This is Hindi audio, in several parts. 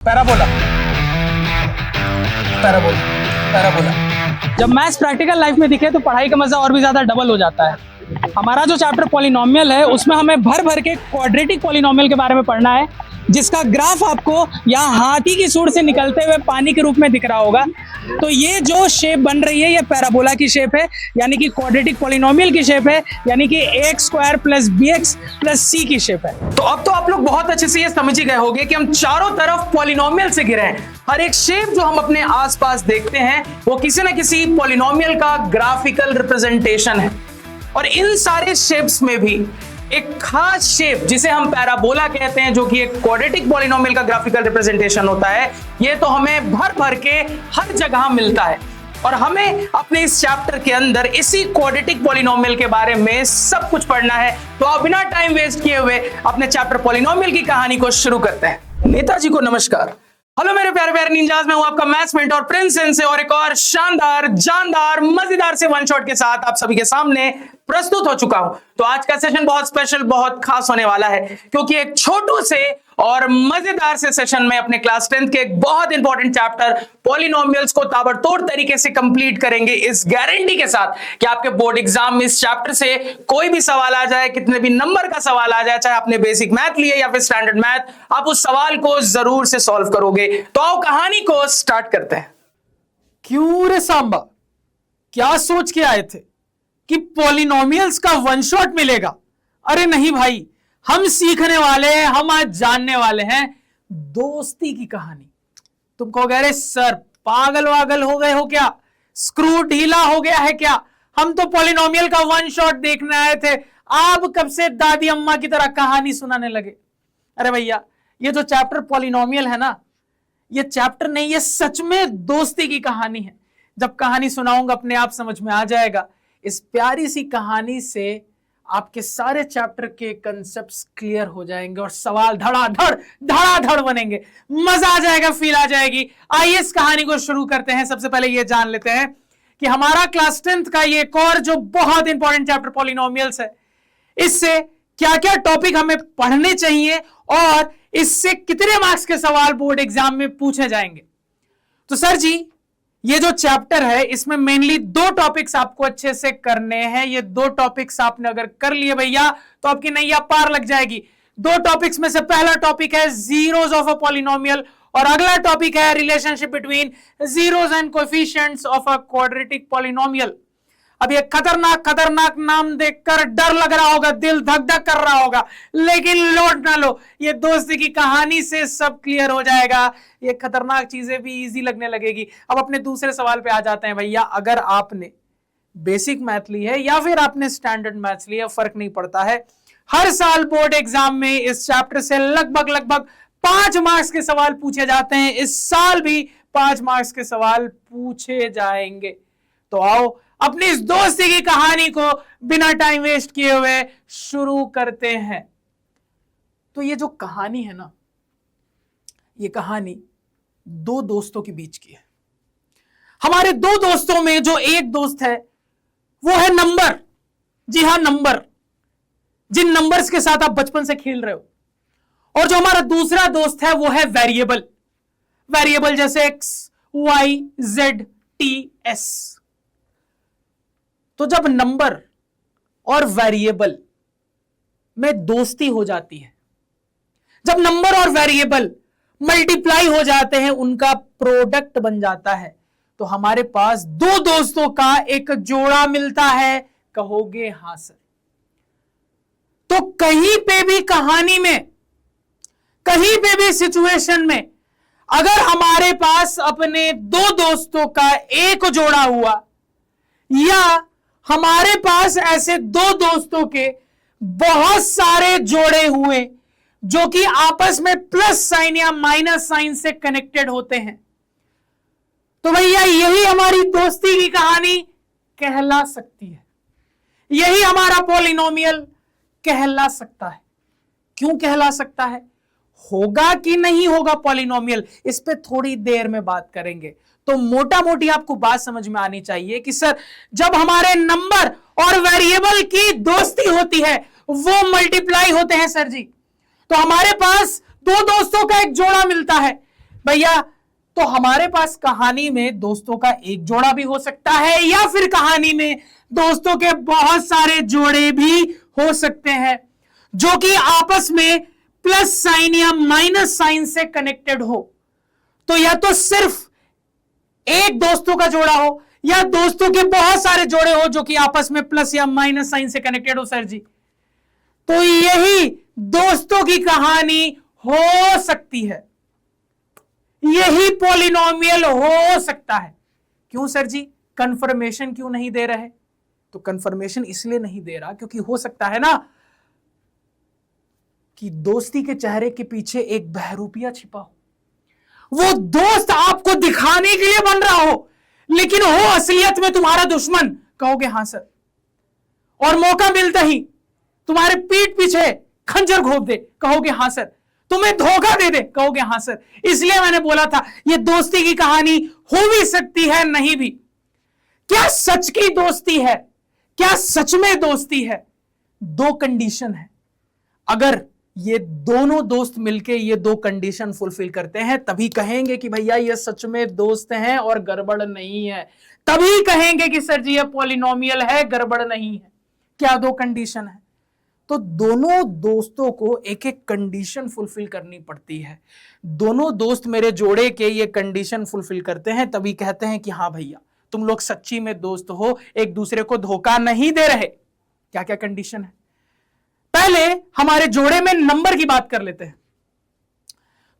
Parabola, parabola, parabola. जब मैथ्स प्रैक्टिकल लाइफ में दिखे तो पढ़ाई का मजा और भी ज्यादा डबल हो जाता है। हमारा जो चैप्टर पॉलिनोमियल है उसमें हमें भर भर के क्वाड्रेटिक पॉलिनोमियल के बारे में पढ़ना है, जिसका ग्राफ आपको यहाँ हाथी की सूंड से निकलते हुए पानी के रूप में दिख रहा होगा। तो ये जो शेप बन रही है ये पैराबोला की शेप है, यानी कि क्वाड्रेटिक पॉलिनोमियल की शेप है, यानी कि ax square plus bx plus c की शेप है। तो अब तो आप लोग बहुत अच्छे से ये समझ ही गए होंगे कि हम चारों तरफ पॉलिनोमियल से घिरे हैं। हर एक शेप जो हम अपने आसपास देखते हैं वो किसी न किसी पॉलिनोमियल का ग्राफिकल रिप्रेजेंटेशन है, और इन सारे शेप्स में भी एक खास शेप जिसे हम पैराबोला कहते हैं, जो कि एक क्वाड्रेटिक पॉलिनोमियल का ग्राफिकल रिप्रेजेंटेशन होता है, ये तो हमें भर भर के हर जगह मिलता है। और हमें अपने इस चैप्टर के अंदर इसी क्वाड्रेटिक पॉलिनोमियल के बारे में सब कुछ पढ़ना है। तो आप बिना टाइम वेस्ट किए हुए अपने चैप्टर पॉलिनोमियल की कहानी को शुरू करते हैं। नेताजी को नमस्कार। हेलो मेरे प्यारे प्यारे निंजास, मैं हूं आपका मैथ्स मेंटर प्रिंस से, और एक और शानदार जानदार मजेदार से वन शॉट के साथ आप सभी के सामने प्रस्तुत हो चुका हूं। तो आज का सेशन बहुत स्पेशल, बहुत खास होने वाला है, क्योंकि एक छोटू से और मजेदार से सेशन में अपने क्लास 10th के एक बहुत इंपॉर्टेंट चैप्टर पॉलिनोमियल्स को ताबड़तोड़ तरीके से कंप्लीट करेंगे, इस गारंटी के साथ कि आपके बोर्ड एग्जाम में इस चैप्टर से कोई भी सवाल आ जाए, कितने भी नंबर का सवाल आ जाए, चाहे आपने बेसिक मैथ लिए या फिर स्टैंडर्ड मैथ, आप उस सवाल को जरूर से सॉल्व करोगे। तो आओ कहानी को स्टार्ट करते हैं। क्यों रे सांबा, क्या सोच के आए थे कि पॉलिनोमियल्स का वन शॉट मिलेगा? अरे नहीं भाई, हम सीखने वाले हैं, हम आज जानने वाले हैं दोस्ती की कहानी। तुम कहोगे अरे सर पागल वागल हो गए हो क्या, स्क्रू ढीला हो गया है क्या? हम तो पॉलिनोमियल का वन शॉट देखने आए थे, आप कब से दादी अम्मा की तरह कहानी सुनाने लगे? अरे भैया, ये जो चैप्टर पॉलिनोमियल है ना, ये चैप्टर नहीं, ये सच में दोस्ती की कहानी है। जब कहानी सुनाऊंगा अपने आप समझ में आ जाएगा। इस प्यारी सी कहानी से आपके सारे चैप्टर के कंसेप्ट्स क्लियर हो जाएंगे और सवाल धड़ाधड़ बनेंगे, मजा आ जाएगा, फील आ जाएगी। आइए इस कहानी को शुरू करते हैं। सबसे पहले ये जान लेते हैं कि हमारा क्लास 10th का ये एक और जो बहुत इंपॉर्टेंट चैप्टर पॉलिनोमियल्स है, इससे क्या क्या टॉपिक हमें पढ़ने चाहिए और इससे कितने मार्क्स के सवाल बोर्ड एग्जाम में पूछे जाएंगे। तो सर जी, ये जो चैप्टर है इसमें मेनली दो टॉपिक्स आपको अच्छे से करने हैं। ये दो टॉपिक्स आपने अगर कर लिए भैया तो आपकी नैया पार लग जाएगी। दो टॉपिक्स में से पहला टॉपिक है जीरोस ऑफ अ पॉलिनोमियल और अगला टॉपिक है relationship between zeros and coefficients of a quadratic polynomial. अब ये खतरनाक नाम देखकर डर लग रहा होगा, दिल धक धक कर रहा होगा, लेकिन लोड ना लो, ये दोस्ती की कहानी से सब क्लियर हो जाएगा। ये खतरनाक चीजें भी इजी लगने लगेगी। अब अपने दूसरे सवाल पे आ जाते हैं भैया। अगर आपने बेसिक मैथ ली है या फिर आपने स्टैंडर्ड मैथ्स लिया, फर्क नहीं पड़ता है। हर साल बोर्ड एग्जाम में इस चैप्टर से लगभग 5 मार्क्स के सवाल पूछे जाते हैं। इस साल भी 5 मार्क्स के सवाल पूछे जाएंगे। तो आओ अपनी इस दोस्ती की कहानी को बिना टाइम वेस्ट किए हुए शुरू करते हैं। तो ये जो कहानी है ना, ये कहानी दो दोस्तों के बीच की है। हमारे दो दोस्तों में जो एक दोस्त है वो है नंबर। जी हां, नंबर, जिन नंबर्स के साथ आप बचपन से खेल रहे हो। और जो हमारा दूसरा दोस्त है वो है वेरिएबल। वेरिएबल जैसे x, y, z, t, s। तो जब नंबर और वेरिएबल में दोस्ती हो जाती है, जब नंबर और वेरिएबल मल्टीप्लाई हो जाते हैं, उनका प्रोडक्ट बन जाता है, तो हमारे पास दो दोस्तों का एक जोड़ा मिलता है। कहोगे हां सर। तो कहीं पे भी कहानी में, कहीं पे भी सिचुएशन में अगर हमारे पास अपने दो दोस्तों का एक जोड़ा हुआ, या हमारे पास ऐसे दो दोस्तों के बहुत सारे जोड़े हुए जो कि आपस में प्लस साइन या माइनस साइन से कनेक्टेड होते हैं, तो भैया यही हमारी दोस्ती की कहानी कहला सकती है। यही हमारा पॉलिनोमियल कहला सकता है। क्यों कहला सकता है? होगा कि नहीं होगा पॉलिनोमियल, इस पे थोड़ी देर में बात करेंगे। तो मोटा मोटी आपको बात समझ में आनी चाहिए कि सर, जब हमारे नंबर और वेरिएबल की दोस्ती होती है वो मल्टीप्लाई होते हैं सर जी। तो हमारे पास दो दोस्तों का एक जोड़ा मिलता है। भैया तो हमारे पास कहानी में दोस्तों का एक जोड़ा भी हो सकता है या फिर कहानी में दोस्तों के बहुत सारे जोड़े भी हो सकते हैं जो कि आपस में प्लस साइन या माइनस साइन से कनेक्टेड हो। तो या तो सिर्फ एक दोस्तों का जोड़ा हो या दोस्तों के बहुत सारे जोड़े हो जो कि आपस में प्लस या माइनस साइन से कनेक्टेड हो सर जी। तो यही दोस्तों की कहानी हो सकती है, यही पॉलिनोमियल हो सकता है। क्यों सर जी, कंफर्मेशन क्यों नहीं दे रहे? तो कंफर्मेशन इसलिए नहीं दे रहा क्योंकि हो सकता है ना कि दोस्ती के चेहरे के पीछे एक बहरूपिया छिपा हो, वो दोस्त आपको दिखाने के लिए बन रहा हो लेकिन हो असलियत में तुम्हारा दुश्मन। कहोगे हां सर, और मौका मिलता ही तुम्हारे पीठ पीछे खंजर घोंप दे। कहोगे हां सर, तुम्हें धोखा दे दे। कहोगे हां सर। इसलिए मैंने बोला था यह दोस्ती की कहानी हो भी सकती है, नहीं भी। क्या सच की दोस्ती है? क्या सच में दोस्ती है? दो कंडीशन है। अगर ये दोनों दोस्त मिलके ये दो कंडीशन फुलफिल करते हैं तभी कहेंगे कि भैया ये सच में दोस्त हैं और गड़बड़ नहीं है। तभी कहेंगे कि सर जी ये पॉलिनोमियल है, गड़बड़ नहीं है। क्या दो कंडीशन है? तो दोनों दोस्तों को एक एक कंडीशन फुलफिल करनी पड़ती है। दोनों दोस्त मेरे जोड़े के ये कंडीशन फुलफिल करते हैं तभी कहते हैं कि हाँ भैया तुम लोग सच्ची में दोस्त हो, एक दूसरे को धोखा नहीं दे रहे। क्या क्या कंडीशन है? पहले हमारे जोड़े में नंबर की बात कर लेते हैं।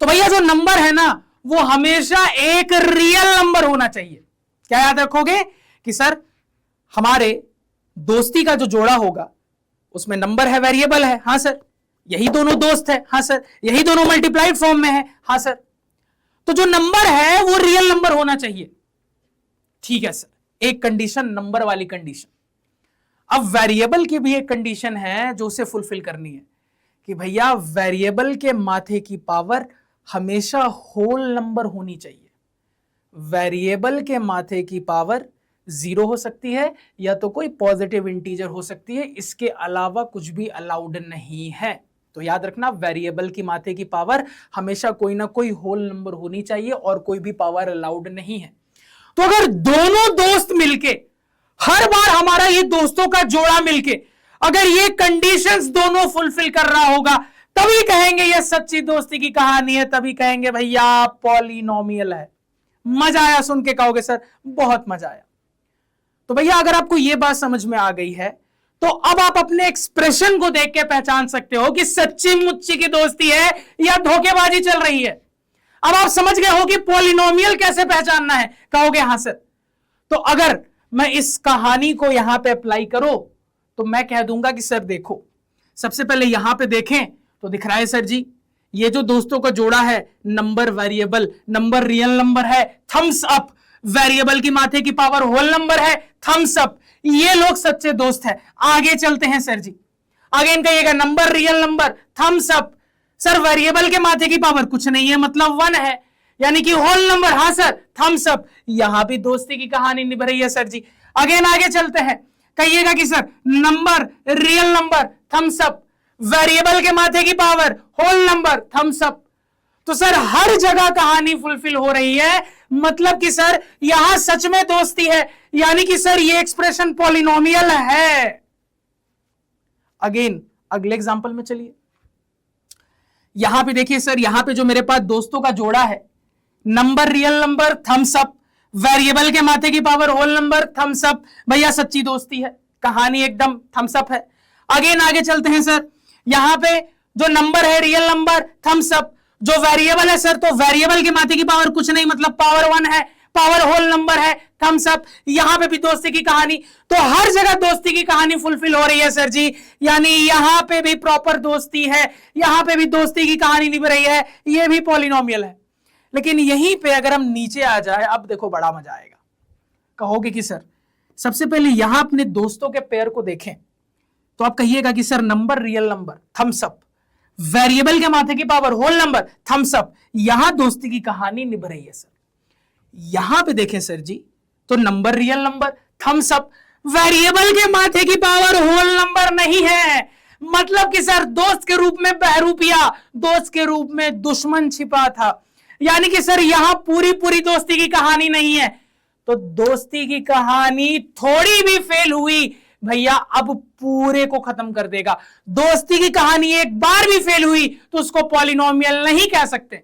तो भैया जो नंबर है ना वो हमेशा एक रियल नंबर होना चाहिए। क्या याद रखोगे कि सर हमारे दोस्ती का जो जोड़ा होगा उसमें नंबर है, वेरिएबल है। हां सर। यही दोनों दोस्त है। हां सर। यही दोनों मल्टीप्लाइड फॉर्म में है। हां सर। तो जो नंबर है वो रियल नंबर होना चाहिए। ठीक है सर, एक कंडीशन नंबर वाली कंडीशन। अब वेरिएबल की भी एक कंडीशन है जो उसे फुलफिल करनी है कि भैया वेरिएबल के माथे की पावर हमेशा होल नंबर होनी चाहिए। वेरिएबल के माथे की पावर 0 हो सकती है या तो कोई पॉजिटिव इंटीजर हो सकती है, इसके अलावा कुछ भी अलाउड नहीं है। तो याद रखना वेरिएबल की माथे की पावर हमेशा कोई ना कोई होल नंबर होनी चाहिए और कोई भी पावर अलाउड नहीं है। तो अगर दोनों दोस्त मिलके हर बार हमारा ये दोस्तों का जोड़ा मिलके अगर ये कंडीशंस दोनों फुलफिल कर रहा होगा तभी कहेंगे ये सच्ची दोस्ती की कहानी है, तभी कहेंगे भैया पॉलिनोमियल है। मजा आया सुन के? कहोगे सर बहुत मजा आया। तो भैया अगर आपको यह बात समझ में आ गई है तो अब आप अपने एक्सप्रेशन को देख के पहचान सकते हो कि सच्ची मुच्ची की दोस्ती है या धोखेबाजी चल रही है। अब आप समझ गए हो कि पॉलिनोमियल कैसे पहचानना है। कहोगे हां सर। तो अगर मैं इस कहानी को यहां पे अप्लाई करो तो मैं कह दूंगा कि सर देखो, सबसे पहले यहां पे देखें तो दिख रहा है सर जी ये जो दोस्तों का जोड़ा है number variable, number real number है, थम्स अप। वेरिएबल की माथे की पावर होल नंबर है, थम्स अप। ये लोग सच्चे दोस्त हैं। आगे चलते हैं सर जी, आगे इनका कहिएगा number real number, thumbs up. Sir variable के माथे की पावर कुछ नहीं है मतलब 1 है यानी कि होल नंबर। हाँ सर, थम्स अप। यहां भी दोस्ती की कहानी निभ रही है सर जी। अगेन आगे चलते हैं, कहिएगा कि sir number real number, thumbs up. Variable के माथे की power whole number, thumbs up. तो सर हर जगह कहानी फुलफिल हो रही है, मतलब कि सर यहां सच में दोस्ती है, यानी कि सर ये एक्सप्रेशन पॉलिनोमियल है। अगेन अगले एग्जांपल में चलिए, यहां पे देखिए सर, यहां पे जो मेरे पास दोस्तों का जोड़ा है number real number, thumbs up. Variable के माथे की power whole number, thumbs up. भैया सच्ची दोस्ती है, कहानी एकदम थम्स अप है। अगेन आगे चलते हैं सर, यहां पे जो नंबर है रियल नंबर, थम्स अप। जो वेरिएबल है सर, तो वेरिएबल की माथे की पावर कुछ नहीं मतलब पावर 1 है, पावर होल नंबर है, थम्स अप। यहां पे भी दोस्ती की कहानी, तो हर जगह दोस्ती की कहानी फुलफिल हो रही है सर जी, यानी यहां पे भी प्रॉपर दोस्ती है, यहां पे भी दोस्ती की कहानी निभ रही है, ये भी पॉलिनोमियल है। लेकिन यहीं पे अगर हम नीचे आ जाए, अब देखो बड़ा मजा आएगा। कहोगे कि सर सबसे पहले यहां अपने दोस्तों के पेयर को देखें तो आप कहिएगा कि sir number real number, thumbs up. Variable के माथे की power whole number, thumbs up. यहां दोस्ती की कहानी निभ रही है सर। यहां पे देखें सर जी, तो number real number, thumbs up. Variable के माथे की पावर होल नंबर नहीं है, मतलब कि सर दोस्त के रूप में बहरूपिया, दोस्त के रूप में दुश्मन छिपा था। यानी कि सर यहां पूरी पूरी दोस्ती की कहानी नहीं है। तो दोस्ती की कहानी थोड़ी भी फेल हुई भैया अब पूरे को खत्म कर देगा। दोस्ती की कहानी एक बार भी फेल हुई तो उसको पॉलिनोमियल नहीं कह सकते।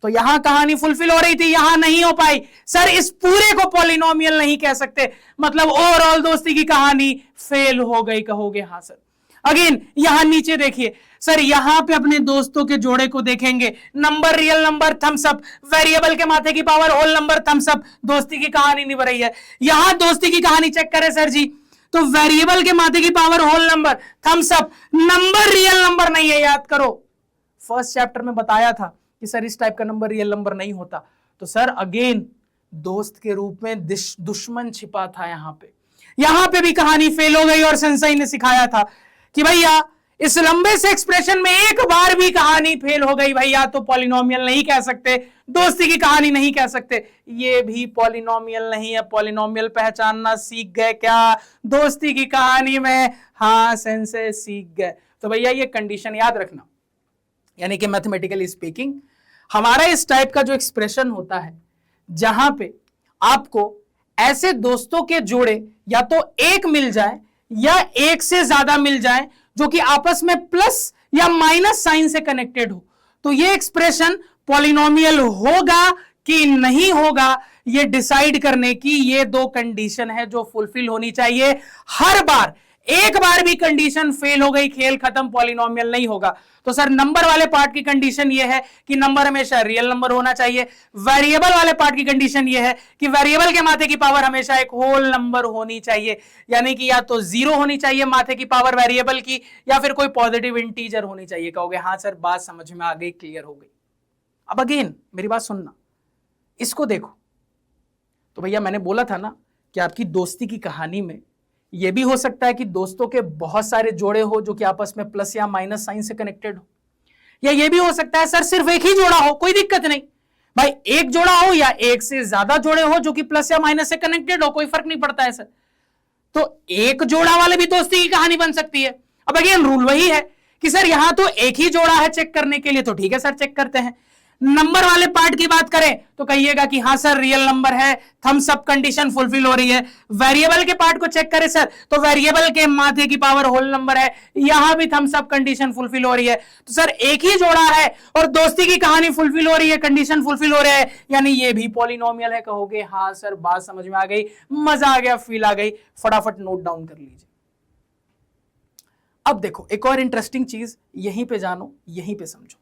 तो यहां कहानी फुलफिल हो रही थी, यहां नहीं हो पाई, सर इस पूरे को पॉलिनोमियल नहीं कह सकते, मतलब ओवरऑल दोस्ती की कहानी फेल हो गई। कहोगे हाँ सर। अगेन यहां नीचे देखिए सर, यहां पे अपने दोस्तों के जोड़े को देखेंगे, number real number thumbs up, variable के माथे की power whole number thumbs up, दोस्ती की कहानी निभ रही है। यहां दोस्ती की कहानी चेक करें सर जी, तो वेरिएबल के माथे की power whole number thumbs up, number real number नहीं है। याद करो फर्स्ट चैप्टर में बताया था कि सर इस टाइप का नंबर रियल नंबर नहीं होता। तो सर अगेन दोस्त के रूप में दुश्मन छिपा था। यहां पे भी कहानी फेल हो गई और सेंसेई ने सिखाया था कि भैया इस लंबे से एक्सप्रेशन में एक बार भी कहानी फेल हो गई भैया तो पॉलिनोमियल नहीं कह सकते, दोस्ती की कहानी नहीं कह सकते। ये भी पॉलिनोमियल नहीं है। पॉलिनोमियल पहचानना सीख गए क्या दोस्ती की कहानी में? हाँ सेंसेई सीख गए। तो भैया ये कंडीशन याद रखना, यानी कि मैथमेटिकली स्पीकिंग हमारा इस टाइप का जो एक्सप्रेशन होता है जहां पे आपको ऐसे दोस्तों के जोड़े या तो एक मिल जाए या एक से ज्यादा मिल जाए जो कि आपस में प्लस या माइनस साइन से कनेक्टेड हो, तो ये एक्सप्रेशन पॉलिनोमियल होगा कि नहीं होगा ये डिसाइड करने की ये दो कंडीशन है जो फुलफिल होनी चाहिए हर बार। एक बार भी कंडीशन फेल हो गई खेल खत्म, पॉलिनोमियल नहीं होगा। तो सर नंबर वाले पार्ट की कंडीशन ये है कि नंबर हमेशा रियल नंबर होना चाहिए। वेरिएबल वाले पार्ट की कंडीशन ये है कि वेरिएबल के माथे की पावर हमेशा एक होल नंबर होनी चाहिए, यानी कि या तो 0 होनी चाहिए माथे की पावर वेरिएबल की या फिर कोई पॉजिटिव इंटीजर होनी चाहिए। कहोगे हाँ सर बात समझ में आ गई, क्लियर हो गई। अब अगेन मेरी बात सुनना, इसको देखो। तो भैया मैंने बोला था ना कि आपकी दोस्ती की कहानी में यह भी हो सकता है कि दोस्तों के बहुत सारे जोड़े हो जो कि आपस में प्लस या माइनस साइन से कनेक्टेड हो, या यह भी हो सकता है सर सिर्फ एक ही जोड़ा हो, कोई दिक्कत नहीं भाई, एक जोड़ा हो या एक से ज्यादा जोड़े हो जो कि प्लस या माइनस से कनेक्टेड हो, कोई फर्क नहीं पड़ता है सर। तो एक जोड़ा वाले भी दोस्ती की कहानी बन सकती है। अब अगेन रूल वही है कि सर यहां तो एक ही जोड़ा है चेक करने के लिए, तो ठीक है सर चेक करते हैं। नंबर वाले पार्ट की बात करें तो कहिएगा कि हाँ सर रियल नंबर है, थम्स अप कंडीशन फुलफिल हो रही है। वेरिएबल के पार्ट को चेक करें सर तो वेरिएबल के माथे की पावर होल नंबर है, यहां भी थम्स अप कंडीशन फुलफिल हो रही है। तो सर एक ही जोड़ा है और दोस्ती की कहानी फुलफिल हो रही है, कंडीशन फुलफिल हो रहा है, यानी ये भी पॉलिनोमियल है। कहोगे हाँ सर बात समझ में आ गई, मजा आ गया, फील आ गई, फटाफट नोट डाउन कर लीजिए। अब देखो एक और इंटरेस्टिंग चीज, यहीं पे जानो यहीं पे समझो।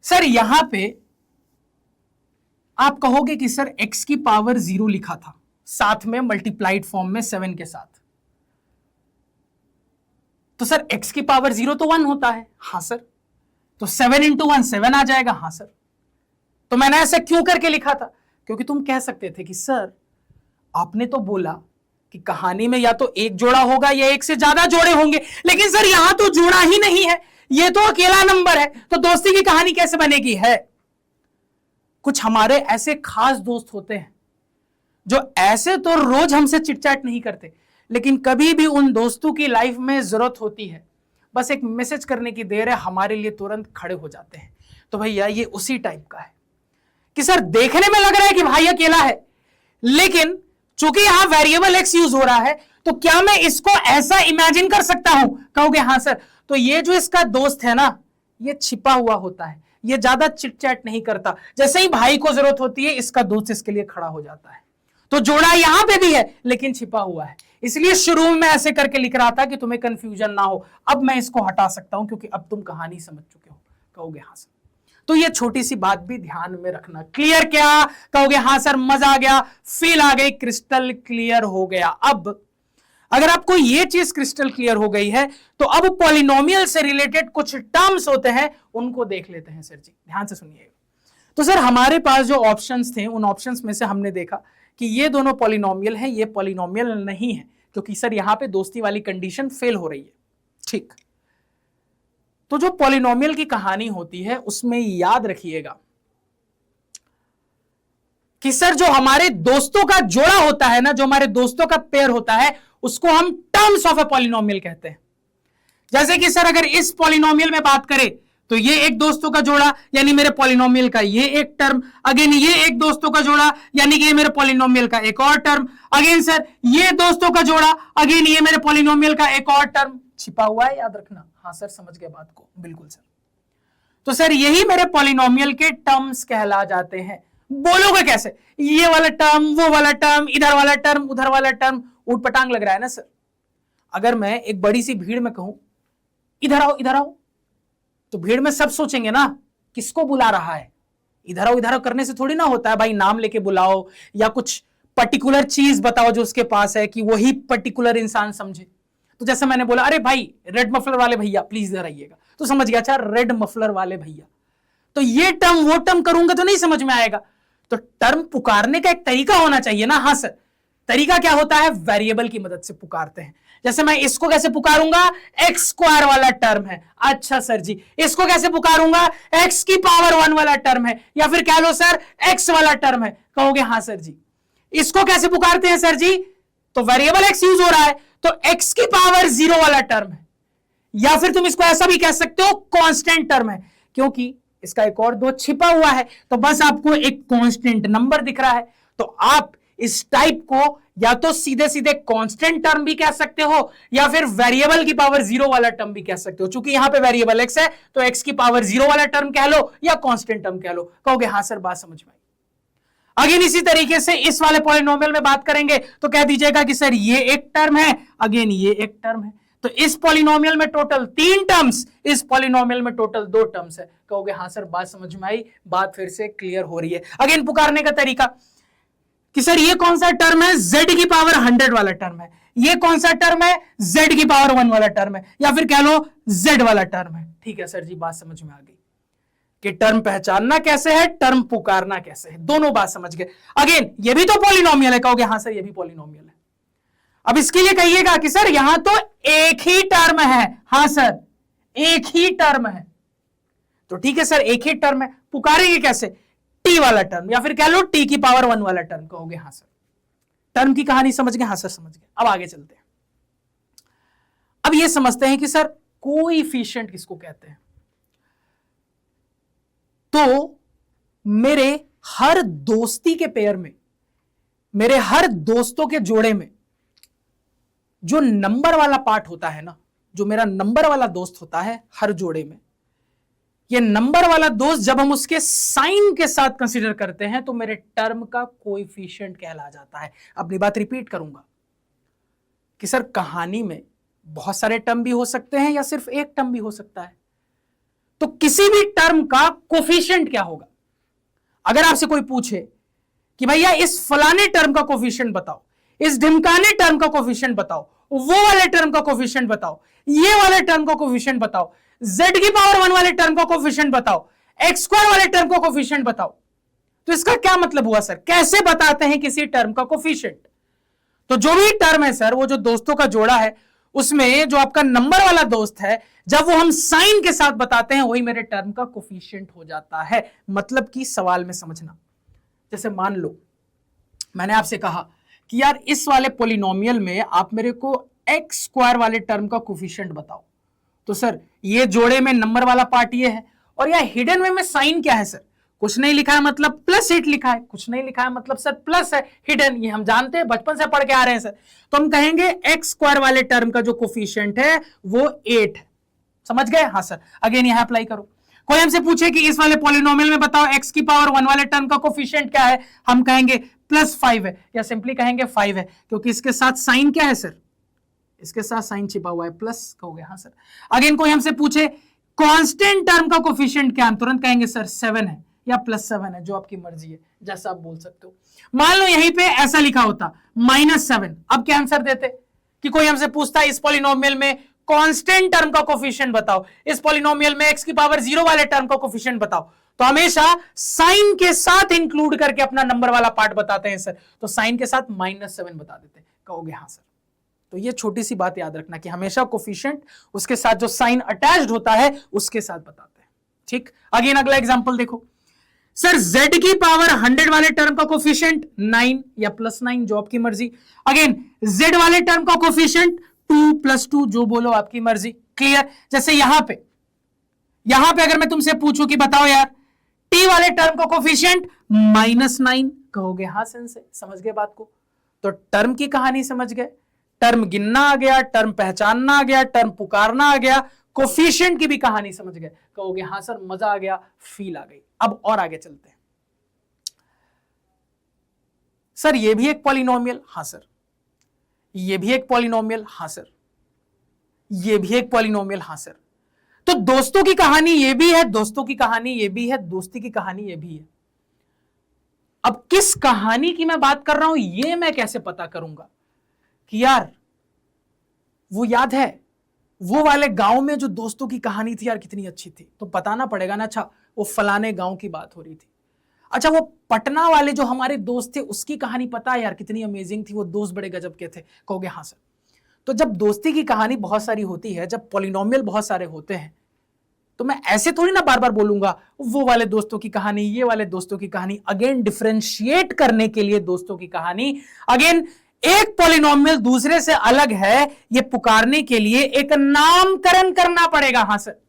सर यहां पे आप कहोगे कि सर x की पावर 0 लिखा था साथ में मल्टीप्लाइड फॉर्म में 7 के साथ, तो सर x की पावर 0 तो 1 होता है। हाँ सर, तो 7 इंटू 1 7 आ जाएगा। हाँ सर, तो मैंने ऐसे क्यों करके लिखा था? क्योंकि तुम कह सकते थे कि सर आपने तो बोला कि कहानी में या तो एक जोड़ा होगा या एक से ज्यादा जोड़े होंगे, लेकिन सर यहां तो जोड़ा ही नहीं है, ये तो अकेला नंबर है, तो दोस्ती की कहानी कैसे बनेगी? है कुछ हमारे ऐसे खास दोस्त होते हैं जो ऐसे तो रोज हमसे चिटचैट नहीं करते, लेकिन कभी भी उन दोस्तों की लाइफ में जरूरत होती है, बस एक मैसेज करने की देर है, हमारे लिए तुरंत खड़े हो जाते हैं। तो भैया ये उसी टाइप का है कि सर देखने में लग रहा है कि भाई अकेला है, लेकिन चूंकि यहां वेरिएबल एक्स यूज हो रहा है तो क्या मैं इसको ऐसा इमेजिन कर सकता हूं? कहोगे हाँ सर, तो ये जो इसका दोस्त है ना ये छिपा हुआ होता है, ये ज्यादा चिटचैट नहीं करता, जैसे ही भाई को जरूरत होती है इसका दोस्त इसके लिए खड़ा हो जाता है। तो जोड़ा यहां पे भी है लेकिन छिपा हुआ है, इसलिए शुरू में ऐसे करके लिख रहा था कि तुम्हें कंफ्यूजन ना हो। अब मैं इसको हटा सकता हूं क्योंकि अब तुम कहानी समझ चुके हो। कहोगे हाँ सर, तो ये छोटी सी बात भी ध्यान में रखना। क्लियर क्या? कहोगे हाँ सर मजा आ गया, फील आ गई, क्रिस्टल क्लियर हो गया। अब अगर आपको ये चीज क्रिस्टल क्लियर हो गई है तो अब पॉलिनोमियल से रिलेटेड कुछ टर्म्स होते हैं उनको देख लेते हैं। सर जी ध्यान से सुनिएगा। तो सर हमारे पास जो ऑप्शंस थे उन ऑप्शंस में से हमने देखा कि ये दोनों पॉलिनोमियल हैं, ये पॉलिनोमियल नहीं है क्योंकि सर यहां पे दोस्ती वाली कंडीशन फेल हो रही है। ठीक, तो जो पॉलिनोमियल की कहानी होती है उसमें याद रखिएगा कि सर जो हमारे दोस्तों का जोड़ा होता है ना, जो हमारे दोस्तों का पेयर होता है उसको हम टर्म्स ऑफ ए पॉलिनोमियल कहते हैं। जैसे कि सर अगर इस पॉलिनोमियल में बात करें तो ये एक दोस्तों का जोड़ा यानी मेरे पॉलिनोमियल का ये एक टर्म, अगेन ये एक दोस्तों का जोड़ा यानी कि ये मेरे पॉलिनोमियल का एक और टर्म, अगेन सर ये दोस्तों का जोड़ा, अगेन ये मेरे पॉलिनोमियल का एक और टर्म छिपा हुआ है, याद रखना। हाँ सर समझ गए बात को, बिल्कुल सर। तो सर यही मेरे पॉलिनोमियल के टर्म्स कहला जाते हैं। बोलोगे कैसे? ये वाला टर्म, वो वाला टर्म, इधर वाला टर्म, उधर वाला टर्म, ऊटपटांग लग रहा है ना सर। अगर मैं एक बड़ी सी भीड़ में कहूं इधर आओ इधर आओ, तो भीड़ में सब सोचेंगे ना किसको बुला रहा है। इधर आओ करने से थोड़ी ना होता है भाई, नाम लेके बुलाओ या कुछ पर्टिकुलर चीज बताओ जो उसके पास है कि वही पर्टिकुलर इंसान समझे। तो जैसे मैंने बोला अरे भाई रेड मफलर वाले भैया प्लीज इधर आइएगा, तो समझ गया अच्छा रेड मफलर वाले भैया। तो ये टर्म वो टर्म करूंगा तो नहीं समझ में आएगा। तो टर्म पुकारने का एक तरीका होना चाहिए ना। हाँ सर, तरीका क्या होता है? वेरिएबल की मदद से पुकारते हैं। जैसे मैं इसको कैसे पुकारूंगा? एक्स स्क्वायर वाला टर्म है। अच्छा सर जी, इसको कैसे पुकारूंगा? एक्स की पावर 1 वाला टर्म है, या फिर कह लो सर एक्स वाला टर्म है। कहोगे हाँ सर जी। इसको कैसे पुकारते हैं सर जी? तो वेरिएबल एक्स यूज हो रहा है तो एक्स की पावर 0 वाला टर्म है, या फिर तुम इसको ऐसा भी कह सकते हो कांस्टेंट टर्म है, क्योंकि इसका एक और 2 छिपा हुआ है। तो बस आपको एक कांस्टेंट नंबर दिख रहा है, तो आप इस टाइप को या तो सीधे सीधे कांस्टेंट टर्म भी कह सकते हो या फिर वेरिएबल की पावर 0 वाला टर्म भी कह सकते हो। चूंकि यहां पे वेरिएबल एक्स है तो एक्स की पावर 0 वाला टर्म कह लो या कांस्टेंट टर्म कह लो। कहोगे हाँ सर बात समझ में आई। अगेन इसी तरीके से इस वाले पॉलिनोमियल में बात करेंगे तो कह दीजिएगा कि सर ये एक टर्म है, अगेन ये एक टर्म है, तो इस पॉलिनोमियल में टोटल 3 टर्म्स, इस पॉलिनोमियल में टोटल 2 टर्म्स है। कहोगे हाँ सर बात समझ में आई, बात फिर से क्लियर हो रही है। अगेन पुकारने का तरीका कि सर ये कौन सा टर्म है? z की पावर 100 वाला टर्म है। ये कौन सा टर्म है? z की पावर 1 वाला टर्म है, या फिर कह लो z वाला टर्म है। ठीक है सर जी, बात समझ में आ गई कि टर्म पहचानना कैसे है, टर्म पुकारना कैसे है, दोनों बात समझ गए। अगेन ये भी तो पॉलिनोमियल है। कहोगे हाँ सर ये भी पॉलिनोमियल है। अब इसके लिए कहिएगा कि सर यहां तो एक ही टर्म है। हाँ सर एक ही टर्म है, तो ठीक है सर एक ही टर्म है, पुकारेंगे कैसे? टी वाला टर्म, या फिर कह लो टी की पावर 1 वाला टर्म। कहोगे हाँ सर। टर्म की कहानी समझ गए? हाँ सर समझ गए। अब आगे चलते हैं। अब ये समझते हैं कि सर कोएफिशिएंट किसको कहते हैं। तो मेरे हर दोस्ती के पेयर में, मेरे हर दोस्तों के जोड़े में जो नंबर वाला पार्ट होता है ना, जो मेरा नंबर वाला दोस्त होता है हर जोड़े में, ये नंबर वाला दोस्त जब हम उसके साइन के साथ कंसीडर करते हैं तो मेरे टर्म का कोएफिशिएंट कहला जाता है। अपनी बात रिपीट करूंगा कि सर कहानी में बहुत सारे टर्म भी हो सकते हैं या सिर्फ एक टर्म भी हो सकता है, तो किसी भी टर्म का कोएफिशिएंट क्या होगा? अगर आपसे कोई पूछे कि भैया इस फलाने टर्म का कोएफिशिएंट बताओ, इस ढिमकाने टर्म का कोएफिशिएंट बताओ, वो वाले टर्म का कोएफिशिएंट बताओ, ये वाले टर्म का कोएफिशिएंट बताओ, z की पावर 1 वाले टर्म का कोएफिशिएंट बताओ, x स्क्वायर वाले टर्म का कोएफिशिएंट बताओ, तो इसका क्या मतलब हुआ सर? कैसे बताते हैं किसी टर्म का कोएफिशिएंट? तो जो भी टर्म है सर, वो जो दोस्तों का जोड़ा है उसमें जो आपका नंबर वाला दोस्त है, जब वो हम साइन के साथ बताते हैं वही मेरे टर्म का कोएफिशिएंट हो जाता है। मतलब कि सवाल में समझना, जैसे मान लो मैंने आपसे कहा कि यार इस वाले पॉलिनोमियल में आप मेरे को एक्स स्क्वायर वाले टर्म का कोएफिशिएंट बताओ, तो सर ये जोड़े में नंबर वाला पार्ट ये है, और यह हिडन वे में साइन क्या है सर? कुछ नहीं लिखा है मतलब +8 लिखा है, कुछ नहीं लिखा है मतलब सर प्लस है, हिडन, ये हम जानते हैं, बचपन से पढ़ के आ रहे हैं सर। तो हम कहेंगे एक्स स्क्वायर वाले टर्म का जो कोएफिशिएंट है वो 8 है। समझ गए? हाँ सर। अगेन यहां अप्लाई करो। कोई हमसे पूछे कि इस वाले पॉलिनोमियल में बताओ एक्स की पावर 1 वाले टर्म का कोएफिशिएंट क्या है, हम कहेंगे +5 है, या सिंपली कहेंगे 5 है, क्योंकि इसके साथ साइन क्या है सर? इसके साथ साइन छिपा हुआ है, प्लस। कहोगे हाँ सर। अगेन कोई हमसे पूछे कांस्टेंट टर्म का कोएफिशिएंट क्या, हम तुरंत कहेंगे सर 7 है या +7 है, जो आपकी मर्जी है, जैसा आप बोल सकते हो। मान लो यहीं पे ऐसा लिखा होता -7, अब क्या आंसर देते? कि कोई हमसे पूछता है इस पॉलिनोमियल में कांस्टेंट टर्म का कोएफिशिएंट बताओ, इस पॉलिनोमियल में एक्स की पावर 0 वाले टर्म का कोएफिशिएंट बताओ, तो हमेशा साइन के साथ इंक्लूड करके अपना नंबर वाला पार्ट बताते हैं सर, तो साइन के साथ -7 बता देते हैं। कहोगे हाँ सर। तो ये छोटी सी बात याद रखना कि हमेशा कोएफिशिएंट उसके साथ जो साइन अटैच्ड होता है उसके साथ बताते हैं। ठीक। अगेन अगला एग्जांपल देखो सर, z की पावर 100 वाले टर्म का कोएफिशिएंट 9 या +9, जो आपकी मर्जी। अगेन z वाले टर्म का कोएफिशिएंट 2 + 2, जो बोलो आपकी मर्जी। क्लियर? जैसे यहां पे यहां पे अगर मैं तुमसे पूछूं कि बताओ यार टी वाले टर्म का कोफिशिएंट -9, कहोगे हाँ सेंस है, समझ गए बात को। तो टर्म की कहानी समझ गए, टर्म गिनना आ गया, टर्म पहचानना आ गया, टर्म पुकारना आ गया, कोफिशिएंट की भी कहानी समझ गए, कहोगे हाँ सर मजा आ गया, फील आ गई। अब और आगे चलते हैं। सर ये भी एक पॉलिनोमियल, हाँ सर। ये भी एक पॉलिनोमियल, हाँ सर। ये भी एक पॉलिनोमियल, हाँ सर। तो दोस्तों की कहानी ये भी है, दोस्तों की कहानी ये भी है, दोस्ती की कहानी ये भी है। अब किस कहानी की मैं बात कर रहा हूं ये मैं कैसे पता करूंगा कि यार वो याद है वो वाले गांव में जो दोस्तों की कहानी थी यार कितनी अच्छी थी, तो बताना पड़ेगा ना। अच्छा वो फलाने गांव की बात हो रही थी। अच्छा वो पटना वाले जो हमारे दोस्त थे उसकी कहानी पता है यार कितनी अमेजिंग थी, वो दोस्त बड़े गजब के थे, कहोगे हाँ सर। तो जब दोस्ती की कहानी बहुत सारी होती है, जब पॉलिनोमियल बहुत सारे होते हैं, तो मैं ऐसे थोड़ी ना बार बार बोलूंगा वो वाले दोस्तों की कहानी, ये वाले दोस्तों की कहानी। अगेन डिफरेंशिएट करने के लिए दोस्तों की कहानी, अगेन एक पॉलिनोमियल दूसरे से अलग है, ये पुकारने के लिए एक नामकरण करना पड़ेगा। हाँ सर,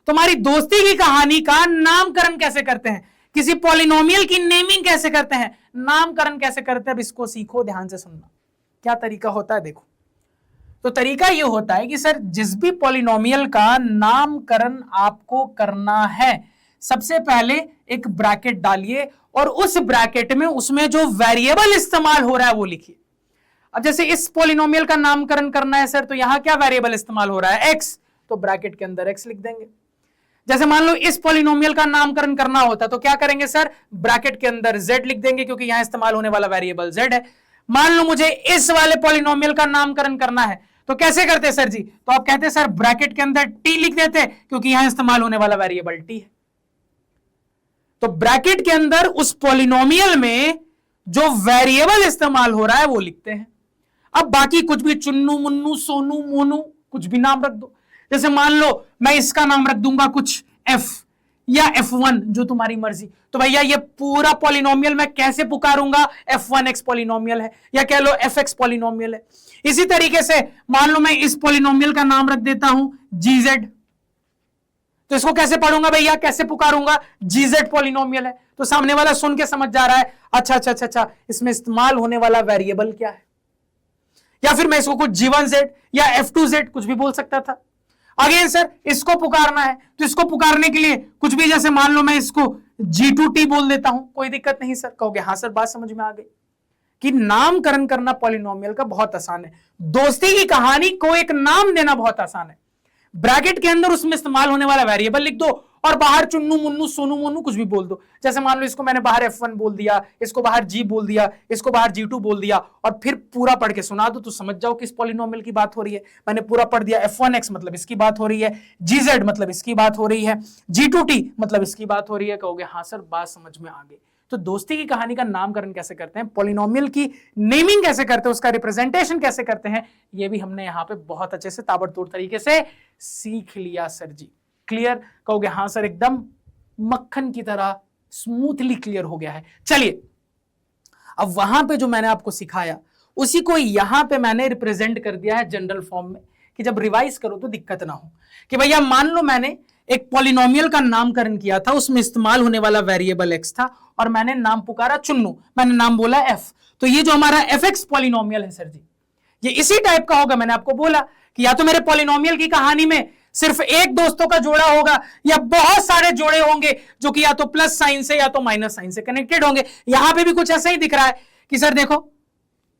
तुम्हारी दोस्ती की कहानी का नामकरण कैसे करते हैं, किसी पॉलिनोमियल की नेमिंग कैसे करते हैं, नामकरण कैसे करते हैं, अब इसको सीखो, ध्यान से सुनना क्या तरीका होता है। देखो तो तरीका यह होता है कि सर जिस भी पॉलिनोमियल का नामकरण आपको करना है, सबसे पहले एक ब्रैकेट डालिए और उस ब्रैकेट में उसमें जो वेरिएबल इस्तेमाल हो रहा है वो लिखिए। अब जैसे इस पॉलिनोमियल का नामकरण करना है सर, तो यहां क्या वेरिएबल इस्तेमाल हो रहा है, x, तो ब्रैकेट के अंदर x लिख देंगे। जैसे मान लो इस पॉलिनोमियल का नामकरण करना होता तो क्या करेंगे सर, ब्रैकेट के अंदर z लिख देंगे क्योंकि यहां इस्तेमाल होने वाला वेरिएबल z है। मान लो मुझे इस वाले पॉलिनोमियल का नामकरण करना है तो कैसे करते सर जी, तो आप कहते सर ब्रैकेट के अंदर t लिख देते क्योंकि यहां इस्तेमाल होने वाला वेरिएबल t है। तो ब्रैकेट के अंदर उस पॉलिनोमियल में जो वेरिएबल इस्तेमाल हो रहा है वो लिखते हैं। अब बाकी कुछ भी चुन्नू मुन्नू सोनू मोनू कुछ भी नाम रख दो। जैसे मान लो मैं इसका नाम रख दूंगा कुछ f या f1, जो तुम्हारी मर्जी। तो भैया ये पूरा पॉलिनोमियल मैं कैसे पुकारूंगा, f1x पॉलिनोमियल है, या कह लो fx पॉलिनोमियल है। इसी तरीके से मान लो मैं इस पॉलिनोमियल का नाम रख देता हूं gz, तो इसको कैसे पढ़ूंगा भैया, कैसे पुकारूंगा, gz पॉलिनोमियल है। तो सामने वाला सुन के समझ जा रहा है अच्छा अच्छा अच्छा अच्छा इसमें इस्तेमाल होने वाला वेरिएबल क्या है। या फिर मैं इसको कुछ g1z या f2z कुछ भी बोल सकता था। अगेन सर इसको पुकारना है तो इसको पुकारने के लिए कुछ भी, जैसे मान लो मैं इसको g2t बोल देता हूं, कोई दिक्कत नहीं सर, कहोगे हाँ सर बात समझ में आ गई कि नामकरण करना पॉलिनोमियल का बहुत आसान है। दोस्ती की कहानी को एक नाम देना बहुत आसान है। ब्रैकेट के अंदर उसमें इस्तेमाल होने वाला वेरिएबल लिख दो और बाहर चुन्नू मुन्नू सोनू मोनू कुछ भी बोल दो। जैसे मान लो इसको मैंने बाहर f1 बोल दिया, इसको बाहर g बोल दिया, इसको बाहर g2 बोल दिया, और फिर पूरा पढ़ के सुना दो तो समझ जाओ किस पॉलिनोमियल की बात हो रही है। मैंने पूरा पढ़ दिया, f1x मतलब इसकी बात हो रही है, gz मतलब इसकी बात हो रही है, g2t मतलब इसकी बात हो रही है, कहोगे हाँ सर बात समझ में आ गई। तो दोस्ती की कहानी का नामकरण कैसे करते हैं, पॉलिनोमियल की नेमिंग कैसे करते हैं, उसका रिप्रेजेंटेशन कैसे करते हैं, ये भी हमने यहाँ पे बहुत अच्छे से ताबड़तोड़ तरीके से सीख लिया सर जी। क्लियर, कहोगे हाँ सर एकदम मक्खन की तरह स्मूथली क्लियर हो गया है। चलिए अब वहां पे जो मैंने आपको सिखाया उसी को यहां पे मैंने रिप्रेजेंट कर दिया है जनरल फॉर्म में, कि जब रिवाइज करो तो दिक्कत ना हो। कि भैया मान लो मैंने एक पॉलिनोमियल का नामकरण किया था, उसमें इस्तेमाल होने वाला वेरिएबल x था और मैंने नाम पुकारा चुन्नू, मैंने नाम बोला f, तो ये जो हमारा fx पॉलिनोमियल है सर जी, ये इसी टाइप का होगा। मैंने आपको बोला कि या तो मेरे पॉलिनोमियल की कहानी में सिर्फ एक दोस्तों का जोड़ा होगा या बहुत सारे जोड़े होंगे जो कि या तो प्लस साइन से या तो माइनस साइन से कनेक्टेड होंगे। यहां पे भी कुछ ऐसा ही दिख रहा है कि सर देखो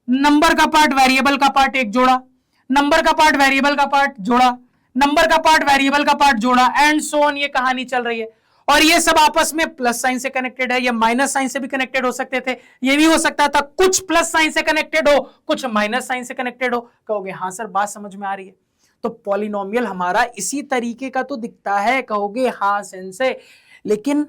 नंबर का पार्ट वेरिएबल का पार्ट एक जोड़ा, नंबर का पार्ट वेरिएबल का पार्ट जोड़ा, नंबर का पार्ट वेरिएबल का पार्ट जोड़ा, एंड सो ऑन, ये कहानी चल रही है। और ये सब आपस में प्लस साइन से कनेक्टेड है, या माइनस साइन से भी कनेक्टेड हो सकते थे, ये भी हो सकता था कुछ प्लस साइन से कनेक्टेड हो कुछ माइनस साइन से कनेक्टेड हो, कहोगे हाँ सर बात समझ में आ रही है। तो पॉलिनोमियल हमारा इसी तरीके का तो दिखता है, कहोगे हाँ सेंसे, लेकिन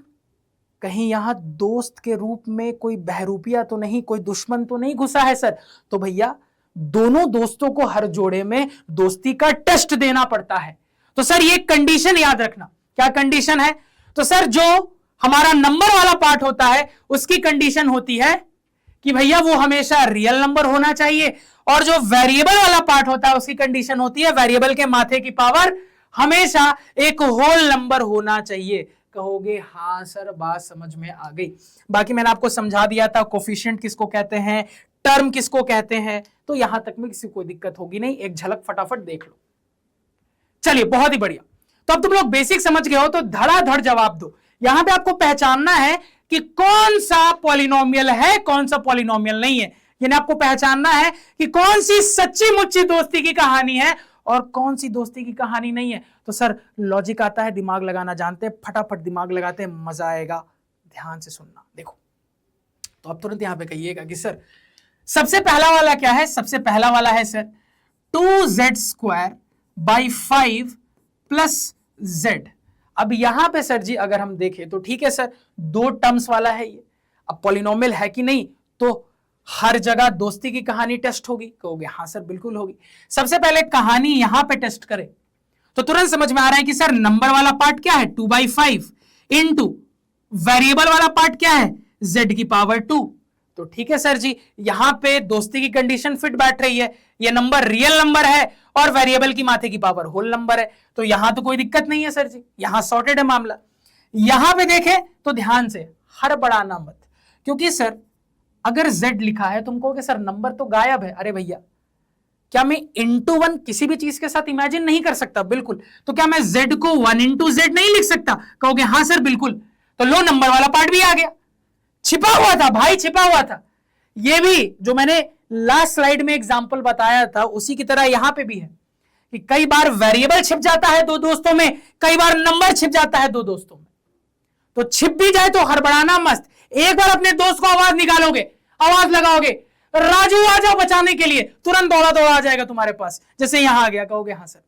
कहीं यहां दोस्त के रूप में कोई बहरूपिया तो नहीं, कोई दुश्मन तो नहीं घुसा है सर। तो भैया दोनों दोस्तों को हर जोड़े में दोस्ती का टेस्ट देना पड़ता है। तो सर ये कंडीशन याद रखना, क्या कंडीशन है, तो सर जो हमारा नंबर वाला पार्ट होता है उसकी कंडीशन होती है कि भैया वो हमेशा रियल नंबर होना चाहिए, और जो वेरिएबल वाला पार्ट होता है उसकी कंडीशन होती है वेरिएबल के माथे की पावर हमेशा एक होल नंबर होना चाहिए। कहोगे हाँ सर, बात समझ में आ गई। बाकी मैंने आपको समझा दिया था कोफिशिएंट किसको कहते हैं, टर्म किसको कहते हैं, तो यहां तक में किसी को कोई दिक्कत होगी नहीं, एक झलक फटाफट देख लो। चलिए बहुत ही बढ़िया। तो अब तुम लोग बेसिक समझ गए हो तो धड़ाधड़ जवाब दो। यहां पे आपको पहचानना है कि कौन सा पॉलिनोमियल है, कौन सा पॉलिनोमियल नहीं है। यानी आपको पहचानना है कि कौन सी सच्ची मुच्ची दोस्ती की कहानी है और कौन सी दोस्ती की कहानी नहीं है। तो सर लॉजिक आता है, दिमाग लगाना जानते हैं, फटाफट दिमाग लगाते हैं, मजा आएगा। ध्यान से सुनना। देखो तो अब तुरंत यहां पे कहिएगा कि सर सबसे पहला वाला क्या है। सबसे पहला वाला है sir 2z² by 5 plus z। अब यहां पे सर जी अगर हम देखें तो ठीक है सर, दो टर्म्स वाला है ये। अब पॉलिनोमियल है कि नहीं, तो हर जगह दोस्ती की कहानी टेस्ट होगी। कहोगे हाँ सर बिल्कुल होगी। सबसे पहले कहानी यहां पे टेस्ट करें तो तुरंत समझ में आ रहा है कि सर नंबर वाला पार्ट क्या है 2/5 इंटू वेरिएबल वाला पार्ट क्या है z की पावर 2। तो ठीक है सर जी, यहां पे दोस्ती की कंडीशन फिट बैठ रही है। ये नंबर रियल नंबर है और वेरिएबल की माथे की पावर होल नंबर है, तो यहां तो कोई दिक्कत नहीं है सर जी, यहां सॉर्टेड है मामला। यहां पे देखें तो ध्यान से हड़बड़ाना मत, क्योंकि सर अगर z लिखा है तुम कहोगे सर नंबर तो गायब है। अरे भैया, क्या मैं इंटू 1 किसी भी चीज के साथ इमेजिन नहीं कर सकता? बिल्कुल। तो क्या मैं z को 1 इंटू z नहीं लिख सकता? कहोगे हाँ सर बिल्कुल। तो लो नंबर वाला पार्ट भी आ गया, छिपा हुआ था भाई, छिपा हुआ था। ये भी जो मैंने लास्ट स्लाइड में एग्जांपल बताया था उसी की तरह यहां पे भी है कि कई बार वेरिएबल छिप जाता है दो दोस्तों में, कई बार नंबर छिप जाता है दो दोस्तों में। तो छिप भी जाए तो हड़बड़ाना मस्त। एक बार अपने दोस्त को आवाज निकालोगे, आवाज लगाओगे राजू आ जाओ बचाने के लिए, तुरंत दौड़ा दौड़ा आ जाएगा तुम्हारे पास। जैसे यहां आ गया, कहोगे हाँ सर।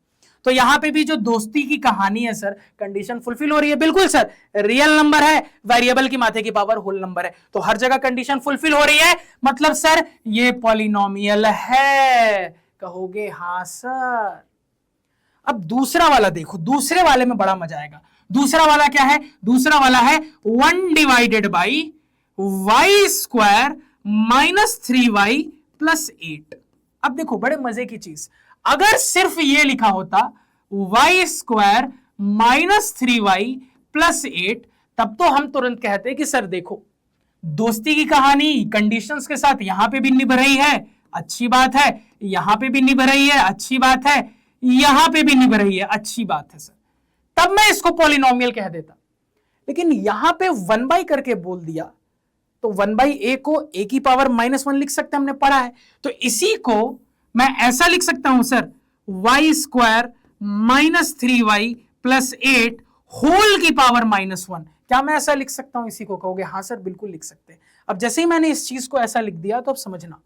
तो यहां पे भी जो दोस्ती की कहानी है सर, कंडीशन फुलफिल हो रही है। बिल्कुल सर, रियल नंबर है, वेरिएबल की माथे की पावर होल नंबर है, तो हर जगह कंडीशन फुलफिल हो रही है, मतलब सर ये पॉलिनोमियल है। कहोगे हाँ सर। अब दूसरा वाला देखो, दूसरे वाले में बड़ा मजा आएगा। दूसरा वाला क्या है? दूसरा वाला है 1 divided by y² minus 3y plus 8। अब देखो बड़े मजे की चीज, अगर सिर्फ ये लिखा होता y² माइनस 3y प्लस 8 तब तो हम तुरंत कहते कि सर देखो दोस्ती की कहानी कंडीशंस के साथ यहां पे भी निभ रही है, अच्छी बात है, यहां पे भी निभ रही है, अच्छी बात है, यहां पे भी निभ रही है, अच्छी बात है सर, तब मैं इसको पॉलिनोमियल कह देता। लेकिन यहां पे 1 करके बोल दिया तो 1/a को a की पावर -1 लिख सकते हैं, हमने पढ़ा है। तो इसी को मैं ऐसा लिख सकता हूं sir y² minus 3y plus 8 whole की पावर -1। क्या मैं ऐसा लिख सकता हूं इसी को? कहोगे हाँ सर बिल्कुल लिख सकते हैं। अब जैसे ही मैंने इस चीज को ऐसा लिख दिया तो अब समझना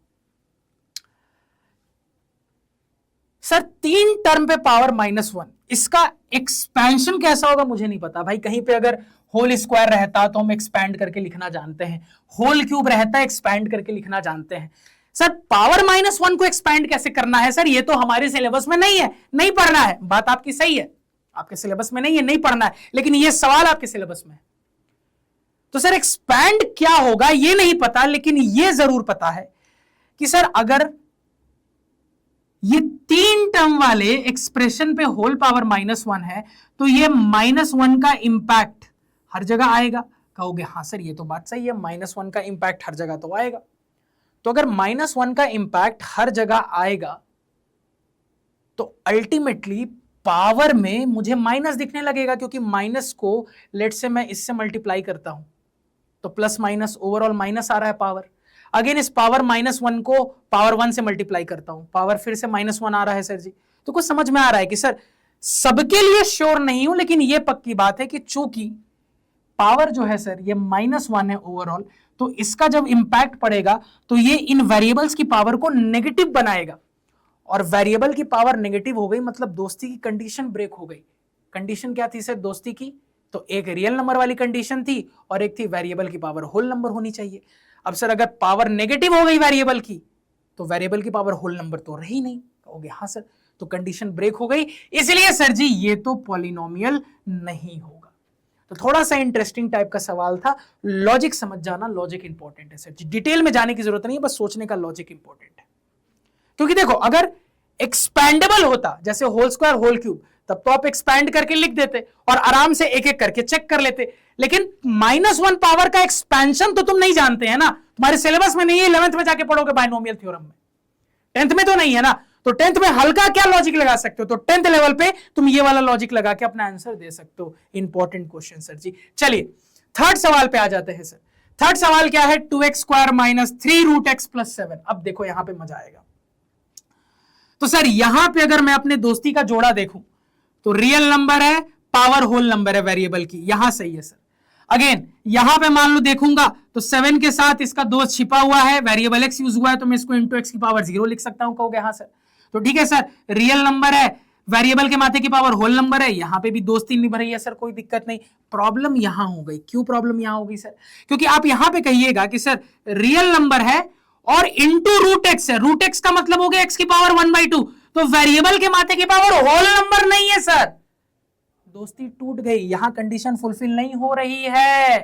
सर 3 टर्म पे पावर -1, इसका एक्सपेंशन कैसा होगा मुझे नहीं पता भाई। कहीं पे अगर होल स्क्वायर रहता तो हम एक्सपैंड करके लिखना जानते हैं, होल क्यूब रहता है एक्सपैंड करके लिखना जानते हैं। सर पावर -1 को एक्सपैंड कैसे करना है सर? ये तो हमारे सिलेबस में नहीं है, नहीं पढ़ना है। बात आपकी सही है, आपके सिलेबस में नहीं है, नहीं पढ़ना है, लेकिन ये सवाल आपके सिलेबस में है। तो सर एक्सपैंड क्या होगा ये नहीं पता, लेकिन ये जरूर पता है कि सर अगर ये 3 टर्म वाले एक्सप्रेशन पे होल पावर -1 है तो ये -1 का इंपैक्ट हर जगह आएगा। कहोगे हाँ सर ये तो बात सही है, -1 का इंपैक्ट हर जगह तो आएगा। तो अगर -1 का इंपैक्ट हर जगह आएगा तो अल्टीमेटली पावर में मुझे माइनस दिखने लगेगा, क्योंकि माइनस को लेट से मैं इससे मल्टीप्लाई करता हूं तो प्लस माइनस ओवरऑल माइनस आ रहा है पावर। अगेन इस पावर -1 को पावर 1 से मल्टीप्लाई करता हूं, पावर फिर से -1 आ रहा है सर जी। तो कुछ समझ में आ रहा है कि सर सबके लिए श्योर नहीं हूं, लेकिन यह पक्की बात है कि चूंकि पावर जो है सर ये -1 है ओवरऑल, तो इसका जब इंपैक्ट पड़ेगा तो ये इन वेरिएबल्स की पावर को नेगेटिव बनाएगा, और वेरिएबल की पावर नेगेटिव हो गई मतलब दोस्ती की कंडीशन ब्रेक हो गई। कंडीशन क्या थी सर दोस्ती की? तो एक रियल नंबर वाली कंडीशन थी और एक थी वेरिएबल की पावर होल नंबर होनी चाहिए। अब सर अगर पावर नेगेटिव हो गई वेरिएबल की तो वेरिएबल की पावर होल नंबर तो रही नहीं। कहोगे हाँ सर, तो कंडीशन ब्रेक हो गई, इसलिए सर जी ये तो पॉलिनोमियल नहीं होगा। तो थोड़ा सा इंटरेस्टिंग टाइप का सवाल था, लॉजिक समझ जाना, लॉजिक इंपॉर्टेंट है सर जी, डिटेल में जाने की जरूरत नहीं है, बस सोचने का लॉजिक इंपॉर्टेंट है। क्योंकि देखो अगर एक्सपैंडेबल होता जैसे होल स्क्वायर होल क्यूब तब तो आप एक्सपैंड करके लिख देते और आराम से एक एक करके चेक कर लेते। लेकिन -1 पावर का एक्सपेंशन तो तुम नहीं जानते हैं ना, तुम्हारे सिलेबस में नहीं है, 11th में जाके पढ़ोगे बाइनोमियल थ्योरम में, 10th में तो नहीं है ना। तो 10th में हल्का क्या लॉजिक लगा सकते हो, तो 10th लेवल पे तुम ये वाला लॉजिक लगा के अपना आंसर दे सकते हो। इंपॉर्टेंट क्वेश्चन सर जी। चलिए थर्ड सवाल पे आ जाते हैं सर। थर्ड सवाल क्या है, 2x² - 3√x + 7। अब देखो यहां पे मजा आएगा। तो सर यहां पे अगर मैं अपने दोस्ती का जोड़ा देखूं तो रियल नंबर है, पावर होल नंबर है वेरिएबल की, यहां सही है सर। अगेन यहां पे मान लो देखूंगा तो 7 के साथ इसका दोस्त छिपा हुआ है, वेरिएबल x यूज हुआ है, तो मैं इसको इंटू x की पावर 0 लिख सकता हूं, कहोगे हाँ सर। तो ठीक है सर, रियल नंबर है, वेरिएबल के माथे की पावर होल नंबर है, यहां पे भी दोस्ती निभ रही है सर, कोई दिक्कत नहीं। प्रॉब्लम यहां हो गई, क्यों प्रॉब्लम यहां हो गई सर, क्योंकि आप यहां पे कहिएगा कि सर रियल नंबर है और इंटू √x है, √x का मतलब हो गया x की पावर 1/2, तो वेरिएबल के माथे की पावर होल नंबर नहीं है सर, दोस्ती टूट गई, यहां कंडीशन फुलफिल नहीं हो रही है।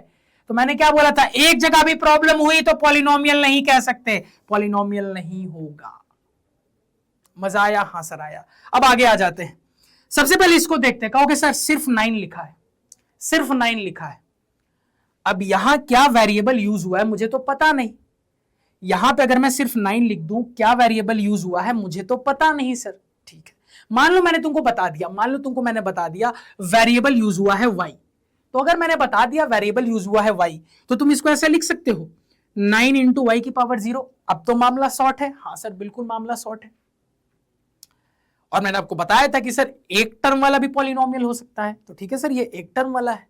तो मैंने क्या बोला था, एक जगह भी प्रॉब्लम हुई तो पॉलिनोमियल नहीं कह सकते, पॉलिनोमियल नहीं होगा। मजा आया, हाँ सर आया। अब आगे आ जाते हैं, सबसे पहले इसको देखते हैं। कहोगे सर सिर्फ 9 लिखा है, सिर्फ 9 लिखा है, अब यहां क्या वेरिएबल यूज हुआ है मुझे तो पता नहीं। यहां पे अगर मैं सिर्फ 9 लिख दूं, क्या वेरिएबल यूज हुआ है मुझे तो पता नहीं सर। ठीक है, मान लो मैंने तुमको बता दिया, मान लो तुमको मैंने बता दिया वेरिएबल यूज हुआ है y, तो अगर मैंने बता दिया वेरिएबल यूज हुआ है y, तो तुम इसको ऐसे लिख सकते हो 9 इंटू y की पावर 0। अब तो मामला सॉर्ट है, हाँ सर बिल्कुल मामला सॉर्ट है। और मैंने आपको बताया था कि सर एक टर्म वाला भी पॉलिनोमियल हो सकता है, तो ठीक है सर ये एक टर्म वाला है।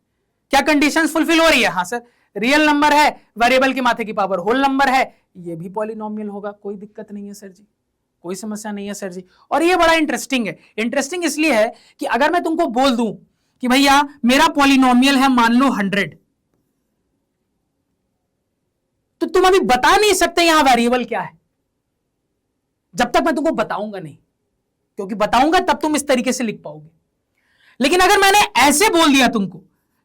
क्या कंडीशंस फुलफिल हो रही है, हाँ सर, रियल नंबर है, वेरिएबल के माथे की पावर होल नंबर है, ये भी पॉलिनोमियल होगा, कोई दिक्कत नहीं है सर जी, कोई समस्या नहीं है सर जी। और ये बड़ा इंटरेस्टिंग है, इंटरेस्टिंग इसलिए है कि अगर मैं तुमको बोल दूं कि भैया मेरा पॉलिनोमियल है मान लो 100, तो तुम अभी बता नहीं सकते यहां वेरिएबल क्या है, जब तक मैं तुमको बताऊंगा नहीं, क्योंकि बताऊंगा तब तुम इस तरीके से लिख पाओगे। लेकिन अगर मैंने ऐसे बोल दिया तुमको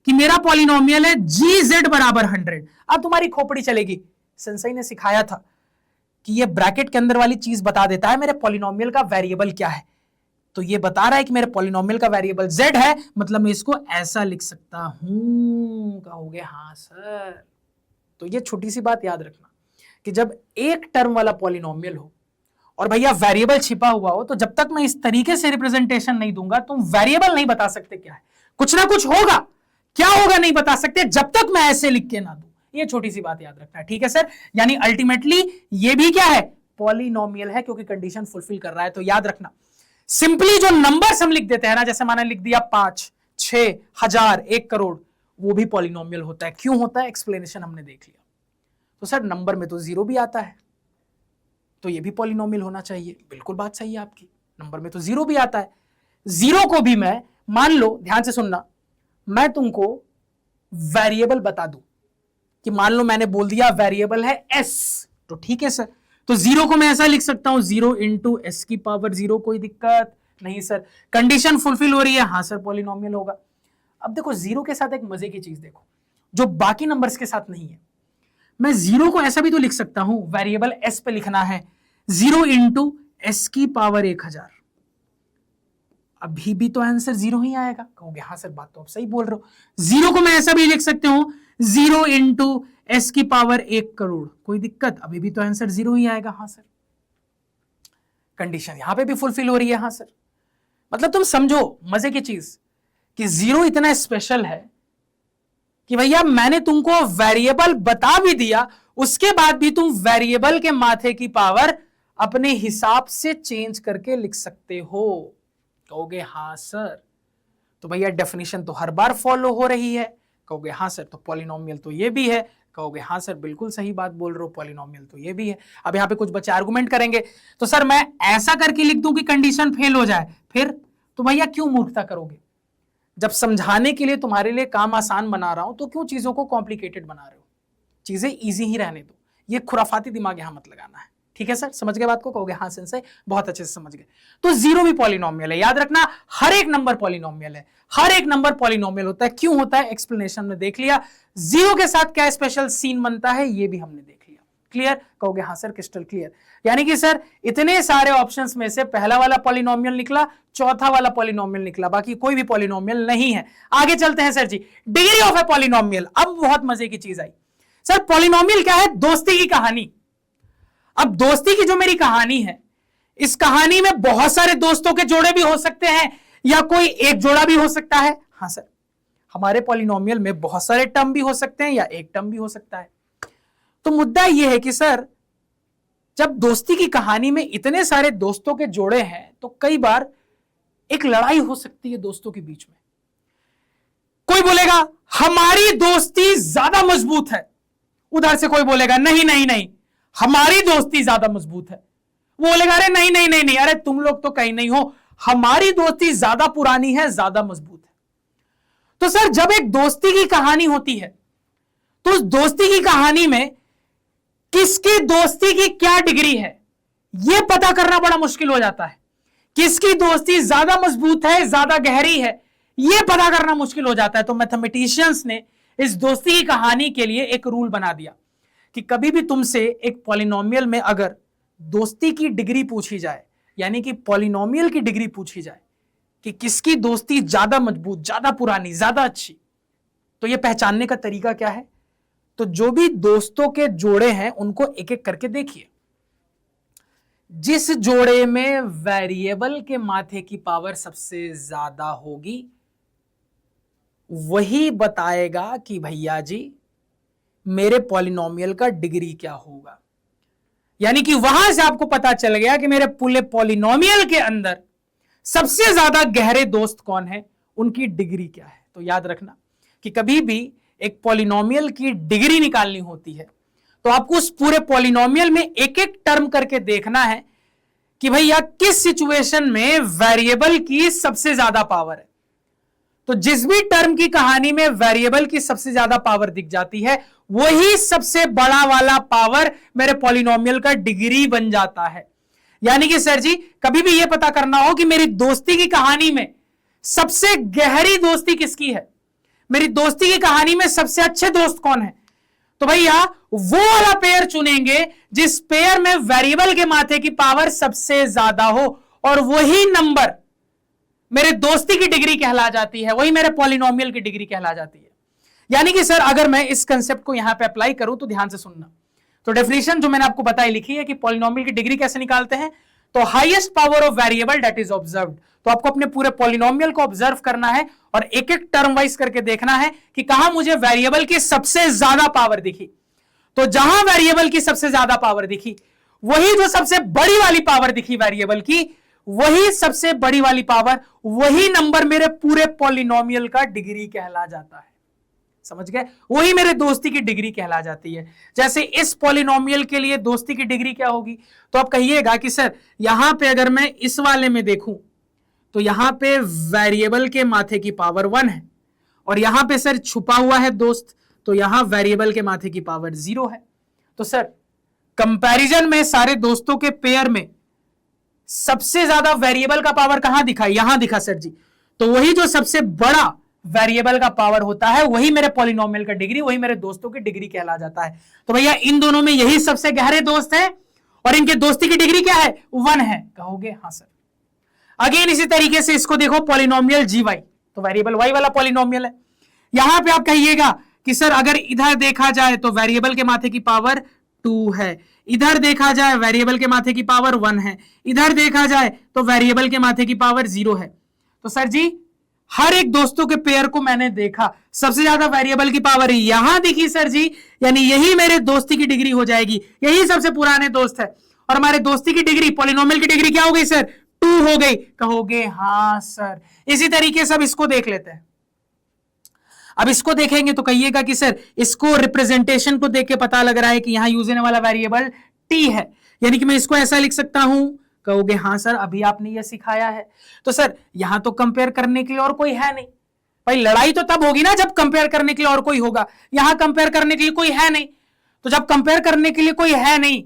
कि मेरा पॉलिनोमियल है GZ बराबर 100, अब तुम्हारी खोपड़ी चलेगी। सेंसेई ने सिखाया था कि ये ब्रैकेट के अंदर वाली चीज बता देता है मेरे पॉलिनोमियल का वेरिएबल क्या है, तो ये बता रहा है कि मेरे पॉलिनोमियल का वेरिएबल Z है, मतलब मैं इसको ऐसा लिख सकता हूं, कहोगे हाँ सर। तो ये छोटी सी बात याद रखना कि जब एक टर्म वाला पॉलिनोमियल हो और भैया वेरिएबल छिपा हुआ हो, तो जब तक मैं इस तरीके से रिप्रेजेंटेशन नहीं दूंगा तुम वेरिएबल नहीं बता सकते क्या है, कुछ ना कुछ होगा, क्या होगा नहीं बता सकते जब तक मैं ऐसे लिख के ना दूं। ये छोटी सी बात याद रखना है, ठीक है सर। यानी अल्टीमेटली ये भी क्या है, पॉलिनोमियल है, क्योंकि कंडीशन फुलफिल कर रहा है। तो याद रखना, सिंपली जो नंबर्स हम लिख देते हैं ना, जैसे मैंने लिख दिया 5, 6, 1000, 1 करोड़, वो भी पॉलिनोमियल होता है। क्यों होता है, एक्सप्लेनेशन हमने देख लिया। तो सर नंबर में तो 0 भी आता है, तो ये भी पॉलिनोमियल होना चाहिए, बिल्कुल बात सही है आपकी, नंबर में तो 0 भी आता है। 0 को भी मैं मान लो, ध्यान से सुनना, मैं तुमको वेरिएबल बता दूं कि मान लो मैंने बोल दिया वेरिएबल है s, तो ठीक है सर, तो 0 को मैं ऐसा लिख सकता हूं 0 इंटू s की पावर 0, कोई दिक्कत नहीं सर। कंडीशन फुलफिल हो रही है, हाँ सर पॉलिनोमियल होगा। अब देखो 0 के साथ एक मजे की चीज देखो जो बाकी नंबर्स के साथ नहीं है, मैं 0 को ऐसा भी तो लिख सकता हूं, वेरिएबल s पे लिखना है 0 इंटू s की पावर 1000, अभी भी तो आंसर 0 ही आएगा, कहोगे हाँ सर बात तो आप सही बोल रहे हो। 0 को मैं ऐसा भी लिख सकते हूं 0 इंटू s की पावर 1 करोड़, कोई दिक्कत, अभी भी तो आंसर 0 ही आएगा, हाँ सर। कंडीशन यहां पे भी फुलफिल हो रही है, हाँ सर। मतलब तुम समझो मजे की चीज कि 0 इतना स्पेशल है कि भैया मैंने तुमको वेरिएबल बता भी दिया, उसके बाद भी तुम वेरिएबल के माथे की पावर अपने हिसाब से चेंज करके लिख सकते हो, कहोगे हाँ सर। तो भैया डेफिनेशन तो हर बार फॉलो हो रही है, कहोगे हाँ सर। तो पॉलिनोमियल तो ये भी है, कहोगे हाँ सर बिल्कुल सही बात बोल रहे हो, पॉलिनोमियल तो ये भी है। अब यहाँ पे कुछ बच्चे आर्गुमेंट करेंगे, तो सर मैं ऐसा करके लिख दूं कि कंडीशन फेल हो जाए, फिर तो भैया क्यों मूर्खता करोगे, जब समझाने के लिए तुम्हारे लिए काम आसान बना रहा हूं तो क्यों चीजों को कॉम्प्लिकेटेड बना रहे हो, चीजें इजी ही रहने दो, ये खुराफाती दिमाग यहां मत लगाना है, ठीक है सर। समझ गए बात को, कहोगे हाँ सेंसेई बहुत अच्छे से समझ गए। तो 0 भी पॉलिनोमियल है, याद रखना हर एक नंबर पॉलिनोमियल है, हर एक नंबर पॉलिनोमियल होता है। क्यों होता है, एक्सप्लेनेशन में देख लिया। 0 के साथ क्या स्पेशल सीन बनता है ये भी हमने देख लिया, क्लियर? कहोगे हाँ सर क्रिस्टल क्लियर। यानी कि सर इतने सारे ऑप्शंस में से पहला वाला पॉलिनोमियल निकला, चौथा वाला पॉलिनोमियल निकला, बाकी कोई भी पॉलिनोमियल नहीं है। आगे चलते हैं sir ji, degree of a polynomial. अब बहुत मजे की चीज आई सर, पॉलिनोमियल क्या है? दोस्ती की कहानी। अब दोस्ती की जो मेरी कहानी है, इस कहानी में बहुत सारे दोस्तों के जोड़े भी हो सकते हैं या कोई एक जोड़ा भी हो सकता है। हाँ सर, हमारे पॉलिनोमियल में बहुत सारे टर्म भी हो सकते हैं या एक टर्म भी हो सकता है। तो मुद्दा यह है कि सर जब दोस्ती की कहानी में इतने सारे दोस्तों के जोड़े हैं तो कई बार एक लड़ाई हो सकती है दोस्तों के बीच में। कोई बोलेगा हमारी दोस्ती ज्यादा मजबूत है, उधर से कोई बोलेगा नहीं नहीं नहीं हमारी दोस्ती ज्यादा मजबूत है। वो बोलेगा अरे नहीं नहीं नहीं नहीं, अरे तुम लोग तो कहीं नहीं हो, हमारी दोस्ती ज्यादा पुरानी है, ज्यादा मजबूत है। तो सर जब एक दोस्ती की कहानी होती है तो उस दोस्ती की कहानी में किसकी दोस्ती की क्या डिग्री है यह पता करना बड़ा मुश्किल हो जाता है। किसकी दोस्ती ज्यादा मजबूत है, ज्यादा गहरी है, यह पता करना मुश्किल हो जाता है। तो मैथमेटिशियंस ने इस दोस्ती की कहानी के लिए एक रूल बना दिया कि कभी भी तुमसे एक पॉलिनोमियल में अगर दोस्ती की डिग्री पूछी जाए, यानी कि पॉलिनोमियल की डिग्री पूछी जाए कि किसकी दोस्ती ज्यादा मजबूत, ज्यादा पुरानी, ज्यादा अच्छी, तो यह पहचानने का तरीका क्या है? तो जो भी दोस्तों के जोड़े हैं उनको एक एक करके देखिए। जिस जोड़े में वेरिएबल के माथे की पावर सबसे ज्यादा होगी वही बताएगा कि भैया जी मेरे पॉलिनोमियल का डिग्री क्या होगा। यानी कि वहां से आपको पता चल गया कि मेरे पूरे पॉलिनोमियल के अंदर सबसे ज्यादा गहरे दोस्त कौन है, उनकी डिग्री क्या है। तो याद रखना कि कभी भी एक पॉलिनोमियल की डिग्री निकालनी होती है तो आपको उस पूरे पॉलिनोमियल में एक एक टर्म करके देखना है कि भैया किस सिचुएशन में वेरिएबल की सबसे ज्यादा पावर है। तो जिस भी टर्म की कहानी में वेरिएबल की सबसे ज्यादा पावर दिख जाती है वही सबसे बड़ा वाला पावर मेरे पॉलिनोमियल का डिग्री बन जाता है। यानी कि सर जी कभी भी यह पता करना हो कि मेरी दोस्ती की कहानी में सबसे गहरी दोस्ती किसकी है, मेरी दोस्ती की कहानी में सबसे अच्छे दोस्त कौन है, तो भैया वो वाला पेयर चुनेंगे जिस पेयर में वेरिएबल के माथे की पावर सबसे ज्यादा हो, और वही नंबर मेरे दोस्ती की डिग्री कहला जाती है, वही मेरे पॉलिनोमियल की डिग्री कहला जाती है। यानी कि सर अगर मैं इस कंसेप्ट को यहां पे अप्लाई करूं तो ध्यान से सुनना। तो डेफिनेशन जो मैंने आपको बताई लिखी है कि पॉलिनोमियल की डिग्री कैसे निकालते हैं, तो highest power of variable that is observed. तो आपको अपने पूरे पॉलिनोमियल को ऑब्जर्व करना है और एक एक टर्म वाइज करके देखना है कि कहां मुझे वेरिएबल की सबसे ज्यादा पावर दिखी। तो जहां वेरिएबल की सबसे ज्यादा पावर दिखी वही जो सबसे बड़ी वाली पावर दिखी वेरिएबल की, वही सबसे बड़ी वाली पावर, वही नंबर मेरे पूरे पॉलिनोमियल का डिग्री कहला जाता है। समझ गए? वही मेरे दोस्ती की डिग्री कहला जाती है। जैसे इस पॉलिनोमियल के लिए दोस्ती की डिग्री क्या होगी, तो आप कहिएगा कि सर यहां पे अगर मैं इस वाले में देखूं तो यहां पे वेरिएबल के माथे की पावर 1 है और यहां पे सर छुपा हुआ है दोस्त, तो यहां वेरिएबल के माथे की पावर 0 है। तो सर कंपैरिजन में सारे दोस्तों के पेयर में सबसे ज्यादा वेरिएबल का पावर कहां दिखा, यहां दिखा सर जी। तो वही जो सबसे बड़ा वेरिएबल का पावर होता है वही मेरे पॉलिनोमियल का डिग्री, वही मेरे दोस्तों की डिग्री कहला जाता है। तो भैया इन दोनों में यही सबसे गहरे दोस्त हैं और इनके दोस्ती की डिग्री क्या है, 1 है। कहोगे हाँ सर। अगेन इसी तरीके से इसको देखो, पॉलिनोमियल जी वाई, तो वेरिएबल वाई वाला पॉलिनोमियल है। यहां पे आप कहिएगा कि सर अगर इधर देखा जाए तो वेरिएबल के माथे की पावर 2 है, इधर देखा जाए वेरिएबल के माथे की पावर 1 है, इधर देखा जाए तो वेरिएबल के माथे की पावर 0 है। तो सर जी हर एक दोस्तों के पेयर को मैंने देखा, सबसे ज्यादा वेरिएबल की पावर यहां दिखी सर जी, यानी यही मेरे दोस्ती की डिग्री हो जाएगी, यही सबसे पुराने दोस्त है। और हमारे दोस्ती की डिग्री, पॉलिनोमियल की डिग्री क्या हो गई सर, 2 हो गई। कहोगे हाँ सर। इसी तरीके से अब इसको देख लेते हैं। अब इसको देखेंगे तो कहिएगा कि सर इसको रिप्रेजेंटेशन को देख के पता लग रहा है कि यहां यूज होने वाला वेरिएबल टी है, यानी कि मैं इसको ऐसा लिख सकता हूं। कहोगे हाँ सर अभी आपने ये सिखाया है। तो सर यहां तो कंपेयर करने के लिए और कोई है नहीं। भाई लड़ाई तो तब होगी ना जब कंपेयर करने के लिए और कोई होगा, यहां कंपेयर करने के लिए कोई है नहीं। तो जब कंपेयर करने के लिए कोई है नहीं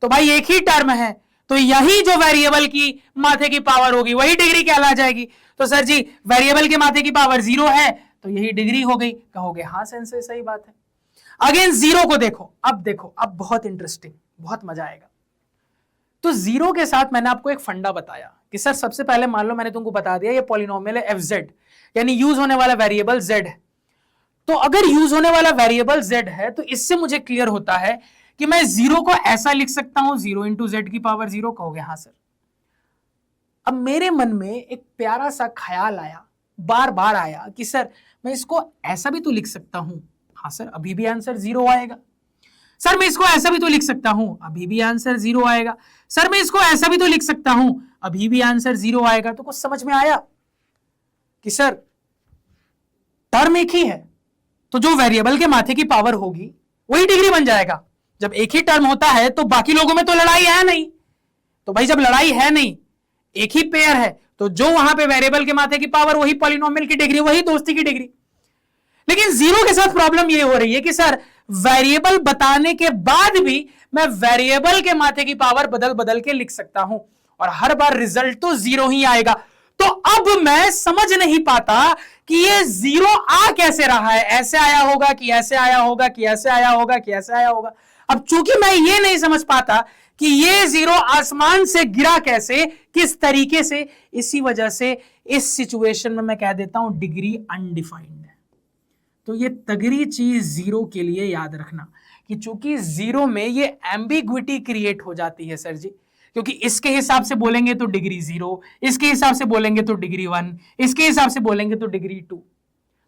तो भाई एक ही टर्म है, तो यही जो वेरिएबल की माथे की पावर होगी वही डिग्री कहला जाएगी। तो सर जी वेरिएबल के माथे की पावर 0 है तो यही डिग्री हो गई। कहोगे हाँ सेंस सही बात है। अगेन जीरो को देखो, अब बहुत इंटरेस्टिंग, बहुत मजा आएगा। तो जीरो के साथ मैंने आपको एक फंडा बताया कि सर सबसे पहले मान लो मैंने तुमको बता दिया ये पॉलिनोमियल है एफ जेड, यानी यूज होने वाला वेरिएबल जेड है। तो अगर यूज होने वाला वेरिएबल जेड है तो इससे मुझे क्लियर होता है कि मैं जीरो को ऐसा लिख सकता हूं, जीरो इंटू जेड की पावर जीरो। कहोगे हाँ सर। अब मेरे मन में एक प्यारा सा ख्याल आया, बार बार आया कि सर मैं इसको ऐसा भी तो लिख सकता हूं। हाँ सर, अभी भी आंसर जीरो आएगा। सर मैं इसको ऐसा भी तो लिख सकता हूं, अभी भी आंसर जीरो आएगा। सर मैं इसको ऐसा भी तो लिख सकता हूं, अभी भी आंसर जीरो आएगा। तो कुछ समझ में आया कि सर टर्म एक ही है, तो जो वेरिएबल के माथे की पावर होगी वही डिग्री बन जाएगा। जब एक ही टर्म होता है तो बाकी लोगों में तो लड़ाई है नहीं। तो भाई जब लड़ाई है नहीं, एक ही पेयर है, तो जो वहां पे वेरिएबल के माथे की पावर वही पॉलिनोमियल की डिग्री, वही दोस्ती की डिग्री। लेकिन जीरो के साथ प्रॉब्लम ये हो रही है कि सर वेरिएबल बताने के बाद भी मैं वेरिएबल के माथे की पावर बदल बदल के लिख सकता हूं और हर बार रिजल्ट तो जीरो ही आएगा। तो अब मैं समझ नहीं पाता कि ये जीरो आ कैसे रहा है, ऐसे आया होगा कि ऐसे आया होगा कि ऐसे आया होगा कि ऐसे आया होगा। अब चूंकि मैं ये नहीं समझ पाता कि ये जीरो आसमान से गिरा कैसे, किस तरीके से, इसी वजह से इस सिचुएशन में मैं कह देता हूं डिग्री अनडिफाइंड है। तो ये तगड़ी चीज जीरो के लिए याद रखना कि चूंकि जीरो में ये एम्बिग्विटी क्रिएट हो जाती है सर जी, क्योंकि इसके हिसाब से बोलेंगे तो डिग्री जीरो, इसके हिसाब से बोलेंगे तो डिग्री वन, इसके हिसाब से बोलेंगे तो डिग्री टू।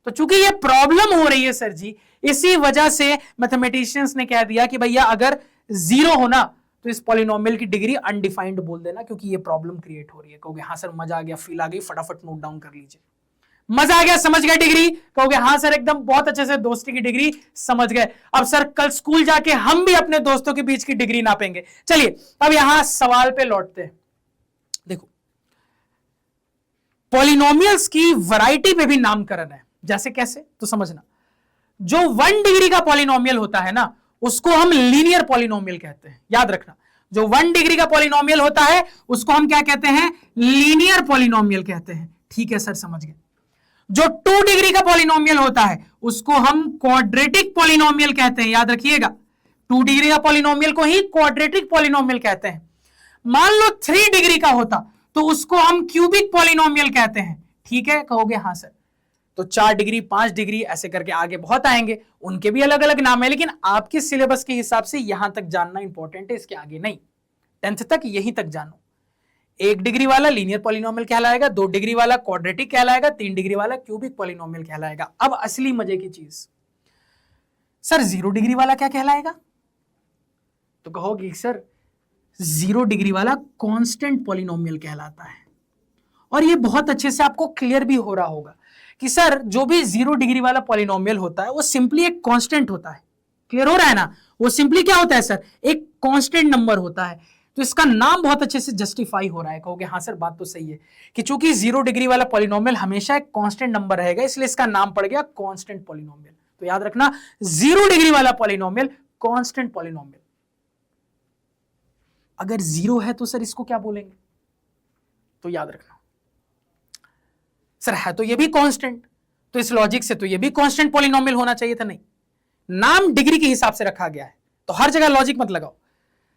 तो चूंकि ये प्रॉब्लम हो रही है सर जी, इसी वजह से मैथमेटिशियंस ने कह दिया कि भैया अगर जीरो होना तो इस पॉलिनोमियल की डिग्री अनडिफाइंड बोल देना, क्योंकि ये प्रॉब्लम क्रिएट हो रही है। कहोगे हाँ सर मजा आ गया, फील आ गई, फटाफट नोट डाउन कर लीजिए। मजा आ गया, समझ गए डिग्री? कहोगे हाँ सर एकदम बहुत अच्छे से दोस्ती की डिग्री समझ गए। अब सर कल स्कूल जाके हम भी अपने दोस्तों के बीच की डिग्री नापेंगे। चलिए अब यहां सवाल पे लौटते हैं। देखो पॉलिनोमियल्स की वैरायटी पे भी नामकरण है। जैसे कैसे तो समझना, जो 1 डिग्री का पॉलिनोमियल होता है ना उसको हम लीनियर पॉलिनोमियल कहते हैं। याद रखना, जो 1 डिग्री का पॉलिनोमियल होता है उसको हम क्या कहते हैं? लीनियर पॉलिनोमियल कहते हैं। ठीक है सर, समझ गए। जो 2 डिग्री का पॉलिनोमियल होता है उसको हम क्वाड्रेटिक पॉलिनोमियल कहते हैं। याद रखिएगा, 2 डिग्री का पॉलिनोमियल को ही क्वाड्रेटिक पॉलिनोमियल कहते हैं। मान लो 3 डिग्री का होता तो उसको हम क्यूबिक पॉलिनोमियल कहते हैं। ठीक है, कहोगे हाँ सर। तो 4 डिग्री, 5 डिग्री, ऐसे करके आगे बहुत आएंगे, उनके भी अलग अलग नाम है, लेकिन आपके सिलेबस के हिसाब से यहां तक जानना इंपॉर्टेंट है, इसके आगे नहीं। 10th तक यहीं तक जानो। 1 डिग्री वाला लीनियर पॉलिनोमियल कहलाएगा, 2 डिग्री वाला क्वाड्रेटिक कहलाएगा, 3 डिग्री वाला क्यूबिक पॉलिनोमियल कहलाएगा। अब असली मजे की चीज, सर 0 डिग्री वाला क्या कहलाएगा? तो कहोगे सर 0 डिग्री वाला कांस्टेंट पॉलिनोमियल कहलाता है। और ये बहुत अच्छे से आपको क्लियर भी हो रहा होगा कि सर जो भी 0 डिग्री वाला पॉलिनोमियल होता है वो सिंपली एक कांस्टेंट होता है। क्लियर हो रहा है ना? वो सिंपली क्या होता है सर? एक कांस्टेंट नंबर होता है। तो इसका नाम बहुत अच्छे से जस्टिफाई हो रहा है। कहोगे हाँ सर बात तो सही है कि चूंकि 0 डिग्री वाला पॉलिनोमियल हमेशा एक कांस्टेंट नंबर रहेगा, इसलिए इसका नाम पड़ गया कांस्टेंट पॉलिनोमियल। तो याद रखना 0 डिग्री वाला पॉलिनोमियल कांस्टेंट पॉलिनोमियल। अगर 0 है तो सर इसको क्या बोलेंगे? तो याद रखना सर है तो ये भी कांस्टेंट, तो इस लॉजिक से तो ये भी कांस्टेंट पॉलिनोमियल होना चाहिए था। नहीं, नाम डिग्री के हिसाब से रखा गया है, तो हर जगह लॉजिक मत लगाओ।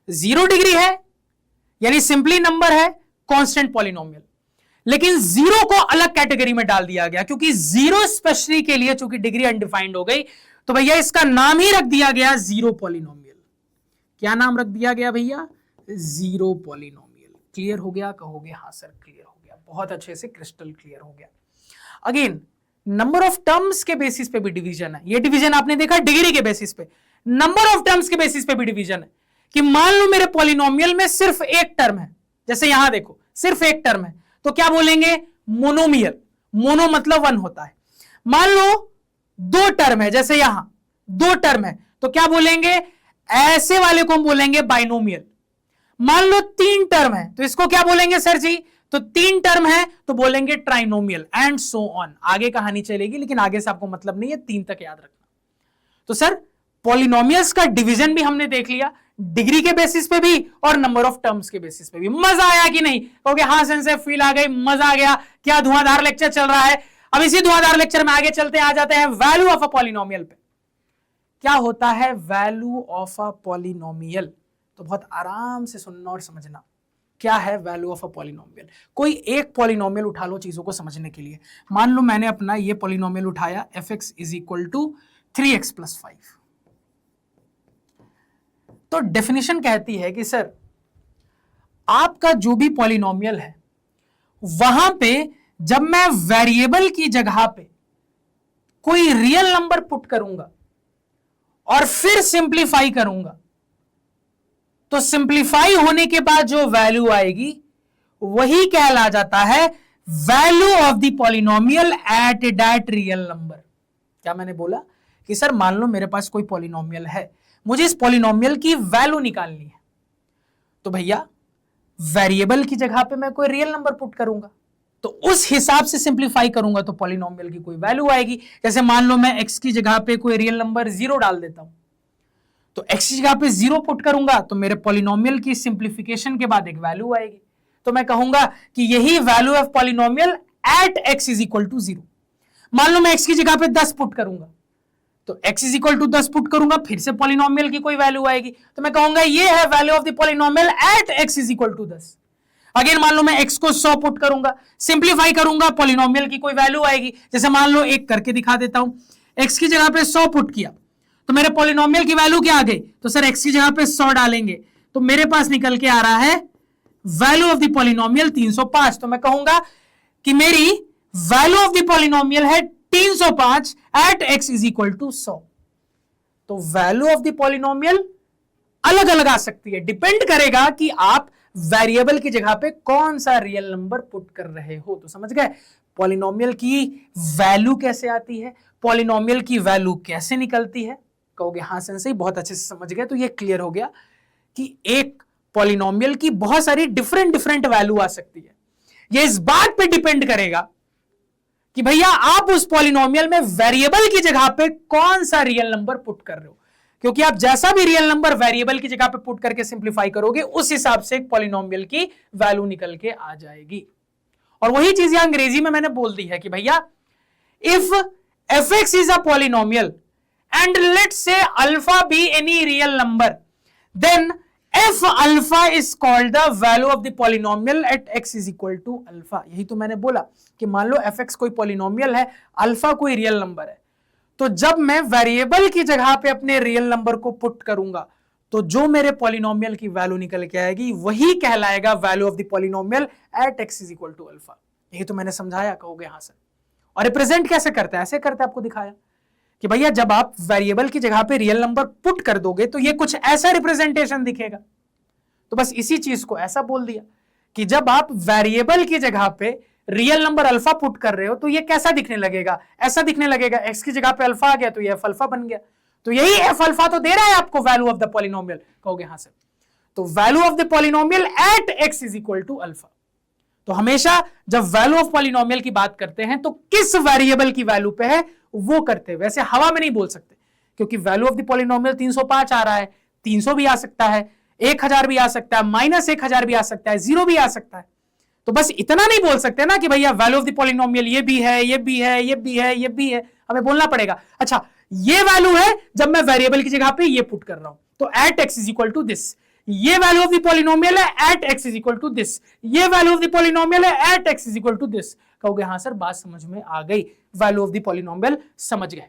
0 डिग्री है यानी सिंपली नंबर है, कांस्टेंट पॉलिनोमियल। लेकिन 0 को अलग कैटेगरी में डाल दिया गया, क्योंकि 0 स्पेशली के लिए चूंकि डिग्री अनडिफाइंड हो गई, तो भैया इसका नाम ही रख दिया गया 0 पॉलिनोमियल। क्या नाम रख दिया गया भैया? 0 पॉलिनोमियल। क्लियर हो गया? कहोगे हाँ सर क्लियर हो गया, बहुत अच्छे से क्रिस्टल क्लियर हो गया। अगेन नंबर ऑफ टर्म्स के बेसिस पे भी डिवीजन है। ये डिवीजन आपने देखा डिग्री के बेसिस पे, नंबर ऑफ टर्म्स के बेसिस पे भी डिवीजन है कि मान लो मेरे पॉलिनोमियल में सिर्फ एक टर्म है, जैसे यहां देखो सिर्फ एक टर्म है, तो क्या बोलेंगे? मोनोमियल। मोनो मतलब 1 होता है। मान लो 2 टर्म है, जैसे यहां 2 टर्म है, तो क्या बोलेंगे? ऐसे वाले को हम बोलेंगे बाइनोमियल। मान लो 3 टर्म है तो इसको क्या बोलेंगे सर जी? तो 3 टर्म है तो बोलेंगे ट्राइनोमियल, एंड सो ऑन। आगे कहानी चलेगी, लेकिन आगे से आपको मतलब नहीं है, 3 तक याद रखना। तो सर पॉलिनोमियल्स का डिवीजन भी हमने देख लिया, डिग्री के बेसिस पे भी और नंबर ऑफ टर्म्स के बेसिस पे भी। मजा आया कि नहीं? कहोगे हाँ सेंसे फील आ गई, मजा आ गया। क्या धुआंधार लेक्चर चल रहा है। अब इसी धुआंधार लेक्चर में आगे चलते हैं, आ जाते हैं वैल्यू ऑफ अ पॉलिनोमियल पे। क्या होता है वैल्यू ऑफ अ पॉलिनोमियल। तो बहुत आराम से सुनना और समझना क्या है वैल्यू ऑफ अ पॉलिनोमियल। कोई एक पॉलिनोमियल उठा लो चीजों को समझने के लिए। मान लो मैंने अपना ये पॉलिनोमियल उठाया fx is equal to 3x + 5। तो डेफिनेशन कहती है कि सर आपका जो भी पॉलिनोमियल है वहां पे जब मैं वेरिएबल की जगह पे कोई रियल नंबर पुट करूंगा और फिर सिंप्लीफाई करूंगा, तो सिंप्लीफाई होने के बाद जो वैल्यू आएगी वही कहला जाता है value of the polynomial at that real number. क्या मैंने बोला कि सर मान लो मेरे पास कोई पॉलिनोमियल है, मुझे इस पॉलिनोमियल की वैल्यू निकालनी है, तो भैया वेरिएबल की जगह पे मैं कोई रियल नंबर पुट करूंगा, तो उस हिसाब से सिंप्लीफाई करूंगा तो पॉलिनोमियल की कोई वैल्यू आएगी। जैसे मान लो मैं x की जगह पे कोई रियल नंबर 0 डाल देता हूं, तो x की जगह पे 0 पुट करूंगा तो मेरे पॉलिनोमियल की सिंप्लीफिकेशन के बाद एक वैल्यू आएगी, तो मैं कहूंगा कि यही value of polynomial at x is equal to 0। मान लो मैं x की जगह पे 10 पुट करूंगा, तो x is equal to 10 put करूंगा, फिर से पॉलिनोमियल की कोई वैल्यू आएगी, तो मैं कहूंगा ये है value of the polynomial at x is equal to 10। Again मान लो मैं x को 100 पुट करूंगा, सिंप्लीफाई करूंगा, पॉलिनोमियल की कोई वैल्यू आएगी। जैसे मान लो एक करके दिखा देता हूं, x की जगह पे 100 पुट किया तो मेरे पॉलिनोमियल की वैल्यू क्या आ गई, तो सर x की जगह पे 100 डालेंगे तो मेरे पास निकल के आ रहा है वैल्यू ऑफ द पॉलिनोमियल 305। तो मैं कहूंगा कि मेरी वैल्यू ऑफ द पॉलिनोमियल है 305 at x is equal to 100। तो वैल्यू ऑफ द पॉलिनोमियल अलग अलग आ सकती है, डिपेंड करेगा कि आप वेरिएबल की जगह पे कौन सा रियल नंबर पुट कर रहे हो। तो समझ गए पॉलिनोमियल की वैल्यू कैसे आती है, पॉलिनोमियल की वैल्यू कैसे निकलती है। कहोगे हाँ सेंसेई बहुत अच्छे से समझ गए। तो ये क्लियर हो गया कि एक पॉलिनोमियल की बहुत सारी डिफरेंट वैल्यू आ सकती है। ये इस बात पे डिपेंड करेगा कि भैया आप उस पॉलिनोमियल में वेरिएबल की जगह पे कौन सा रियल नंबर पुट कर रहे हो, क्योंकि आप जैसा भी रियल नंबर वेरिएबल की जगह पे पुट करके सिंप्लीफाई करोगे उस हिसाब से एक पॉलिनोमियल की वैल्यू निकल के आ जाएगी। और वही चीज यहां अंग्रेजी में मैंने बोल दी है कि भैया if fx is a polynomial and let's say alpha be any real number, then f alpha is called the value of the polynomial at x is equal to alpha. यही तो मैंने बोला कि मान लो fx कोई पॉलिनोमियल है, अल्फा कोई रियल नंबर है, तो जब मैं वेरिएबल की जगह पे अपने रियल नंबर को पुट करूंगा तो जो मेरे पॉलिनोमियल की वैल्यू निकल के आएगी वही कहलाएगा value of the polynomial at x is equal to alpha. यही तो मैंने समझाया। कहोगे हाँ सर, और रिप्रेजेंट कैसे करते हैं, ऐसे करते हैं, आपको दिखाया कि भैया जब आप वेरिएबल की जगह पे रियल नंबर पुट कर दोगे तो ये कुछ ऐसा रिप्रेजेंटेशन दिखेगा। तो बस इसी चीज को ऐसा बोल दिया कि जब आप वेरिएबल की जगह पे रियल नंबर अल्फा पुट कर रहे हो तो ये कैसा दिखने लगेगा, ऐसा दिखने लगेगा। x की जगह पे अल्फा आ गया तो ये f अल्फा बन गया, तो यही f अल्फा तो दे रहा है आपको वैल्यू ऑफ द पॉलिनोमियल। कहोगे हाँ सर, तो value of the polynomial at x is equal to alpha. तो हमेशा जब वैल्यू ऑफ पॉलिनोमियल की बात करते हैं तो किस वेरिएबल की वैल्यू पे है वो करते हैं, वैसे हवा में नहीं बोल सकते, क्योंकि वैल्यू ऑफ द पॉलिनोमियल 305 आ रहा है, 300 भी आ सकता है, 1000 भी आ सकता है, -1000 भी आ सकता है, 0 भी आ सकता है। तो बस इतना नहीं बोल सकते ना कि भैया वैल्यू ऑफ द पॉलिनोमियल ये भी है, ये भी है, ये भी है, ये भी है, हमें बोलना पड़ेगा अच्छा ये वैल्यू है जब मैं वेरिएबल की जगह पे ये पुट कर रहा हूं तो at x is equal to this. ये वैल्यू ऑफ द पॉलिनोमियल है at x is equal to this. ये वैल्यू ऑफ द पॉलिनोमियल है at x is equal to this. कहोगे हाँ सर बात समझ में आ गई, वैल्यू ऑफ द पॉलिनोमियल समझ गए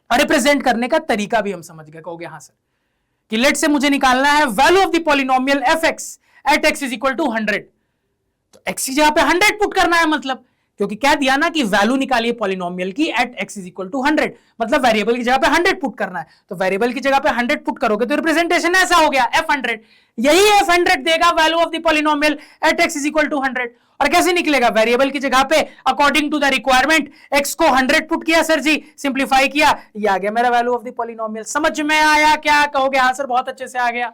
और रिप्रेजेंट करने का तरीका भी हम समझ गए। कहोगे हाँ सर कि लेट से मुझे निकालना है value of the polynomial fx at x is equal to 100, तो x की जगह पे 100 पुट करना है, मतलब क्योंकि क्या दिया ना कि वैल्यू निकालिए पॉलिनोमियल की at x is equal to 100, मतलब वेरिएबल की जगह पे 100 पुट करना है। तो वेरिएबल की जगह पे 100 पुट करोगे तो रिप्रेजेंटेशन ऐसा हो गया f100, यही f100 देगा value of the polynomial at x is equal to 100। और कैसे निकलेगा, वेरिएबल की जगह पे according to the requirement x को 100 पुट किया सर जी, सिंप्लीफाई किया, ये आ गया मेरा वैल्यू ऑफ द पॉलिनोमियल। समझ में आया क्या? कहोगे हाँ सर बहुत अच्छे से आ गया।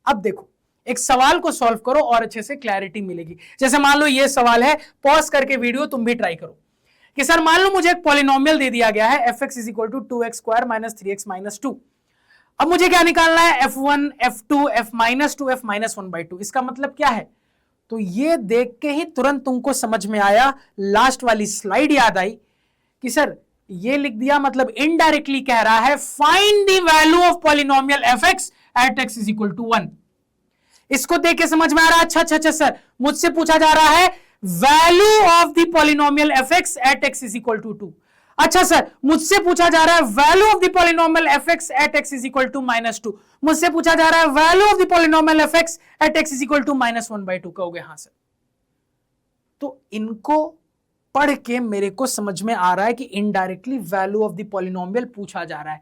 अब देखो एक सवाल को सॉल्व करो और अच्छे से क्लैरिटी मिलेगी। जैसे मान लो ये सवाल है, पॉज करके वीडियो तुम भी ट्राई करो कि सर मान लो मुझे एक पॉलिनोमियल दे दिया गया है fx is equal to 2x square minus 3x minus 2। अब मुझे क्या निकालना है, f1 f2 f minus 2 f minus 1/2। इसका मतलब क्या है, तो ये देख के ही तुरंत तुमको समझ में आया, लास्ट वाली स्लाइड याद आई कि सर ये लिख दिया, मतलब इनडायरेक्टली कह रहा है find the value of polynomial F X at X is equal to 1। इसको देख के समझ में आ रहा है? अच्छा सर, मुझसे पूछा जा रहा है value of the polynomial F X at X is equal to 2। अच्छा सर, मुझसे पूछा जा रहा है value of the polynomial F X at X is equal to -2। मुझसे पूछा जा रहा है value of the polynomial F X at X is equal to -1/2। कहोगे हाँ सर। तो इनको पढ़ के मेरे को समझ में आ रहा है कि indirectly value of the polynomial पूछा जा रहा है।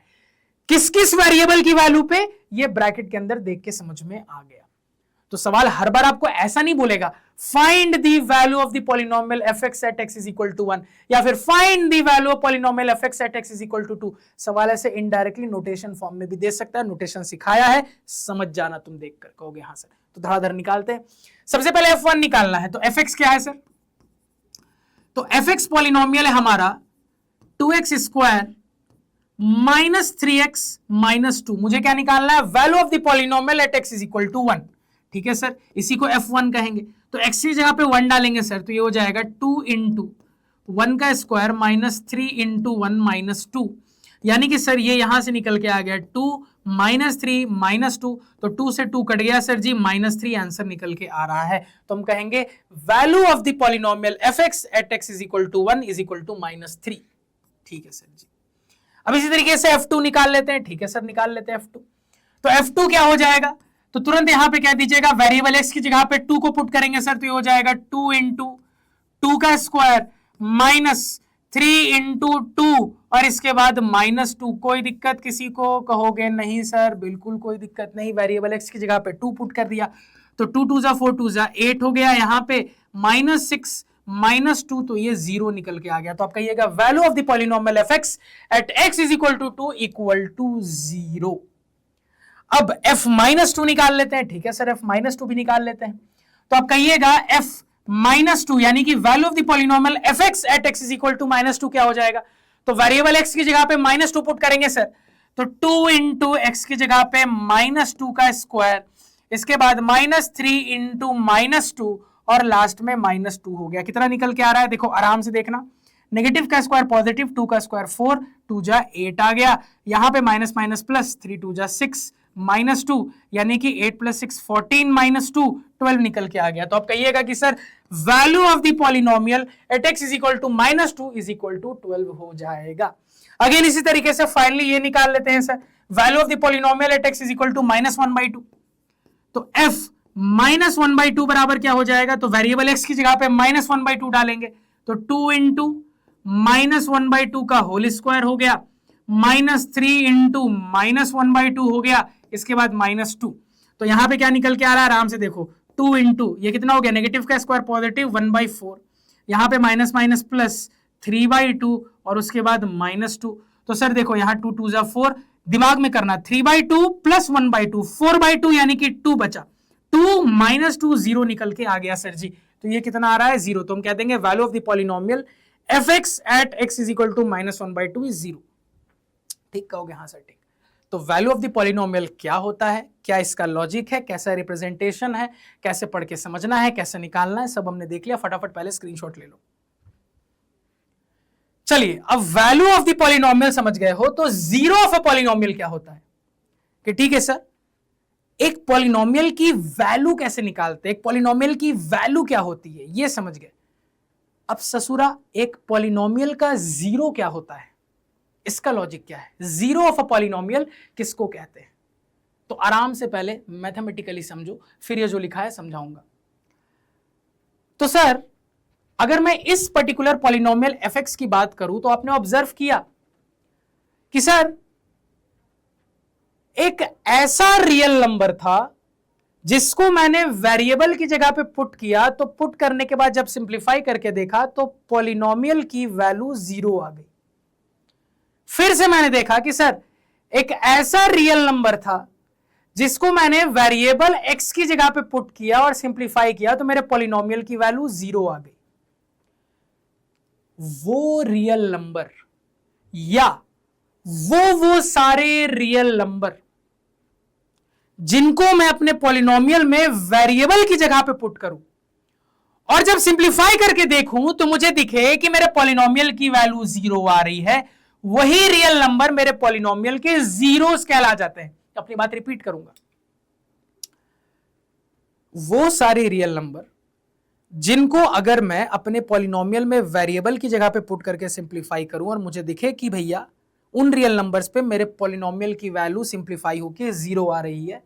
किस किस वेरिएबल की वैल्यू पे, ये ब्रैकेट के अंदर देख के समझ में आ गया। तो सवाल हर बार आपको ऐसा नहीं बोलेगा find the value of the polynomial F X at X is equal to 1 या फिर find the value of polynomial F X at X is equal to 2। सवाल ऐसे इनडायरेक्टली नोटेशन फॉर्म में भी दे सकता है। नोटेशन सिखाया है, समझ जाना तुम देख कर। कहोगे हाँ सर। तो धड़ाधड़ निकालते हैं। सबसे पहले f1 निकालना है। तो एफ एक्स क्या है सर? तो एफ एक्स पॉलिनोमियल है हमारा 2x square minus 3x minus 2। मुझे क्या निकालना है? Value of the polynomial at x is equal to 1। ठीक है सर, इसी को f1 कहेंगे। तो x की जगह पे 1 डालेंगे सर, तो ये हो जाएगा 2 इंटू 1 का स्क्वायर माइनस 3 इंटू 1 माइनस 2। यानी कि सर ये यहां से निकल के आ गया 2 माइनस 3 माइनस 2। तो 2 से 2 कट गया सर जी, -3 आंसर निकल के आ रहा है। तो हम कहेंगे value of the polynomial F X at X is equal to 1 is equal to -3। ठीक है सर जी। अब इसी तरीके से f2 निकाल लेते हैं। ठीक है सर, निकाल लेते हैं f2। तो f2 क्या हो जाएगा? तो तुरंत यहां पे कह दीजिएगा वेरिएबल x की जगह पे 2 को पुट करेंगे सर, तो ये हो जाएगा 2 इंटू 2 का स्क्वायर माइनस 3 इंटू 2 और इसके बाद -2। कोई दिक्कत किसी को? कहोगे नहीं सर, बिल्कुल कोई दिक्कत नहीं। वेरिएबल x की जगह पे 2 पुट कर दिया तो 2 2 जा 4 2 जा 8 हो गया। यहाँ पे -6 -2, तो ये 0 निकल के आ गया। तो आप कहिएगा value of the polynomial F X at x is equal to 2 equal to 0। अब f-2 निकाल लेते हैं। ठीक है सर, f-2 भी निकाल लेते हैं। तो आप कहिएगा f-2 यानी कि value of the polynomial F X at X is equal to -2 क्या हो जाएगा? तो वेरिएबल x की जगह पे -2 पुट करेंगे सर, तो 2 इंटू एक्स की जगह पे -2 का स्क्वायर, इसके बाद -3 इंटू -2 और लास्ट में -2 हो गया। कितना निकल के आ रहा है? देखो आराम से देखना, नेगेटिव का स्क्वायर पॉजिटिव, 2 का स्क्वायर 4, 2 जा 8 आ गया। यहाँ पे माइनस माइनस प्लस, 3 2 जा 6 -2 यानी कि 8 + 6 14 -2 12 निकल के आ गया। तो आप कहिएगा कि sir value of the polynomial at x is equal to -2 is equal to 12 हो जाएगा। अगेन इसी तरीके से फाइनली ये निकाल लेते हैं sir, value of the polynomial at x is equal to -1/2। तो f -1/2 बराबर क्या हो जाएगा? तो वेरिएबल x की जगह पे -1/2 डालेंगे तो 2 इंटू -1/2 का होल स्क्वायर हो गया, -3 इंटू -1/2 हो गया, इसके बाद -2। तो यहां पे क्या निकल के आ रहा है? आराम से देखो, 2 इंटू ये कितना हो गया? नेगेटिव का स्क्वायर पॉजिटिव 1/4, यहाँ पे माइनस माइनस प्लस 3/2 और उसके बाद -2। तो सर देखो यहाँ 2 2 जा 4, दिमाग में करना, 3/2 प्लस 1/2 4/2 यानी कि 2 बचा, 2 -2 0 निकल के आ गया सर जी। तो ये कितना आ रहा है? 0। तो हम कह देंगे value of the polynomial F X at X is equal to -1/2 is 0। ठीक कहोगे? हाँ सर ठीक। तो वैल्यू ऑफ द पॉलिनोमियल क्या होता है, क्या इसका लॉजिक है, कैसा रिप्रेजेंटेशन है, कैसे पढ़ के समझना है, कैसे निकालना है, सब हमने देख लिया। फटाफट पहले स्क्रीनशॉट ले लो। चलिए अब वैल्यू ऑफ द पॉलिनोमियल समझ गए हो, तो जीरो ऑफ अ पॉलिनोमियल क्या होता है? कि ठीक है सर, एक पॉलिनोमियल की वैल्यू कैसे निकालते हैं, एक पॉलिनोमियल की वैल्यू क्या होती है, ये समझ गए। अब ससुरा एक पॉलिनोमियल का जीरो क्या होता है, इसका लॉजिक क्या है? जीरो ऑफ अ पॉलिनोमियल किसको कहते हैं? तो आराम से पहले मैथमेटिकली समझो, फिर ये जो लिखा है समझाऊंगा। तो सर अगर मैं इस पर्टिकुलर पॉलिनोमियल एफ की बात करूं तो आपने ऑब्जर्व किया कि सर एक ऐसा रियल नंबर था जिसको मैंने वेरिएबल की जगह पे पुट किया, तो पुट करने के बाद जब सिंप्लीफाई करके देखा तो पॉलिनोमियल की वैल्यू 0 आ गई। फिर से मैंने देखा कि सर एक ऐसा रियल नंबर था जिसको मैंने वेरिएबल x की जगह पे पुट किया और सिंप्लीफाई किया तो मेरे पॉलिनोमियल की वैल्यू 0 आ गई। वो रियल नंबर या वो सारे रियल नंबर जिनको मैं अपने पॉलिनोमियल में वेरिएबल की जगह पे पुट करूं और जब सिंप्लीफाई करके देखूं तो मुझे दिखे कि मेरे पॉलिनोमियल की वैल्यू 0 आ रही है, वही रियल नंबर मेरे पॉलिनोमियल के जीरोस कहला जाते हैं। अपनी बात रिपीट करूंगा, वो सारे रियल नंबर जिनको अगर मैं अपने पॉलिनोमियल में वेरिएबल की जगह पे पुट करके सिंप्लीफाई करूं और मुझे दिखे कि भैया उन रियल नंबर्स पे मेरे पॉलिनोमियल की वैल्यू सिंप्लीफाई होके 0 आ रही है,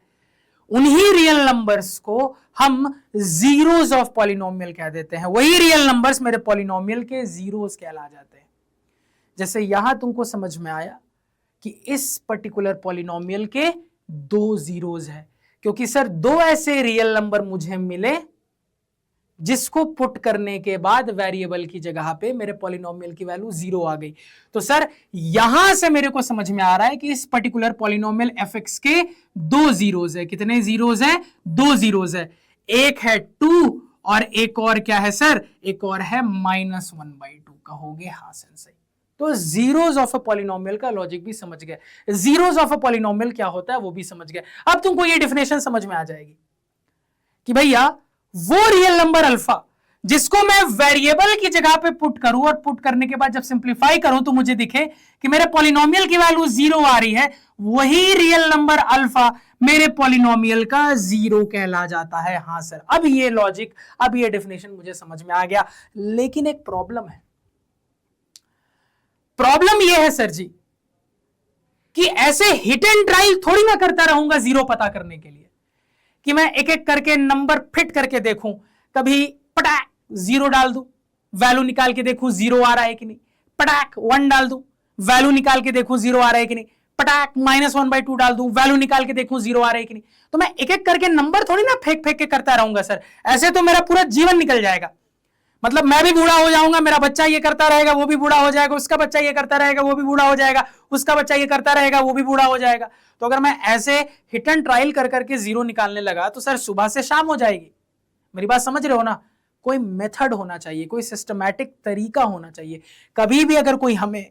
उन्हीं रियल नंबर्स को हम जीरोस ऑफ पॉलिनोमियल कह देते हैं। वही रियल नंबर्स मेरे पॉलिनोमियल के जीरोस कहला जाते हैं। जैसे यहां तुमको समझ में आया कि इस पर्टिकुलर पॉलिनोमियल के 2 जीरोस है, क्योंकि सर 2 ऐसे रियल नंबर मुझे मिले जिसको पुट करने के बाद वेरिएबल की जगह पे मेरे पॉलिनोमियल की वैल्यू 0 आ गई। तो सर यहां से मेरे को समझ में आ रहा है कि इस पर्टिकुलर पॉलिनोमियल fx के 2 जीरोस है। कितने जीरोस है? 2 जीरोस है। एक है 2 और एक और क्या है सर? एक और है -1/2। कहोगे हाँ सही। तो जीरोस ऑफ अ पॉलिनोमियल का लॉजिक भी समझ गए, जीरोस ऑफ अ पॉलिनोमियल क्या होता है वो भी समझ गए। अब तुमको ये डेफिनेशन समझ में आ जाएगी कि भैया वो रियल नंबर अल्फा जिसको मैं वेरिएबल की जगह पे पुट करूं और पुट करने के बाद जब सिंप्लीफाई करूं तो मुझे दिखे कि मेरे पॉलिनोमियल की वैल्यू 0 आ रही है, वही रियल नंबर अल्फा मेरे पॉलिनोमियल का 0 कहला जाता है। हाँ सर, अब ये लॉजिक, अब ये डेफिनेशन मुझे समझ में आ गया। लेकिन एक प्रॉब्लम है। प्रॉब्लम ये है सर जी कि ऐसे हिट एंड ट्रायल थोड़ी ना करता रहूंगा 0 पता करने के लिए कि मैं एक एक करके नंबर फिट करके देखूं, कभी पटाक 0 डाल दूं, वैल्यू निकाल के देखूं 0 आ रहा है कि नहीं, पटाक 1 डाल दूं, वैल्यू निकाल के देखूं 0 आ रहा है कि नहीं, पटाक -1/2 डाल दूं, वैल्यू निकाल के देखूं 0 आ रहा है कि नहीं। तो मैं एक एक करके नंबर थोड़ी ना फेंक फेंक के करता रहूंगा सर, ऐसे तो मेरा पूरा जीवन निकल जाएगा। मतलब मैं भी बूढ़ा हो जाऊंगा, मेरा बच्चा ये करता रहेगा, वो भी बूढ़ा हो जाएगा, उसका बच्चा ये करता रहेगा, वो भी बूढ़ा हो जाएगा, उसका बच्चा ये करता रहेगा, वो भी बूढ़ा हो जाएगा। तो अगर मैं ऐसे हिट एंड ट्रायल कर करके 0 निकालने लगा तो सर सुबह से शाम हो जाएगी। मेरी बात समझ रहे हो ना? कोई मेथड होना चाहिए, कोई सिस्टमैटिक तरीका होना चाहिए। कभी भी अगर कोई हमें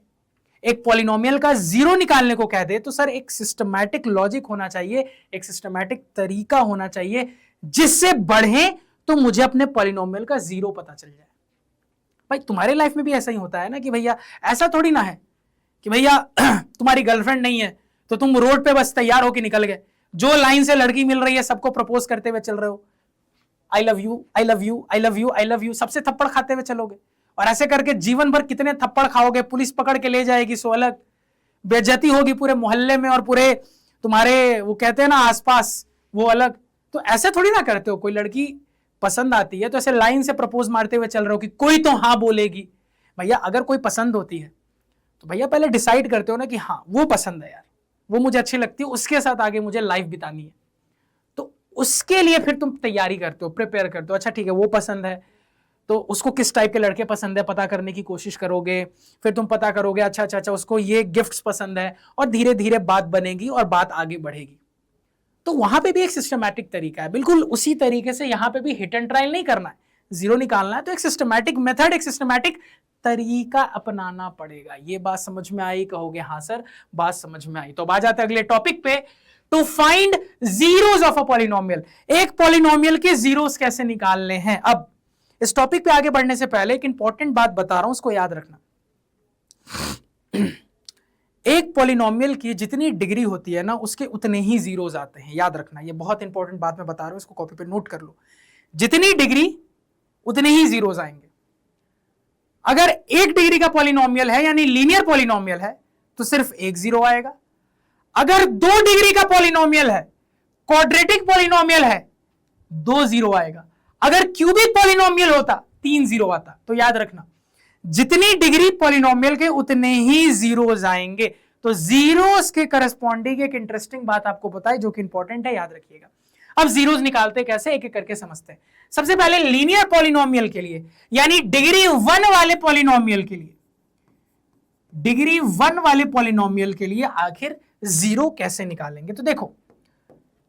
एक पॉलिनोमियल का 0 निकालने को कह दे तो सर एक सिस्टमैटिक लॉजिक होना चाहिए, एक सिस्टमैटिक तरीका होना चाहिए जिससे बढ़े तो मुझे अपने पॉलिनोमियल का 0 पता चल जाए। भाई तुम्हारे लाइफ में भी ऐसा ही होता है ना कि भैया ऐसा थोड़ी ना है कि भैया तुम्हारी गर्लफ्रेंड नहीं है तो तुम रोड पे बस तैयार होके निकल गए, जो लाइन से लड़की मिल रही है सबको प्रपोज करते हुए चल रहे हो, I love you, I love you, I love you, I love you, सबसे थप्पड़ खाते हुए चलोगे। और ऐसे करके जीवन भर कितने थप्पड़ खाओगे, पुलिस पकड़ के ले जाएगी सो अलग, बेइज्जती होगी पूरे मोहल्ले में और पूरे तुम्हारे वो कहते हैं ना आसपास वो अलग। तो ऐसे थोड़ी ना करते हो, कोई लड़की पसंद आती है तो ऐसे लाइन से प्रपोज मारते हुए चल रहे हो कि कोई तो हाँ बोलेगी। भैया अगर कोई पसंद होती है तो भैया पहले डिसाइड करते हो ना कि हाँ वो पसंद है यार, वो मुझे अच्छी लगती है, उसके साथ आगे मुझे लाइफ बितानी है। तो उसके लिए फिर तुम तैयारी करते हो, प्रिपेयर करते हो। अच्छा ठीक है वो पसंद है तो उसको किस टाइप के लड़के पसंद है पता करने की कोशिश करोगे, फिर तुम पता करोगे अच्छा अच्छा अच्छा उसको ये गिफ्ट्स पसंद है, और धीरे धीरे बात बनेगी और बात आगे बढ़ेगी। तो वहां पे भी एक सिस्टमैटिक तरीका है, बिल्कुल उसी तरीके से यहां पे भी हिट एंड ट्रायल नहीं करना है, 0 निकालना है तो एक सिस्टमैटिक मेथड, एक सिस्टमैटिक तरीका अपनाना पड़ेगा। ये बात समझ में आई? कहोगे हाँ सर बात समझ में आई। तो आ जाते अगले टॉपिक पे, to find zeros of a polynomial. एक पॉलिनोमियल के जीरोस कैसे निकालने हैं। अब इस टॉपिक पे आगे बढ़ने से पहले एक इंपॉर्टेंट बात बता रहा हूं, उसको याद रखना। एक पॉलिनोमियल की जितनी डिग्री होती है ना उसके उतने ही जीरोस आते हैं, याद रखना। ये बहुत इंपॉर्टेंट बात मैं बता रहा हूं, इसको कॉपी पे नोट कर लो। जितनी डिग्री उतने ही जीरोस आएंगे। अगर 1 डिग्री का पॉलिनोमियल है यानी लीनियर पॉलिनोमियल है तो सिर्फ 1 जीरो आएगा। अगर 2 डिग्री का पॉलिनोमियल है, क्वाड्रेटिक पॉलिनोमियल है, 2 जीरो आएगा। अगर क्यूबिक पॉलिनोमियल होता 3 जीरो आता। तो याद रखना जितनी डिग्री पॉलिनोमियल के उतने ही जीरोस आएंगे। तो जीरोस के करस्पॉन्डिंग एक इंटरेस्टिंग बात आपको बताई जो कि इंपॉर्टेंट है, याद रखिएगा। अब जीरोस निकालते कैसे, एक एक करके समझते हैं। सबसे पहले लीनियर पॉलिनोमियल के लिए यानी डिग्री 1 वाले पॉलिनोमियल के लिए, डिग्री 1 वाले पॉलिनोमियल के लिए आखिर 0 कैसे निकालेंगे। तो देखो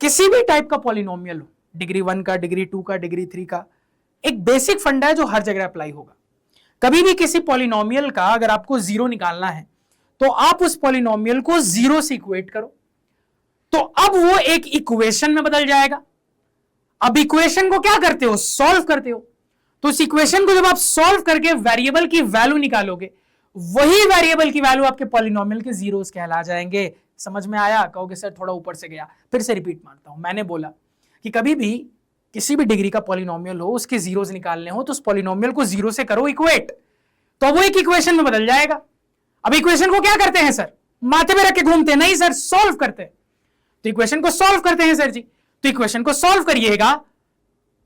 किसी भी टाइप का पॉलिनोमियल हो, डिग्री 1 का, डिग्री 2 का, डिग्री 3 का, एक बेसिक फंडा है जो हर जगह अप्लाई होगा। कभी भी किसी पॉलिनोमियल का अगर आपको 0 निकालना है तो आप उस पॉलिनोमियल को 0 से इक्वेट करो, तो अब वो एक इक्वेशन में बदल जाएगा। अब इक्वेशन को क्या करते हो, सॉल्व करते हो। तो उस इक्वेशन को जब आप सॉल्व करके वेरिएबल की वैल्यू निकालोगे, वही वेरिएबल की वैल्यू आपके पॉलिनोमियल के जीरोस कहला जाएंगे। समझ में आया? कहोगे सर थोड़ा ऊपर से गया, फिर से रिपीट मारता हूं। मैंने बोला कि कभी भी किसी भी डिग्री का पॉलिनोमियल हो, उसके जीरोस निकालने हो तो उस पॉलिनोमियल को जीरो से करो इक्वेट, तो वो एक इक्वेशन में बदल जाएगा। अब इक्वेशन को क्या करते हैं सर? माथे में रख के घूमते नहीं सर, सॉल्व करते हैं। तो इक्वेशन को सॉल्व करते हैं सर जी। तो इक्वेशन को सॉल्व करिएगा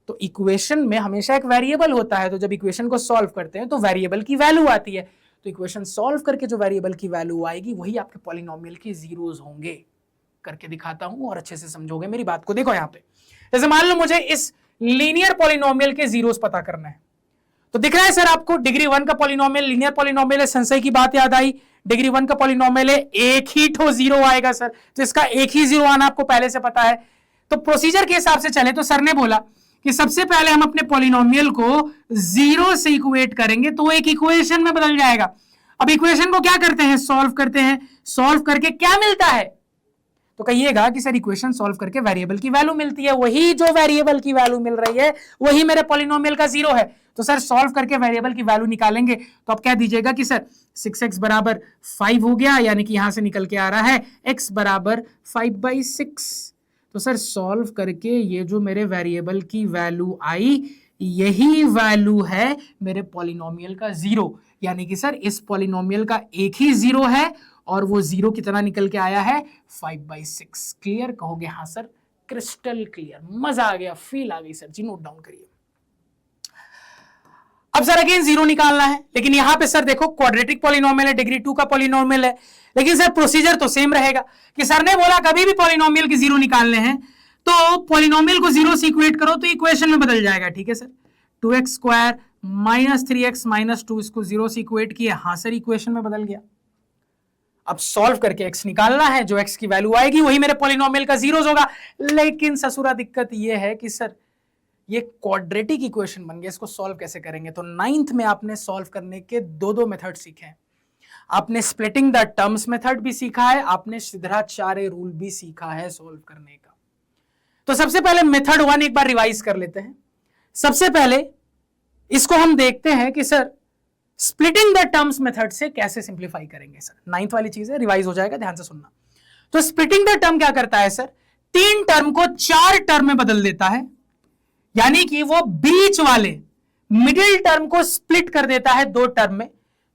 तो इक्वेशन में हमेशा एक वेरिएबल होता है, तो जब इक्वेशन को सॉल्व करते हैं तो वेरिएबल की वैल्यू आती है। तो इक्वेशन सॉल्व करके जो वेरिएबल की वैल्यू आएगी वही आपके पॉलिनोमियल के जीरोस होंगे। करके दिखाता हूं और अच्छे से समझोगे मेरी बात को। देखो यहां पे जैसे मान लो मुझे इस लीनियर पॉलिनोमियल के जीरोस पता करना है, तो दिख रहा है सर आपको डिग्री 1 का पॉलिनोमियल लीनियर पॉलिनोमियल है। संशय की बात याद आई, डिग्री 1 का पॉलिनोमियल है, एक ही ठो जीरो आएगा सर, तो इसका एक ही जीरो आना आपको पहले से पता है। तो प्रोसीजर के हिसाब से चले तो सर ने बोला कि सबसे पहले हम अपने पॉलिनोमियल को जीरो से इक्वेट करेंगे तो वो एक इक्वेशन में बदल जाएगा। अब इक्वेशन को क्या करते हैं? सॉल्व करते हैं। सॉल्व करके क्या मिलता है? तो कहिएगा कि सर इक्वेशन सॉल्व करके वेरिएबल की वैल्यू मिलती है। वही जो वेरिएबल की वैल्यू मिल रही है वही मेरे पॉलिनोमियल का जीरो है। तो सर सॉल्व करके वेरिएबल की वैल्यू निकालेंगे तो आप क्या दीजिएगा कि सर 6x बराबर 5 हो गया, यानी कि यहां से निकल के आ रहा है x बराबर 5/6। तो सर सॉल्व करके ये जो मेरे वेरिएबल की वैल्यू आई यही वैल्यू है मेरे पॉलिनोमियल का जीरो, यानी कि सर इस पॉलिनोमियल का एक ही जीरो है और वो जीरो कितना निकल के आया है? 5/6। क्लियर? कहोगे हाँ सर, क्रिस्टल क्लियर, मजा आ गया, फील आ गई सर जी। नोट डाउन करिए। अब सर अगेन जीरो निकालना है, लेकिन यहां पे सर देखो क्वाड्रेटिक पॉलिनोमियल है, डिग्री 2 का पॉलिनोमियल है, लेकिन सर प्रोसीजर तो सेम रहेगा कि सर ने बोला कभी भी पॉलिनोमियल के जीरो निकालने हैं तो पॉलिनोमियल को जीरो से इक्वेट करो तो इक्वेशन में बदल जाएगा। ठीक है sir, 2x square minus 3x minus 2 इसको जीरो से इक्वेट किया, हाँ सर इक्वेशन में बदल गया। अब सॉल्व करके x निकालना है, जो x की वैल्यू आएगी वही मेरे पॉलिनोमियल का जीरोस होगा। लेकिन ससुरा दिक्कत ये है कि सर ये क्वाड्रेटिक इक्वेशन बन गया, इसको सॉल्व कैसे करेंगे? तो 9th में आपने सॉल्व करने के दो मेथड सीखे हैं। आपने स्प्लिटिंग द टर्म्स मेथड भी सीखा है, आपने सिद्धाचार्य रूल भी सीखा है सॉल्व करने का। तो सबसे पहले मेथड 1 एक बार रिवाइज कर लेते हैं। सबसे पहले इसको हम देखते हैं कि sir splitting the terms method से कैसे सिंप्लीफाई करेंगे। सर 9th वाली चीज है, रिवाइज हो जाएगा, ध्यान से सुनना। तो स्प्लिटिंग द टर्म क्या करता है सर? 3 टर्म को 4 टर्म में बदल देता है, यानी कि वो बीच वाले मिडिल टर्म को स्प्लिट कर देता है 2 टर्म में।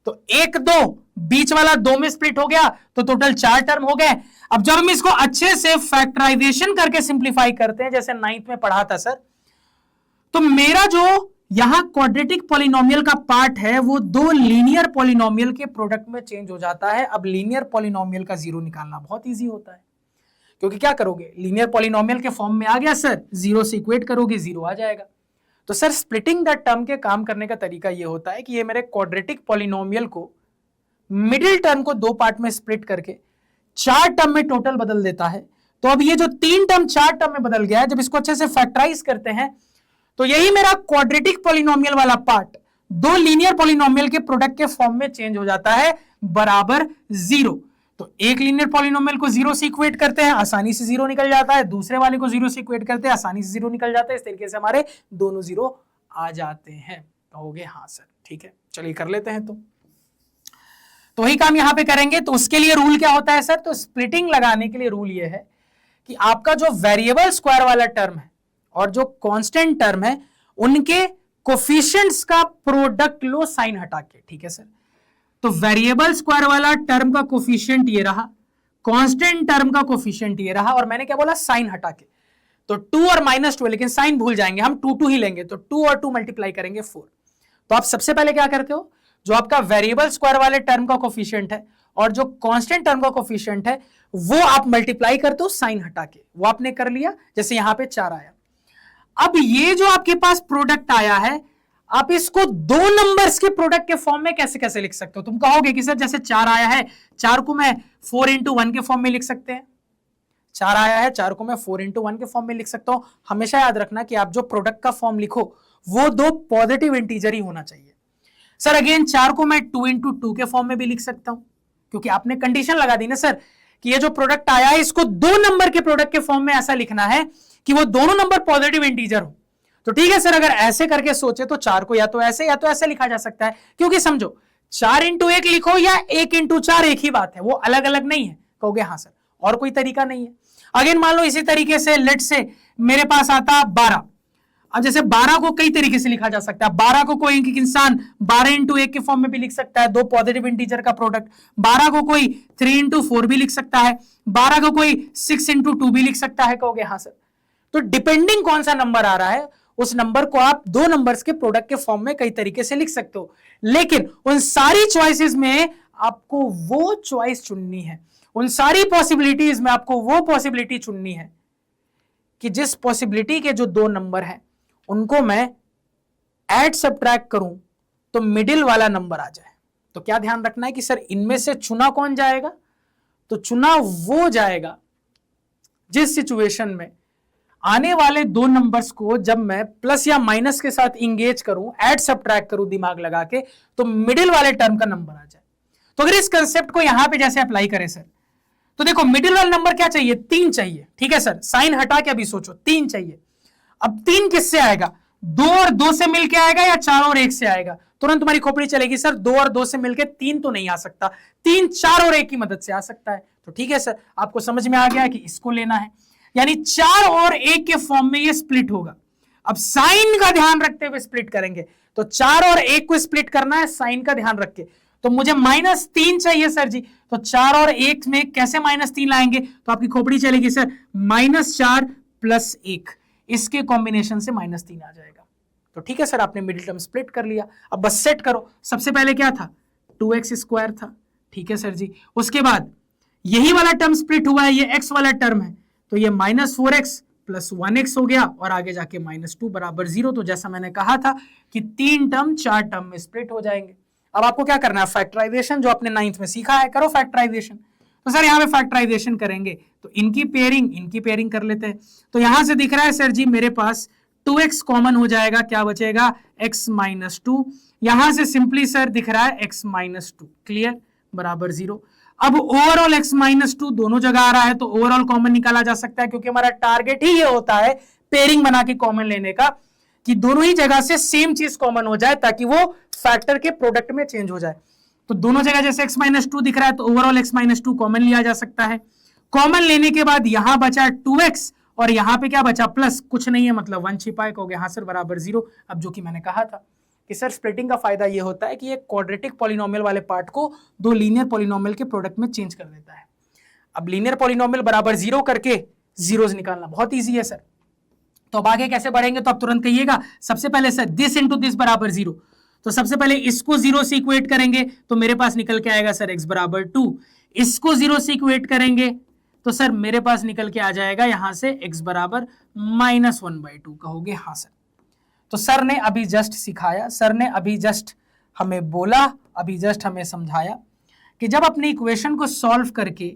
तो 1 2 बीच वाला 2 में स्प्लिट हो गया तो टोटल 4 टर्म हो गए। अब जब हम इसको अच्छे से फैक्टराइजेशन करके सिंप्लीफाई करते हैं जैसे 9th में पढ़ा था सर, तो मेरा जो यहां क्वाड्रेटिक पॉलिनोमियल का पार्ट है वो 2 लीनियर पॉलिनोमियल के प्रोडक्ट में चेंज हो जाता है। अब लीनियर पॉलिनोमियल का जीरो निकालना बहुत इजी होता है, क्योंकि क्या करोगे? लीनियर पॉलिनोमियल के फॉर्म में आ गया सर, जीरो से इक्वेट करोगे जीरो आ जाएगा। तो सर स्प्लिटिंग द टर्म के काम करने का तरीका ये होता है कि ये मेरे क्वाड्रेटिक पॉलिनोमियल को मिडिल टर्म को 2 पार्ट में स्प्लिट करके 4 टर्म में टोटल बदल देता है। तो अब ये जो 3 टर्म 4 टर्म में बदल गया है, जब इसको अच्छे से फैक्टराइज करते हैं तो यही मेरा क्वाड्रेटिक पॉलिनोमियल वाला पार्ट 2 लीनियर पॉलिनोमियल के प्रोडक्ट के फॉर्म में चेंज हो जाता है बराबर जीरो। तो एक लीनियर पॉलिनोमियल को जीरो से इक्वेट करते हैं, आसानी से जीरो निकल जाता है, दूसरे वाले को जीरो से इक्वेट करते हैं, आसानी से जीरो निकल जाता है। इस तरीके से हमारे दोनों जीरो आ जाते हैं। कहोगे हाँ सर ठीक है, चलिए कर लेते हैं। तो वही काम यहां पे करेंगे। तो उसके लिए रूल क्या होता है सर? तो स्प्लिटिंग लगाने के लिए रूल ये है कि आपका जो वेरिएबल स्क्वायर वाला टर्म है और जो कांस्टेंट टर्म है उनके कोफिशिएंट्स का प्रोडक्ट लो साइन हटा के। ठीक है सर, तो वेरिएबल स्क्वायर वाला टर्म का कोफिशिएंट ये रहा, कांस्टेंट टर्म का कोफिशिएंट ये रहा, और मैंने क्या बोला? साइन हटा के। तो 2 और -2 है, लेकिन साइन भूल जाएंगे, हम 2 ही लेंगे। तो 2 और 2 मल्टीप्लाई करेंगे 4। तो आप सबसे पहले क्या करते हो? जो आपका वेरिएबल स्क्वायर वाले टर्म का कोफिशिएंट है और जो कांस्टेंट टर्म का कोफिशिएंट है वो आप मल्टीप्लाई करते हो साइन हटा के। वो आपने कर लिया, जैसे यहां पे 4 आया। अब ये जो आपके पास प्रोडक्ट आया है, आप इसको 2 नंबर्स के प्रोडक्ट के फॉर्म में कैसे कैसे लिख सकते हो? तुम कहोगे कि सर जैसे 4 आया है, 4 को मैं 4 into 1 के फॉर्म में लिख सकते हैं। 4 आया है, 4 को मैं 4 into 1 के फॉर्म में लिख सकता हूं। हमेशा याद रखना कि आप जो प्रोडक्ट का फॉर्म लिखो वो 2 पॉजिटिव इंटीजर ही होना चाहिए। सर अगेन 4 को मैं 2 into 2 के फॉर्म में भी लिख सकता हूं, क्योंकि आपने कंडीशन लगा दी ना सर कि ये जो प्रोडक्ट आया है इसको 2 नंबर के प्रोडक्ट के फॉर्म में ऐसा लिखना है कि वो दोनों नंबर पॉजिटिव इंटीजर हो। तो ठीक है सर, अगर ऐसे करके सोचे तो 4 को या तो ऐसे लिखा जा सकता है, क्योंकि समझो 4 इंटू 1 लिखो या 1 इंटू 4 एक ही बात है, वो अलग अलग नहीं है। कहोगे हाँ सर, और कोई तरीका नहीं है। अगेन मान लो इसी तरीके से लेट से मेरे पास आता 12। अब जैसे 12 को कई तरीके से लिखा जा सकता है। 12 को कोई एक इंसान 12 इंटू 1 के फॉर्म में भी लिख सकता है, दो पॉजिटिव इंटीजर का प्रोडक्ट। 12 को कोई 3 इंटू 4 भी लिख सकता है। 12 को कोई 6 इंटू 2 भी लिख सकता है। कहोगे हाँ सर। तो डिपेंडिंग कौन सा नंबर आ रहा है, उस नंबर को आप दो नंबर्स के प्रोडक्ट के फॉर्म में कई तरीके से लिख सकते हो। लेकिन उन सारी चॉइसेस में आपको वो चॉइस चुननी है, उन सारी पॉसिबिलिटीज में आपको वो पॉसिबिलिटी चुननी है कि जिस पॉसिबिलिटी के जो दो नंबर हैं उनको मैं ऐड सब्ट्रैक्ट करूं तो मिडिल वाला नंबर आ जाए। तो क्या ध्यान रखना है कि सर इनमें से चुना कौन जाएगा? तो चुना वो जाएगा जिस सिचुएशन में आने वाले दो नंबर्स को जब मैं प्लस या माइनस के साथ इंगेज करूं, ऐड सब्ट्रैक्ट करूं दिमाग लगा के, तो मिडिल वाले टर्म का नंबर आ जाए। तो अगर इस कंसेप्ट को यहां पे जैसे अप्लाई करें सर, तो देखो मिडिल वाला नंबर क्या चाहिए? 3 चाहिए। ठीक है सर, साइन हटा के अभी सोचो, 3 चाहिए। अब 3 किससे आएगा? 2 और 2 से मिलके आएगा या 4 और 1 से आएगा? तुरंत तुम्हारी खोपड़ी चलेगी, सर 2 और 2 से मिलके 3 तो नहीं आ सकता, 3 4 और 1 की मदद से आ सकता है। तो ठीक है सर, आपको समझ में आ गया कि इसको लेना है, यानी 4 और 1 के फॉर्म में ये स्प्लिट होगा। अब साइन का ध्यान रखते हुए स्प्लिट करेंगे, तो 4 और 1 को स्प्लिट करना है साइन का ध्यान रख के। तो मुझे -3 चाहिए सर जी, तो 4 और 1 में कैसे -3 लाएंगे? तो आपकी खोपड़ी चलेगी सर, -4 + 1, इसके कॉम्बिनेशन से -3 आ जाएगा। तो ठीक है सर, आपने मिडिल टर्म स्प्लिट कर लिया। अब बस सेट करो। सबसे पहले क्या था? 2x² था। ठीक है सर जी, उसके बाद यही वाला टर्म स्प्लिट हुआ है, ये x वाला टर्म है, तो ये -4x + 1x हो गया, और आगे जाके -2 = 0। तो जैसा मैंने कहा था कि 3 टर्म 4 टर्म में स्प्लिट हो जाएंगे। अब आपको क्या करना है? फैक्टराइजेशन, जो आपने 9th में सीखा है, करो फैक्टराइजेशन। तो सर यहाँ पे फैक्टराइजेशन करेंगे तो इनकी पेयरिंग कर लेते हैं। तो यहां से दिख रहा है सर जी मेरे पास 2x कॉमन हो जाएगा, क्या बचेगा? x - 2। यहां से सिंपली सर दिख रहा है x - 2, क्लियर, = 0। अब ओवरऑल x - 2 दोनों जगह आ रहा है, तो ओवरऑल कॉमन निकाला जा सकता है, क्योंकि हमारा टारगेट ही ये होता है पेयरिंग बना के कॉमन लेने का, कि दोनों ही जगह से सेम चीज कॉमन हो जाए ताकि वो फैक्टर के प्रोडक्ट में चेंज हो जाए। तो दोनों जगह जैसे x - 2 दिख रहा है, तो ओवरऑल x - 2 कॉमन लिया जा सकता है। कॉमन लेने के बाद यहां बचा 2x, और यहां पे क्या बचा? प्लस, कुछ नहीं है मतलब 1 छिपा है। कहोगे हाँ सर, = 0। अब जो कि मैंने कहा था कि सर स्प्लिटिंग का फायदा ये होता है कि एक क्वाड्रेटिक पॉलिनोमियल वाले पार्ट को दो लीनियर पॉलिनोमियल के प्रोडक्ट में चेंज कर देता है। अब लीनियर पॉलिनोमियल = 0 करके जीरोस निकालना बहुत ईजी है सर। तो अब आगे कैसे बढ़ेंगे? तो आप तुरंत कहिएगा, सबसे पहले सर दिस इंटू दिस = 0। तो सबसे पहले इसको 0 से इक्वेट करेंगे तो मेरे पास निकल के आएगा सर x = 2। इसको 0 से इक्वेट करेंगे तो सर मेरे पास निकल के आ जाएगा यहां से x = -1/2। कहोगे हाँ सर। तो सर ने अभी जस्ट सिखाया, सर ने अभी जस्ट हमें बोला, अभी जस्ट हमें समझाया कि जब अपनी इक्वेशन को सॉल्व करके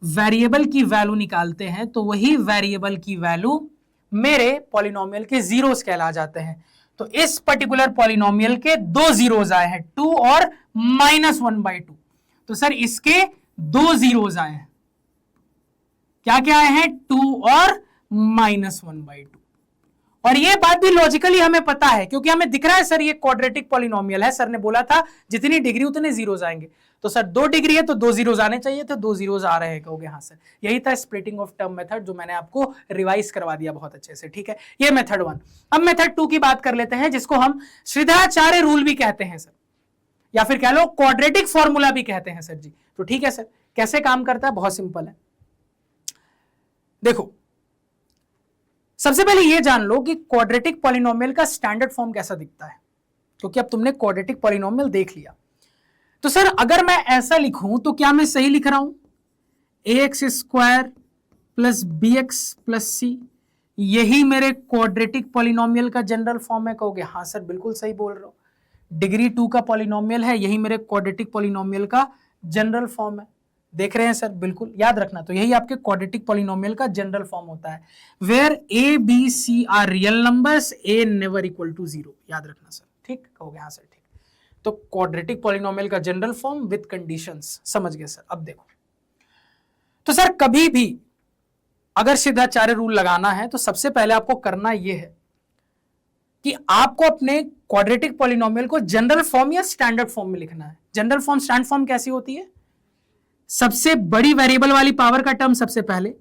वेरिएबल की वैल्यू निकालते हैं तो वही वेरिएबल की वैल्यू मेरे पॉलिनोमियल के जीरोस कहला जाते हैं। तो इस पर्टिकुलर पॉलिनोमियल के 2 जीरोस आए हैं, 2 और -1/2। तो सर इसके 2 जीरोस आए हैं। क्या क्या आए हैं? 2 और -1/2। और ये बात भी लॉजिकली हमें पता है, क्योंकि हमें दिख रहा है सर ये क्वाड्रेटिक पॉलिनोमियल है। सर ने बोला था जितनी डिग्री उतने जीरोस आएंगे, तो सर 2 डिग्री है तो 2 जीरोस आने चाहिए, तो 2 जीरोस आ रहे हैं। कहोगे हाँ सर। यही था स्प्लिटिंग ऑफ टर्म मेथड, जो मैंने आपको रिवाइज करवा दिया बहुत अच्छे से। ठीक है, ये मेथड 1। अब मेथड 2 की बात कर लेते हैं, जिसको हम श्रीधराचार्य रूल भी कहते हैं सर, या फिर कह लो क्वाड्रेटिक फॉर्मूला भी कहते हैं सर जी। तो ठीक है सर, कैसे काम करता है? बहुत सिंपल है। देखो, सबसे पहले ये जान लो कि क्वाड्रेटिक पॉलिनोमियल का स्टैंडर्ड फॉर्म कैसा दिखता है, क्योंकि अब तुमने क्वाड्रेटिक पॉलिनोमियल देख लिया। तो सर अगर मैं ऐसा लिखूं तो क्या मैं सही लिख रहा हूं? ax² + bx + c, यही मेरे क्वाड्रेटिक पॉलिनोमियल का जनरल फॉर्म है। कहोगे हाँ सर, बिल्कुल सही बोल रहे हो। डिग्री 2 का पॉलिनोमियल है, यही मेरे क्वाड्रेटिक पॉलिनोमियल का जनरल फॉर्म है। देख रहे हैं सर? बिल्कुल याद रखना। तो यही आपके क्वाड्रेटिक पॉलिनोमियल का जनरल फॉर्म होता है, where a b c are real numbers, a never = 0। याद रखना सर, ठीक? कहोगे हाँ सर, ठीक। तो क्वाड्रेटिक पॉलिनोमियल का जनरल फॉर्म विद कंडीशंस, समझ गए सर? अब देखो, तो सर कभी भी अगर श्रीधराचार्य रूल लगाना है तो सबसे पहले आपको करना यह है कि आपको अपने क्वाड्रेटिक पॉलिनोमियल को जनरल फॉर्म या स्टैंडर्ड फॉर्म में लिखना है। जनरल फॉर्म स्टैंडर्ड फॉर्म कैसी होती है? सबसे बड़ी वेरिएबल वाली पावर का टर्म सबसे पहले,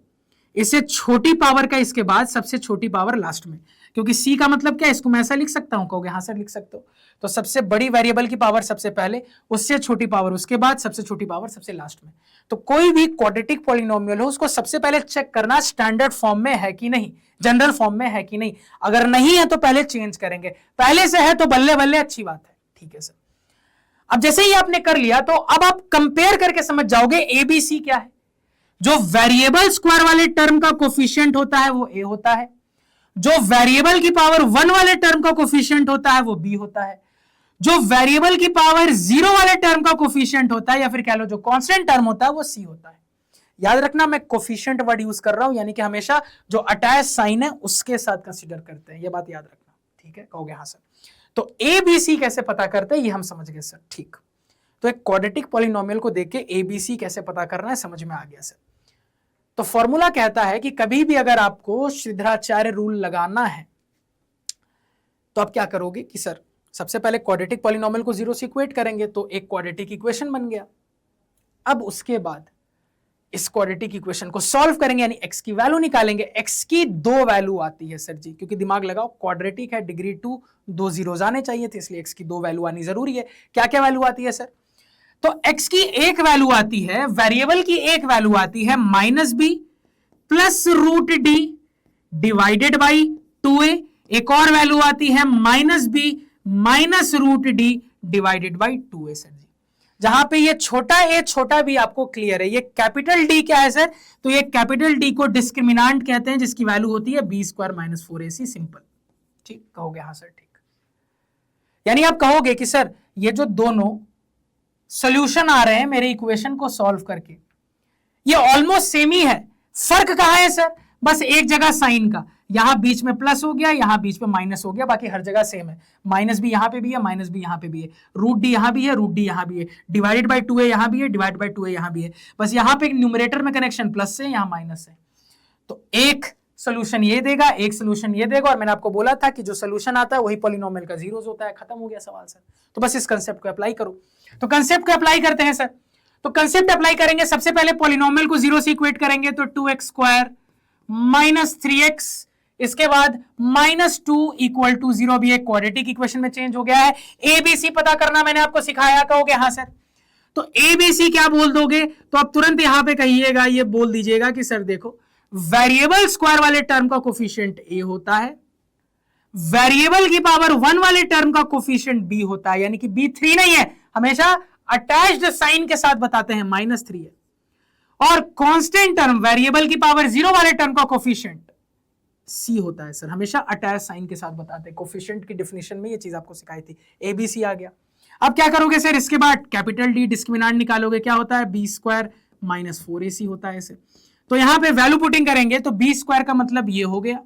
इससे छोटी पावर का इसके बाद, सबसे छोटी पावर लास्ट में। क्योंकि सी का मतलब क्या है, इसको मैं ऐसा लिख सकता हूं, कहोगे हाँ सर लिख सकते हो। तो सबसे बड़ी वेरिएबल की पावर सबसे पहले, उससे छोटी पावर उसके बाद, सबसे छोटी पावर सबसे लास्ट में। तो कोई भी क्वाड्रेटिक पॉलिनोमियल हो उसको सबसे पहले चेक करना स्टैंडर्ड फॉर्म में है कि नहीं, जनरल फॉर्म में है कि नहीं। अगर नहीं है तो पहले चेंज करेंगे, पहले से है तो बल्ले बल्ले अच्छी बात है, ठीक है सर। अब जैसे ही आपने कर लिया तो अब आप कंपेयर करके समझ जाओगे एबीसी क्या है। जो वेरिएबल स्क्वायर वाले टर्म का कोफिशिएंट होता है वो ए होता है, जो वेरिएबल की पावर 1 वाले टर्म का कोफिशिएंट होता है वो बी होता है, जो वेरिएबल की पावर 0 वाले टर्म का कोफिशिएंट होता है या फिर कह लो जो कांस्टेंट टर्म होता है वो सी होता है। याद रखना मैं कोफिशिएंट वर्ड यूज कर रहा हूं, यानी कि हमेशा जो अटैच साइन है उसके साथ कंसीडर करते हैं, ये बात याद रखना, ठीक है। कहोगे हाँ सर। तो ए बी सी कैसे पता करते हैं ये हम समझ गए सर, ठीक। तो एक क्वाड्रेटिक पॉलिनोमियल को देख के ए बी सी कैसे पता करना है समझ में आ गया सर। तो फॉर्मूला कहता है कि कभी भी अगर आपको श्रीधराचार्य रूल लगाना है तो आप क्या करोगे कि सर सबसे पहले क्वाड्रेटिक पॉलिनोमियल को 0 से इक्वेट करेंगे तो एक क्वाड्रेटिक इक्वेशन बन गया। अब उसके बाद इस क्वाड्रेटिक इक्वेशन को सॉल्व करेंगे, यानी x की वैल्यू निकालेंगे। x की 2 वैल्यू आती है सर जी, क्योंकि दिमाग लगाओ क्वाड्रेटिक है, डिग्री 2, 2 जीरोस आने चाहिए थे, इसलिए x की 2 वैल्यू आनी जरूरी है। क्या क्या वैल्यू आती है सर? तो x की एक वैल्यू आती है, वेरिएबल की एक वैल्यू आती है -b plus √d divided by 2a। एक और वैल्यू आती है -b minus √d divided by 2a sir जी। जहां पे ये छोटा a छोटा b आपको क्लियर है। ये कैपिटल D क्या है सर? तो ये कैपिटल D को डिस्क्रिमिनांट कहते हैं, जिसकी वैल्यू होती है b² - 4ac सिंपल। ठीक कहोगे हाँ सर, ठीक। यानी आप कहोगे कि सर ये जो दोनों सॉल्यूशन आ रहे हैं मेरे इक्वेशन को सॉल्व करके, ये ऑलमोस्ट सेम ही है। फर्क कहां है सर? बस एक जगह साइन का, यहां बीच में प्लस हो गया, यहां बीच में माइनस हो गया, बाकी हर जगह सेम है। माइनस भी यहां पे भी है, माइनस भी यहां पे भी है, √d यहां भी है, √d यहां भी है, डिवाइडेड बाय 2a यहां भी है, डिवाइडेड बाय 2a यहां भी है। बस यहां पे न्यूमरेटर में कनेक्शन प्लस से, यहां माइनस है। तो एक सोल्यूशन ये देगा, एक सोल्यूशन ये देगा, और मैंने आपको बोला था कि जो सोल्यूशन आता है वही पॉलिनोमियल का जीरोस होता है। खत्म हो गया सवाल सर। तो बस इस कंसेप्ट को अप्लाई करो। तो कंसेप्ट को अप्लाई करते हैं सर। तो कंसेप्ट अप्लाई करेंगे, सबसे पहले पॉलिनोमियल को 0 से इक्वेट करेंगे, तो 2x² - 3x, इसके बाद -2 = 0 भी एक क्वाड्रेटिक इक्वेशन में चेंज हो गया है। एबीसी पता करना मैंने आपको सिखाया, कहोगे हाँ सर। तो एबीसी क्या बोल दोगे? तो आप तुरंत यहां पे कहिएगा, ये बोल दीजिएगा कि सर देखो वेरिएबल स्क्वायर वाले टर्म का कोफिशिएंट ए होता है, वेरिएबल की पावर 1 वाले टर्म का कोफिशिएंट बी होता है, यानी कि बी 3 नहीं है, हमेशा अटैच्ड साइन के साथ बताते हैं, -3 है। और कांस्टेंट टर्म वेरिएबल की पावर 0 वाले टर्म का कोफिशिएंट सी होता है सर, हमेशा अटैच साइन के साथ बताते हैं। कोफिशिएंट की डेफिनेशन में ये चीज आपको सिखाई थी। एबीसी आ गया। अब क्या करोगे सर? इसके बाद कैपिटल डी डिस्क्रिमिनांट निकालोगे, क्या होता है? b² - 4ac होता है इसे। तो यहां पे वैल्यू पुटिंग करेंगे तो b² का मतलब ये हो गया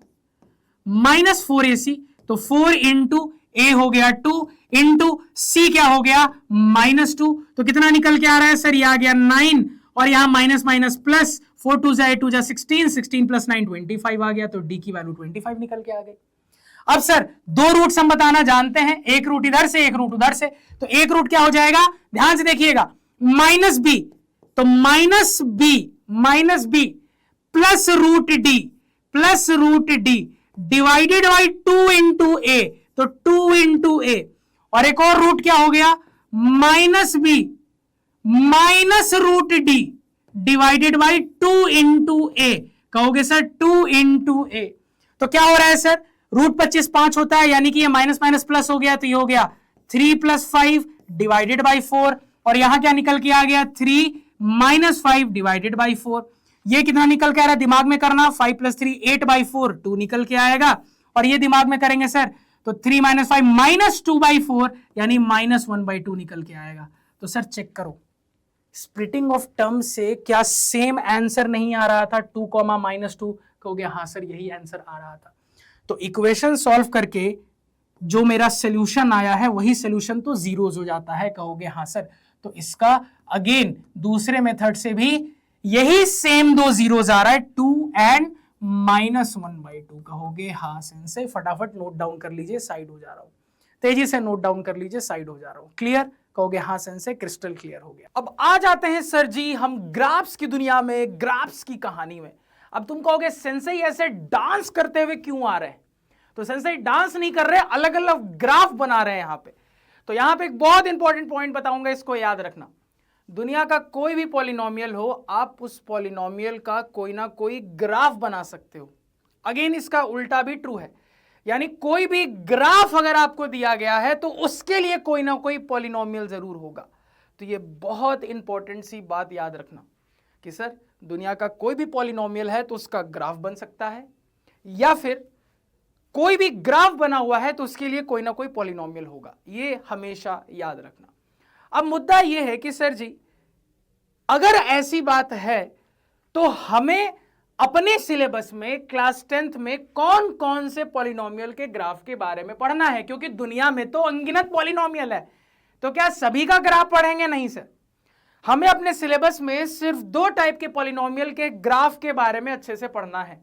-4ac, तो 4 × a हो गया 2 × c क्या हो गया -2। तो कितना निकल के आ रहा है सर? ये आ गया 9, और यहां माइनस माइनस प्लस, 4 × 2 = 8 × 2 = 16, 16 + 9 25 आ गया। तो d की वैल्यू 25 निकल के आ गई। अब सर 2 रूट्स हम बताना जानते हैं, एक रूट इधर से एक रूट उधर से। तो एक रूट क्या हो जाएगा? ध्यान से देखिएगा, -b, तो -b plus √d divided by 2 × a, तो 2 × a, और एक और रूट क्या हो गया? -b -√d divided by 2 × a। कहोगे सर 2 × a, तो क्या हो रहा है सर? रूट 25 5 होता है, यानी कि ये माइनस माइनस प्लस हो गया, तो ये हो गया 3 + 5 डिवाइडेड बाई 4, और यहां क्या निकल के आ गया? 3 - 5 डिवाइडेड बाई 4। ये कितना निकल के आ रहा है? दिमाग में करना, 5 + 3 8/4, 2 निकल के आएगा। और ये दिमाग में करेंगे सर, तो 3 - 5 -2/4, यानी -1/2 निकल के आएगा। तो सर चेक करो, स्प्लिटिंग ऑफ टर्म से क्या सेम आंसर नहीं आ रहा था? 2, -2। कहोगे हाँ सर यही आंसर आ रहा था। तो इक्वेशन सॉल्व करके जो मेरा सोल्यूशन आया है वही सोल्यूशन तो जीरोस हो जाता है। कहोगे हाँ सर। तो इसका अगेन दूसरे मेथड से भी यही सेम 2 जीरोस आ रहा है, 2 और -1/2 कहोगे हाँ सेंसे, फटाफट नोट डाउन कर लीजिए, साइड हो जा रहा हूं, तेजी से नोट डाउन कर लीजिए, साइड हो जा रहा हूं, क्लियर, कहोगे हाँ सेंसे, क्रिस्टल क्लियर हो गया। अब आ जाते हैं सर जी हम ग्राफ्स की दुनिया में, ग्राफ्स की कहानी में। अब तुम कहोगे सेंसे ऐसे डांस करते हुए क्यों आ रहे हैं? तो सेंसे डांस नहीं कर रहे, अलग अलग ग्राफ बना रहे हैं यहां पे। तो यहां पे एक बहुत इंपॉर्टेंट पॉइंट बताऊंगा, इसको याद रखना। दुनिया का कोई भी पॉलिनोमियल हो, आप उस पॉलिनोमियल का कोई ना कोई ग्राफ बना सकते हो। अगेन इसका उल्टा भी ट्रू है, यानी कोई भी ग्राफ अगर आपको दिया गया है तो उसके लिए कोई ना कोई पॉलिनोमियल जरूर होगा। तो ये बहुत इंपॉर्टेंट सी बात याद रखना कि सर दुनिया का कोई भी पॉलिनोमियल है तो उसका ग्राफ बन सकता है, या फिर कोई भी ग्राफ बना हुआ है तो उसके लिए कोई ना कोई पॉलिनोमियल होगा, ये हमेशा याद रखना। अब मुद्दा यह है कि सर जी अगर ऐसी बात है तो हमें अपने सिलेबस में क्लास 10th में कौन कौन से पॉलिनोमियल के ग्राफ के बारे में पढ़ना है, क्योंकि दुनिया में तो अनगिनत पॉलिनोमियल है, तो क्या सभी का ग्राफ पढ़ेंगे? नहीं सर, हमें अपने सिलेबस में सिर्फ 2 टाइप के पॉलिनोमियल के ग्राफ के बारे में अच्छे से पढ़ना है,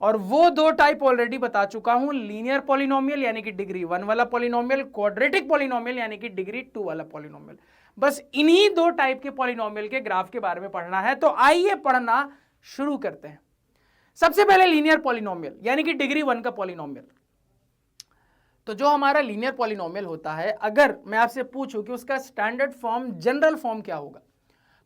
और वो 2 टाइप ऑलरेडी बता चुका हूं, लीनियर पॉलिनोमियल यानी कि डिग्री 1 वाला पॉलिनोमियल, क्वाड्रेटिक पॉलिनोमियल यानी कि डिग्री 2 वाला पॉलिनोमियल। बस इन्हीं 2 टाइप के पॉलिनोमियल के ग्राफ के बारे में पढ़ना है। तो आइए पढ़ना शुरू करते हैं। सबसे पहले लीनियर पॉलिनोमियल यानी कि डिग्री 1 का पॉलिनोमियल। तो जो हमारा लीनियर पॉलिनोमियल होता है, अगर मैं आपसे पूछूं कि उसका स्टैंडर्ड फॉर्म, जनरल फॉर्म क्या होगा,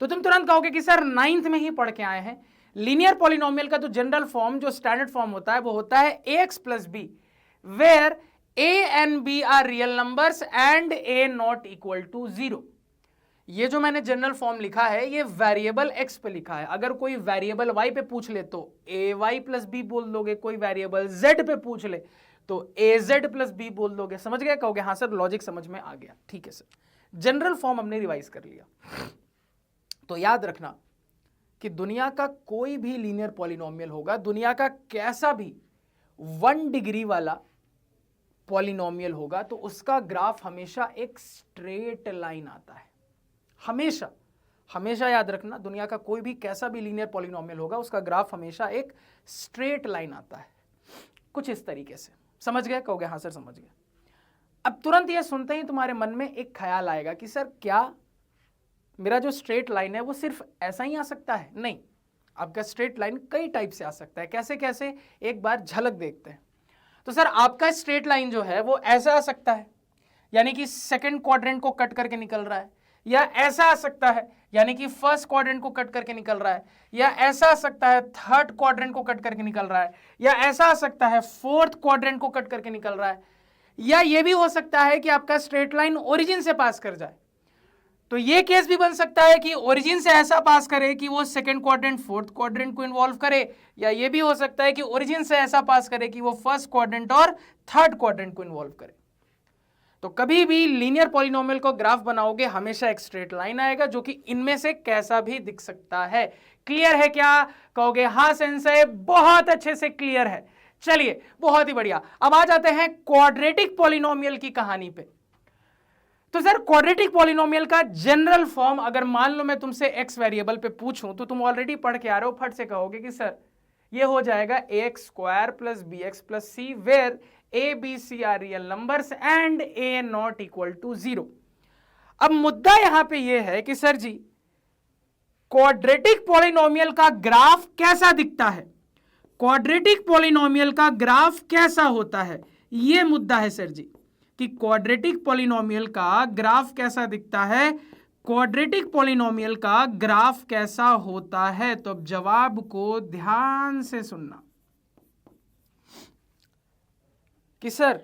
तो तुम तुरंत कहोगे कि सर 9th में ही पढ़ के आए हैं। लीनियर पॉलिनोमियल का जो जनरल फॉर्म, जो स्टैंडर्ड फॉर्म होता है, वो होता है ax plus b, where a and b are real numbers and a not equal to 0। ये जो मैंने जनरल फॉर्म लिखा है ये वेरिएबल x पे लिखा है। अगर कोई वेरिएबल y पे पूछ ले तो ay plus b बोल दोगे, कोई वेरिएबल z पे पूछ ले तो az plus b बोल दोगे। समझ गए? कहोगे हाँ सर लॉजिक समझ में आ गया, ठीक है सर। जनरल फॉर्म हमने रिवाइज कर लिया। तो याद रखना कि दुनिया का कोई भी लीनियर पॉलिनोमियल होगा, दुनिया का कैसा भी 1 डिग्री वाला पॉलिनोमियल होगा, तो उसका ग्राफ हमेशा एक स्ट्रेट लाइन आता है। हमेशा हमेशा याद रखना, दुनिया का कोई भी कैसा भी लीनियर पॉलिनोमियल होगा, उसका ग्राफ हमेशा एक स्ट्रेट लाइन आता है, कुछ इस तरीके से। समझ गए? कहोगे हाँ सर समझ गए। अब तुरंत ये सुनते ही तुम्हारे मन में एक ख्याल आएगा कि सर क्या मेरा जो स्ट्रेट लाइन है वो सिर्फ ऐसा ही आ सकता है? नहीं, आपका स्ट्रेट लाइन कई टाइप से आ सकता है। कैसे कैसे, एक बार झलक देखते हैं। तो सर आपका स्ट्रेट लाइन जो है वो ऐसा आ सकता है, यानी कि सेकंड क्वाड्रेंट को कट करके निकल रहा है, या ऐसा आ सकता है यानी कि फर्स्ट क्वाड्रेंट को कट करके निकल रहा है, या ऐसा आ सकता है थर्ड क्वाड्रेंट को कट करके निकल रहा है, या ऐसा आ सकता है फोर्थ क्वाड्रेंट को कट करके निकल रहा है, या ये भी हो सकता है कि आपका स्ट्रेट लाइन ओरिजिन से पास कर जाए। तो ये केस भी बन सकता है कि ओरिजिन से ऐसा पास करे कि वो सेकंड क्वाड्रेंट फोर्थ क्वाड्रेंट को इन्वॉल्व करे, या ये भी हो सकता है कि ओरिजिन से ऐसा पास करे कि वो फर्स्ट क्वाड्रेंट और थर्ड क्वाड्रेंट को इन्वॉल्व करे। तो कभी भी लीनियर पॉलिनोमियल को ग्राफ बनाओगे हमेशा एक स्ट्रेट लाइन आएगा, जो कि इनमें से कैसा भी दिख सकता है। क्लियर है क्या? कहोगे हाँ सेंसे, बहुत अच्छे से क्लियर है। चलिए बहुत ही बढ़िया। अब आ जाते हैं क्वाड्रेटिक पॉलिनोमियल की कहानी पे। तो सर क्वाड्रेटिक पॉलिनोमियल का जनरल फॉर्म, अगर मान लो मैं तुमसे एक्स वेरिएबल पे पूछूं तो तुम ऑलरेडी पढ़ के आ रहे हो, फट से कहोगे कि सर ये हो जाएगा ax square plus bx plus c, where a b c are real numbers and a not equal to 0। अब मुद्दा यहां पे ये है कि सर जी क्वाड्रेटिक पॉलिनोमियल का ग्राफ कैसा दिखता है, क्वाड्रेटिक पॉलिनोमियल का ग्राफ कैसा होता है, ये मुद्दा है सर जी, कि क्वाड्रेटिक पॉलिनोमियल का ग्राफ कैसा दिखता है, क्वाड्रेटिक पॉलिनोमियल का ग्राफ कैसा होता है। तो अब जवाब को ध्यान से सुनना कि सर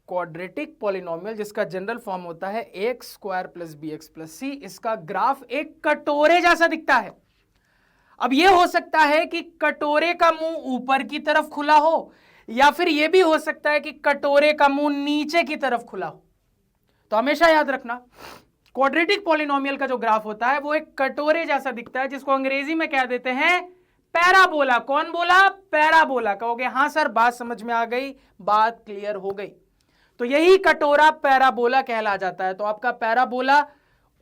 क्वाड्रेटिक पॉलिनोमियल जिसका जनरल फॉर्म होता है x square plus b x plus c, इसका ग्राफ एक कटोरे जैसा दिखता है। अब यह हो सकता है कि कटोरे का मुंह ऊपर की तरफ खुला हो, या फिर यह भी हो सकता है कि कटोरे का मुंह नीचे की तरफ खुला हो। तो हमेशा याद रखना क्वाड्रेटिक पॉलिनोमियल का जो ग्राफ होता है वो एक कटोरे जैसा दिखता है, जिसको अंग्रेजी में क्या देते हैं, पैराबोला। कौन बोला? पैराबोला। कहोगे हाँ सर बात समझ में आ गई, बात क्लियर हो गई। तो यही कटोरा पैराबोला कहला जाता है। तो आपका पैराबोला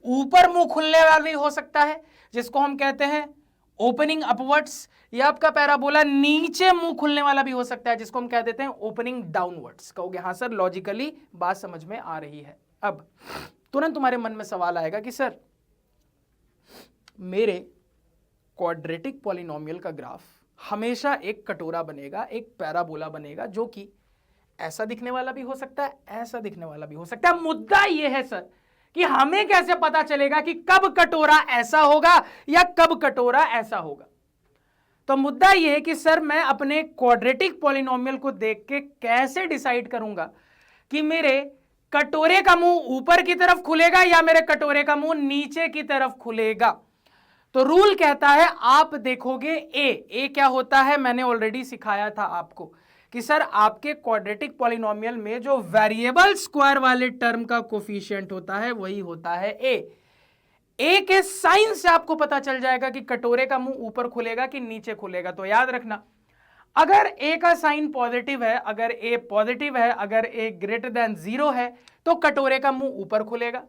ऊपर मुंह खुलने वाला भी हो सकता है, जिसको हम कहते हैं ओपनिंग अपवर्ड्स, ये आपका पैराबोला नीचे मुंह खुलने वाला भी हो सकता है, जिसको हम कह देते हैं ओपनिंग डाउनवर्ड्स। कहोगे हाँ सर, लॉजिकली बात समझ में आ रही है। अब तुरंत तुम्हारे मन में सवाल आएगा कि सर मेरे क्वाड्रेटिक पॉलिनोमियल का ग्राफ हमेशा एक कटोरा बनेगा, एक पैराबोला बनेगा, जो कि ऐसा दिखने वाला भी हो सकता है, ऐसा दिखने वाला भी हो सकता है। मुद्दा यह है सर कि हमें कैसे पता चलेगा कि कब कटोरा ऐसा होगा या कब कटोरा ऐसा होगा। तो मुद्दा यह है कि सर मैं अपने क्वाड्रेटिक पॉलिनोमियल को देख के कैसे डिसाइड करूंगा कि मेरे कटोरे का मुंह ऊपर की तरफ खुलेगा या मेरे कटोरे का मुंह नीचे की तरफ खुलेगा। तो रूल कहता है आप देखोगे ए क्या होता है, मैंने ऑलरेडी सिखाया था आपको कि सर आपके क्वाड्रेटिक पॉलिनोमियल में जो वेरिएबल स्क्वायर वाले टर्म का कोफिशिएंट होता है वही होता है ए के साइन से आपको पता चल जाएगा कि कटोरे का मुंह ऊपर खुलेगा कि नीचे खुलेगा। तो याद रखना, अगर ए का साइन पॉजिटिव है, अगर ए पॉजिटिव है, अगर ए ग्रेटर देन 0 है तो कटोरे का मुंह ऊपर खुलेगा।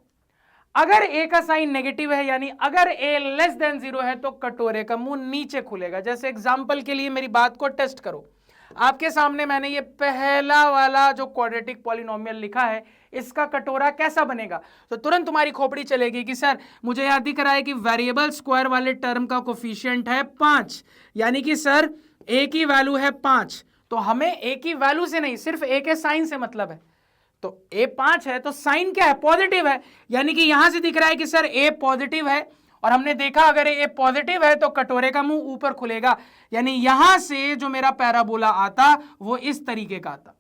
अगर ए का साइन नेगेटिव है, यानी अगर ए लेस देन 0 है तो कटोरे का मुंह नीचे खुलेगा। जैसे एग्जांपल के लिए मेरी बात को टेस्ट करो, आपके सामने मैंने ये पहला वाला जो क्वाड्रेटिक पॉलिनोमियल लिखा है, इसका कटोरा कैसा बनेगा, तो तुरंत तुम्हारी खोपड़ी चलेगी कि सर मुझे यहां दिख रहा है कि वेरिएबल स्क्वायर वाले टर्म का कोफिशिएंट है 5, यानी कि सर ए की वैल्यू है 5। तो हमें ए की वैल्यू से नहीं, सिर्फ ए के साइन से मतलब है। तो ए 5 है तो साइन क्या है, पॉजिटिव है, यानी कि यहां से दिख रहा है कि सर ए पॉजिटिव है, और हमने देखा अगर ए पॉजिटिव है तो कटोरे का मुंह ऊपर खुलेगा, यानी यहां से जो मेरा पैराबोला आता वो इस तरीके का आता।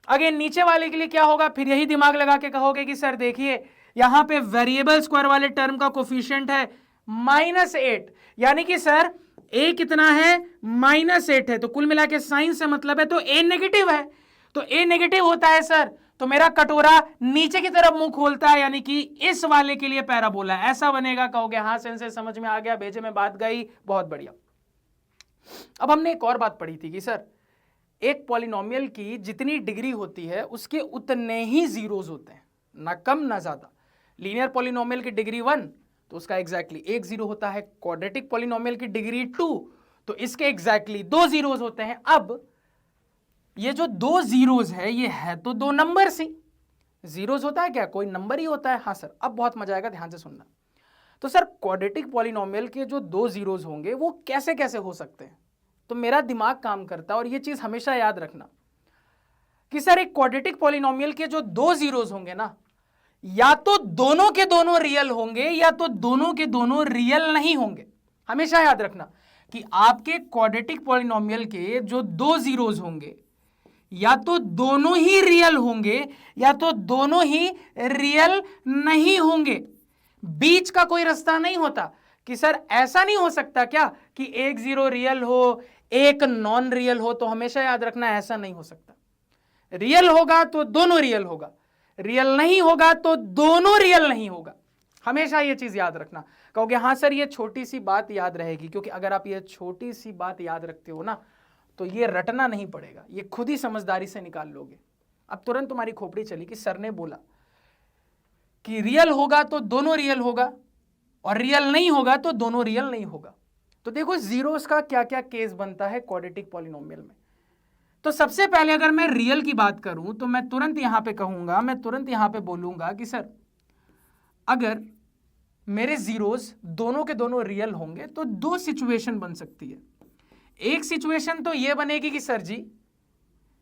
अगर नीचे वाले के लिए क्या होगा, फिर यही दिमाग लगा के कहोगे कि सर देखिए यहां पे वेरिएबल स्क्वायर वाले टर्म का कोफिशिएंट है -8, यानी कि सर ए कितना है -8 है, तो कुल मिला के साइन से मतलब है, तो ए नेगेटिव है, तो ए नेगेटिव होता है सर, तो मेरा कटोरा नीचे की तरफ मुंह खोलता है, यानी कि इस वाले के लिए पैराबोला ऐसा बनेगा। कहोगे हाँ सेंसे समझ में आ गया, भेजे में बात गई, बहुत बढ़िया। अब हमने एक और बात पढ़ी थी कि सर एक पॉलिनोमियल की जितनी डिग्री होती है उसके उतने ही जीरोस होते हैं, ना कम ना ज्यादा। लीनियर पॉलिनोमियल की डिग्री 1 तो उसका एग्जैक्टली 1 जीरो होता है, क्वाड्रेटिक पॉलिनोमियल की डिग्री 2 तो इसके एग्जैक्टली 2 जीरोस होते हैं। अब ये जो 2 जीरोस है ये है तो 2 नंबर ही, जीरोस होता है क्या, कोई नंबर ही होता है। हाँ सर, अब बहुत मजा आएगा, ध्यान से सुनना। तो सर क्वाड्रेटिक पॉलिनोमियल के जो 2 जीरोस होंगे वो कैसे कैसे हो सकते हैं, तो मेरा दिमाग काम करता है, और ये चीज हमेशा याद रखना कि सर एक क्वाड्रेटिक पॉलिनोमियल के जो 2 जीरोस होंगे ना, या तो दोनों के दोनों रियल होंगे या तो दोनों के दोनों रियल नहीं होंगे। हमेशा याद रखना कि आपके क्वाड्रेटिक पॉलिनोमियल के जो 2 जीरोस होंगे या तो दोनों ही रियल होंगे या तो दोनों ही रियल नहीं होंगे, बीच का कोई रास्ता नहीं होता। कि सर ऐसा नहीं हो सकता क्या कि एक जीरो रियल हो एक नॉन रियल हो, तो हमेशा याद रखना ऐसा नहीं हो सकता। रियल होगा तो दोनों रियल होगा, रियल नहीं होगा तो दोनों रियल नहीं होगा, हमेशा ये चीज याद रखना। कहोगे हाँ सर ये छोटी सी बात याद रहेगी, क्योंकि अगर आप ये छोटी सी बात याद रखते हो ना तो ये रटना नहीं पड़ेगा, ये खुद ही समझदारी से निकाल लोगे। अब तुरंत तुम्हारी खोपड़ी चली कि सर ने बोला कि रियल होगा तो दोनों रियल होगा और रियल नहीं होगा तो दोनों रियल नहीं होगा। तो देखो जीरोस का क्या क्या केस बनता है क्वाड्रेटिक पॉलिनोमियल में। तो सबसे पहले अगर मैं रियल की बात करूं तो मैं तुरंत यहां पे कहूंगा, मैं तुरंत यहां पे बोलूंगा कि सर अगर मेरे जीरोस दोनों के दोनों रियल होंगे तो 2 सिचुएशन बन सकती है। एक सिचुएशन तो ये बनेगी कि सर जी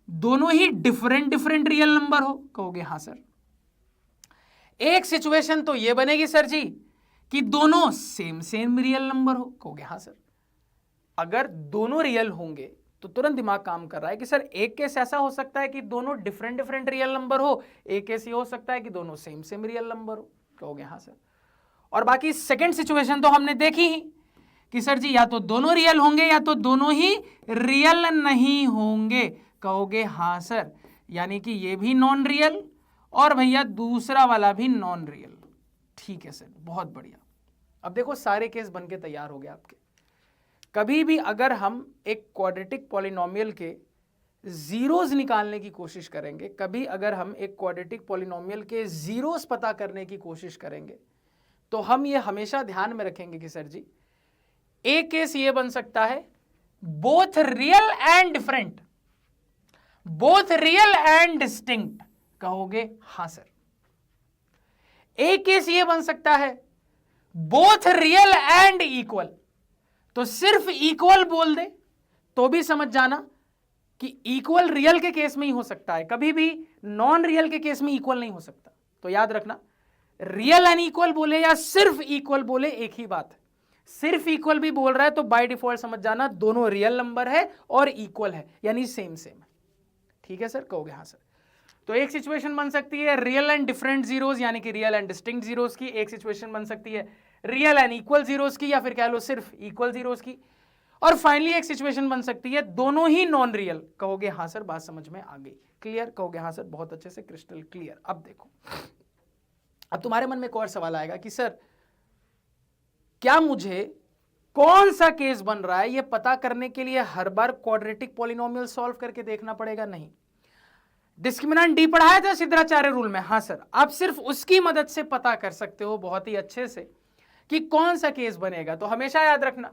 दोनों ही डिफरेंट रियल नंबर हो, कहोगे हाँ सर। एक सिचुएशन तो ये बनेगी सर जी कि दोनों सेम रियल नंबर हो, कहोगे हाँ सर। अगर दोनों रियल होंगे तो तुरंत दिमाग काम कर रहा है कि सर एक केस ऐसा हो सकता है कि दोनों डिफरेंट रियल नंबर हो, एक केस ये हो सकता है कि दोनों सेम रियल नंबर हो, कहोगे हाँ सर। और बाकी सेकंड सिचुएशन तो हमने देखी ही कि सर जी या तो दोनों रियल होंगे या तो दोनों ही रियल नहीं होंगे, कहोगे हाँ सर। यानी कि ये भी नॉन रियल और भैया दूसरा वाला भी नॉन रियल। ठीक है सर, बहुत बढ़िया। अब देखो सारे केस बनके तैयार हो गए आपके। कभी भी अगर हम एक क्वाड्रेटिक पॉलिनोमियल के जीरोस निकालने की कोशिश करेंगे, कभी अगर हम एक क्वाड्रेटिक पॉलिनोमियल के जीरोस पता करने की कोशिश करेंगे, तो हम ये हमेशा ध्यान में रखेंगे कि सर जी एक केस ये बन सकता है both real and different, both real and distinct, कहोगे हां सर। एक केस ये बन सकता है बोथ रियल एंड इक्वल, तो सिर्फ इक्वल बोल दे तो भी समझ जाना कि इक्वल रियल के केस में ही हो सकता है, कभी भी नॉन रियल के केस में इक्वल नहीं हो सकता। तो याद रखना, रियल एंड इक्वल बोले या सिर्फ इक्वल बोले एक ही बात है। सिर्फ इक्वल भी बोल रहा है तो बाय डिफॉल्ट समझ जाना दोनों रियल नंबर है और इक्वल है, यानी सेम सेम है। ठीक है सर, कहोगे हाँ सर। तो एक सिचुएशन बन सकती है रियल एंड डिफरेंट जीरोस यानी कि रियल एंड डिस्टिंक्ट जीरोस की, एक सिचुएशन बन सकती है रियल एंड इक्वल जीरोस की, या फिर कह लो सिर्फ इक्वल जीरोस की, और फाइनली एक सिचुएशन बन सकती है दोनों ही नॉन रियल। कहोगे हाँ सर, बात समझ में आ गई, क्लियर, कहोगे हाँ सर, बहुत अच्छे से, क्रिस्टल क्लियर। अब देखो, अब तुम्हारे मन में एक और सवाल आएगा कि सर क्या मुझे कौन सा केस बन रहा है ये पता करने के लिए हर बार क्वाड्रेटिक पॉलिनोमियल सॉल्व करके देखना पड़ेगा? नहीं, डिस्क्रिमिनेंट डी पढ़ाया था सिद्धाचार्य रूल में, हाँ सर, आप सिर्फ उसकी मदद से पता कर सकते हो बहुत ही अच्छे से कि कौन सा केस बनेगा। तो हमेशा याद रखना,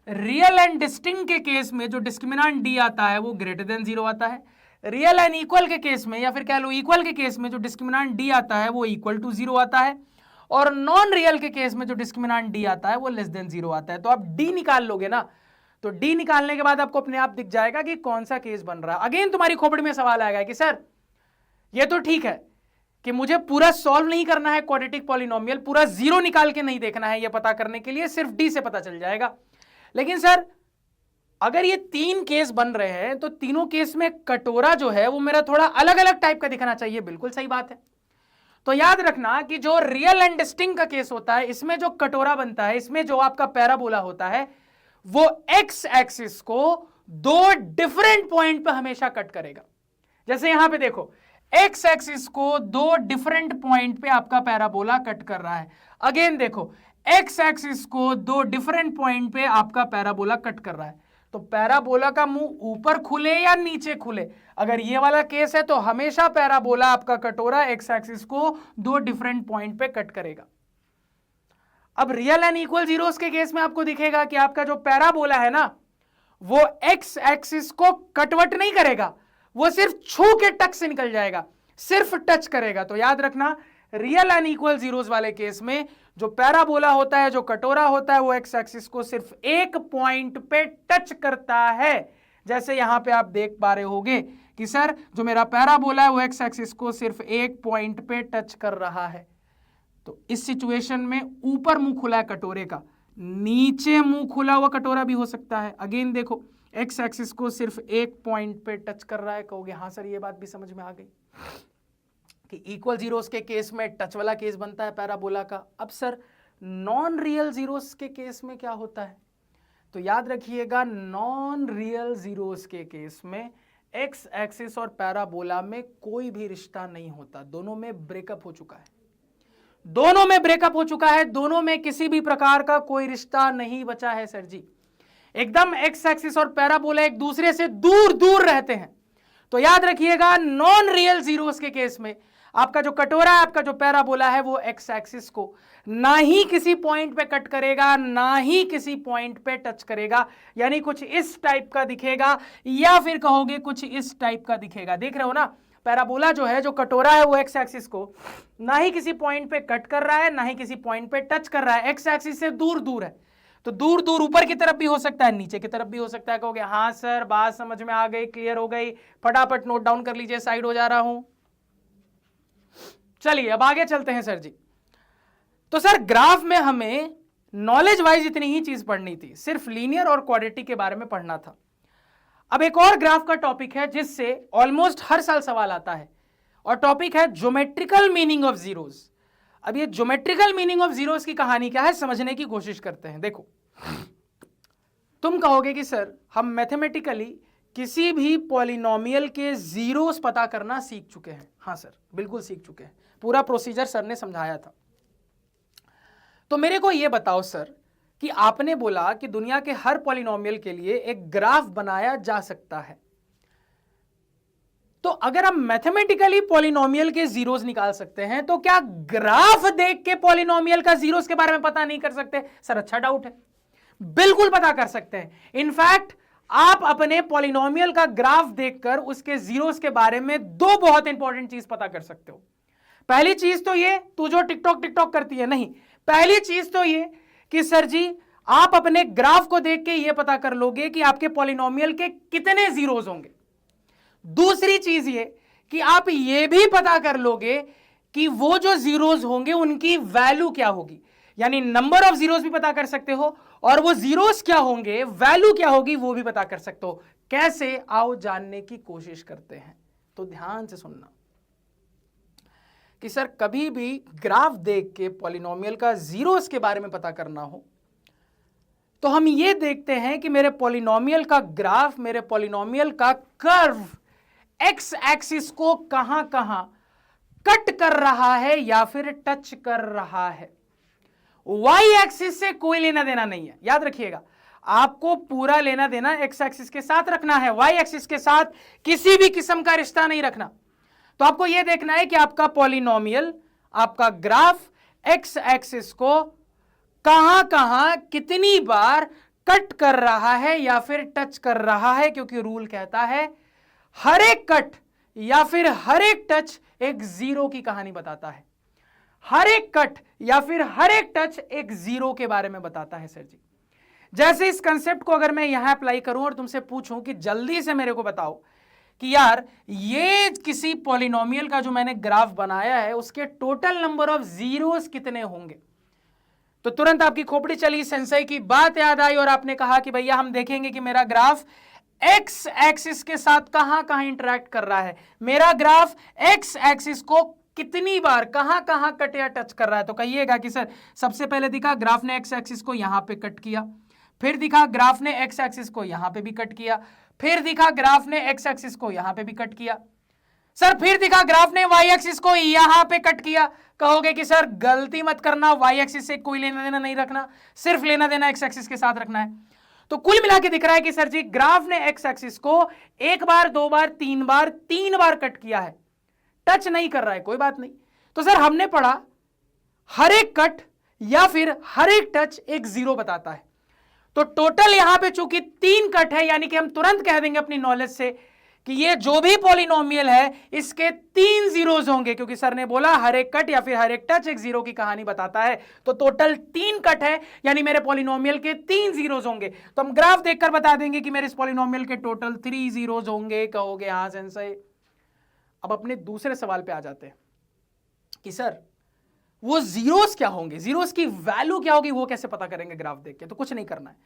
रियल एंड डिस्टिंक्ट के केस में जो डिस्क्रिमिनेंट डी आता है वो ग्रेटर देन 0 आता है, रियल एंड इक्वल के केस में या फिर कह लो इक्वल के केस में जो डिस्क्रिमिनेंट डी आता है वो इक्वल टू 0 आता है, और नॉन रियल के केस में जो डिस्क्रिमिनेंट डी आता है वो लेस देन 0 आता है। तो आप डी निकाल लोगे ना, तो डी निकालने के बाद आपको अपने आप दिख जाएगा कि कौन सा केस बन रहा है। अगेन तुम्हारी खोपड़ी में सवाल आएगा कि सर ये तो ठीक है कि मुझे पूरा सॉल्व नहीं करना है क्वाड्रेटिक पॉलिनोमियल, पूरा 0 निकाल के नहीं देखना है ये पता करने के लिए, सिर्फ डी से पता चल जाएगा। लेकिन सर अगर ये 3 केस बन रहे हैं तो तीनों केस में कटोरा जो है वो मेरा थोड़ा अलग अलग टाइप का दिखना चाहिए। बिल्कुल सही बात है। तो याद रखना कि जो रियल एंड डिस्टिंक्ट का केस होता है इसमें जो कटोरा बनता है, इसमें जो आपका पैराबोला होता है वो एक्स एक्सिस को 2 डिफरेंट पॉइंट पे हमेशा कट करेगा। जैसे यहां पे देखो, एक्स एक्सिस को 2 डिफरेंट पॉइंट पे आपका पैराबोला कट कर रहा है। अगेन देखो, एक्स एक्सिस को 2 डिफरेंट पॉइंट पे आपका पैराबोला कट कर रहा है। तो पैराबोला का मुंह ऊपर खुले या नीचे खुले, अगर ये वाला केस है तो हमेशा पैराबोला आपका कटोरा एक्स एक्सिस को 2 डिफरेंट पॉइंट पे कट करेगा। अब रियल एंड इक्वल जीरोस के केस में आपको दिखेगा कि आपका जो पैराबोला है ना वो एक्स एक्सिस को कटवट नहीं करेगा, वो सिर्फ छू के टच से निकल जाएगा, सिर्फ टच करेगा। तो याद रखना, रियल एंड इक्वल जीरोस वाले केस में जो पैराबोला होता है, जो कटोरा होता है, वो एक्स एक्सिस को सिर्फ एक पॉइंट पे टच करता है। जैसे यहां पे आप देख पा रहे होगे कि सर जो मेरा पैराबोला है वो एक्स एक्सिस को सिर्फ एक पॉइंट पे टच कर रहा है। तो इस सिचुएशन में ऊपर मुंह खुला है कटोरे का, नीचे मुंह खुला हुआ कटोरा भी हो सकता है। अगेन देखो, एक्स एक्सिस को सिर्फ एक पॉइंट पे टच कर रहा है। कहोगे हाँ सर, ये बात भी समझ में आ गई कि इक्वल जीरोस के केस में टच वाला केस बनता है पैराबोला का। अब सर नॉन रियल जीरोस के केस में क्या होता है? तो याद रखिएगा, नॉन रियल जीरोस के केस में एक्स एक्सिस और पैराबोला में कोई भी रिश्ता नहीं होता, दोनों में ब्रेकअप हो चुका है, दोनों में ब्रेकअप हो चुका है, दोनों में किसी भी प्रकार का कोई रिश्ता नहीं बचा है सर जी। एकदम एक्स एक्सिस और पैराबोला एक दूसरे से दूर दूर रहते हैं। तो याद रखिएगा, नॉन रियल जीरोस के केस में आपका जो कटोरा है, आपका जो पैराबोला है, वो एक्स एक्सिस को ना ही किसी पॉइंट पे कट करेगा, ना ही किसी पॉइंट पे टच करेगा, यानी कुछ इस टाइप का दिखेगा या फिर कहोगे कुछ इस टाइप का दिखेगा। देख रहे हो ना, पैराबोला जो है, जो कटोरा है, वो एक्स एक्सिस को ना ही किसी पॉइंट पे कट कर रहा है, ना ही किसी पॉइंट पे टच कर रहा है, एक्स एक्सिस से दूर दूर है। तो दूर दूर ऊपर की तरफ भी हो सकता है, नीचे की तरफ भी हो सकता है। कहोगे हाँ सर, बात समझ में आ गई, क्लियर हो गई, फटाफट नोट डाउन कर लीजिए, साइड हो जा रहा हूं। चलिए अब आगे चलते हैं सर जी। तो सर ग्राफ में हमें नॉलेज वाइज इतनी ही चीज पढ़नी थी, सिर्फ लीनियर और क्वाड्रेटिक के बारे में पढ़ना था। अब एक और ग्राफ का टॉपिक है जिससे ऑलमोस्ट हर साल सवाल आता है, और टॉपिक है ज्योमेट्रिकल मीनिंग ऑफ जीरोस। अब ये ज्योमेट्रिकल मीनिंग ऑफ जीरोस की कहानी क्या है, समझने की कोशिश करते हैं। देखो, तुम कहोगे कि सर हम मैथमेटिकली किसी भी पॉलिनोमियल के जीरोस पता करना सीख चुके हैं। हाँ सर, बिल्कुल सीख चुके हैं, पूरा प्रोसीजर सर ने समझाया था। तो मेरे को यह बताओ सर कि आपने बोला कि दुनिया के हर पॉलिनोमियल के लिए एक ग्राफ बनाया जा सकता है, तो अगर हम मैथमेटिकली पॉलिनोमियल के जीरोस निकाल सकते हैं तो क्या ग्राफ देख के पॉलिनोमियल का जीरोस के बारे में पता नहीं कर सकते? सर अच्छा डाउट है, बिल्कुल पता कर सकते हैं। इनफैक्ट आप अपने पॉलिनोमियल का ग्राफ देखकर उसके जीरोस के बारे में दो बहुत इंपॉर्टेंट चीज पता कर सकते हो। पहली चीज तो ये, तू जो टिकटॉक करती है, नहीं, पहली चीज तो ये कि सर जी आप अपने ग्राफ को देख के ये पता कर लोगे कि आपके पॉलिनोमियल के कितने जीरोस होंगे। दूसरी चीज ये कि आप ये भी पता कर लोगे कि वो जो जीरोस होंगे उनकी वैल्यू क्या होगी, यानी नंबर ऑफ जीरोस भी पता कर सकते हो और वो जीरोस क्या होंगे, वैल्यू क्या होगी, वो भी पता कर सकते हो। कैसे, आओ जानने की कोशिश करते हैं। तो ध्यान से सुनना कि सर कभी भी ग्राफ देख के पॉलिनोमियल का जीरोस के बारे में पता करना हो तो हम ये देखते हैं कि मेरे पॉलिनोमियल का ग्राफ, मेरे पॉलिनोमियल का कर्व एक्स एक्सिस को कहां कहां कट कर रहा है या फिर टच कर रहा है। वाई एक्सिस से कोई लेना देना नहीं है, याद रखिएगा। आपको पूरा लेना देना एक्स एक्सिस के साथ रखना है, वाई एक्सिस के साथ किसी भी किस्म का रिश्ता नहीं रखना। तो आपको यह देखना है कि आपका पॉलिनोमियल, आपका ग्राफ एक्स एक्सिस को कहां कहां कितनी बार कट कर रहा है या फिर टच कर रहा है, क्योंकि रूल कहता है हर एक कट या फिर हर एक टच एक जीरो की कहानी बताता है। हर एक कट या फिर हर एक टच एक जीरो के बारे में बताता है। सर जी जैसे इस कंसेप्ट को अगर मैं यहां अप्लाई करूं और तुमसे पूछूं कि जल्दी से मेरे को बताओ कि यार ये किसी पॉलिनोमियल का जो मैंने ग्राफ बनाया है उसके टोटल नंबर ऑफ जीरोस कितने होंगे, तो तुरंत आपकी खोपड़ी चली, सेंसई की बात याद आई और आपने कहा कि भैया हम देखेंगे कि मेरा ग्राफ एक्स एक्सिस के साथ कहां कहां इंटरेक्ट कर रहा है, मेरा ग्राफ एक्स एक्सिस को कितनी बार कहां कहां कट या टच कर रहा है। तो कहिएगा कि सर सबसे पहले दिखा ग्राफ ने एक्स एक्सिस को यहां पे कट किया, फिर दिखा ग्राफ ने एक्स एक्सिस को यहां पे भी कट किया, फिर दिखा ग्राफ ने एक्स एक्सिस को यहां पे भी कट किया, सर फिर दिखा ग्राफ ने वाई एक्सिस को यहां पे कट किया। कहोगे कि सर गलती मत करना, वाई एक्सिस से कोई लेना देना नहीं रखना, सिर्फ लेना देना एक्स एक्सिस के साथ रखना है। तो कुल मिला के दिख रहा है कि सर जी ग्राफ ने एक्स एक्सिस को एक बार, दो बार, तीन बार कट किया है, टच नहीं कर रहा है, कोई बात नहीं। तो सर हमने पढ़ा हर एक कट या फिर हर एक टच एक जीरो बताता है। तो टोटल यहां पे चूंकि 3 कट है, यानी कि हम तुरंत कह देंगे अपनी नॉलेज से कि ये जो भी पॉलिनोमियल है इसके 3 जीरोस होंगे, क्योंकि सर ने बोला हर एक कट या फिर हर एक टच एक जीरो की कहानी बताता है। तो टोटल 3 कट है, यानी मेरे पॉलिनोमियल के 3 जीरोस होंगे। तो हम ग्राफ देखकर बता देंगे कि मेरे इस पॉलिनोमियल के टोटल 3 जीरोस होंगे। कहोगे हाँ सेंसई। अब अपने दूसरे सवाल पे आ जाते हैं कि सर वो जीरोस क्या होंगे, जीरोस की वैल्यू क्या होगी, वो कैसे पता करेंगे ग्राफ देख के। तो कुछ नहीं करना है,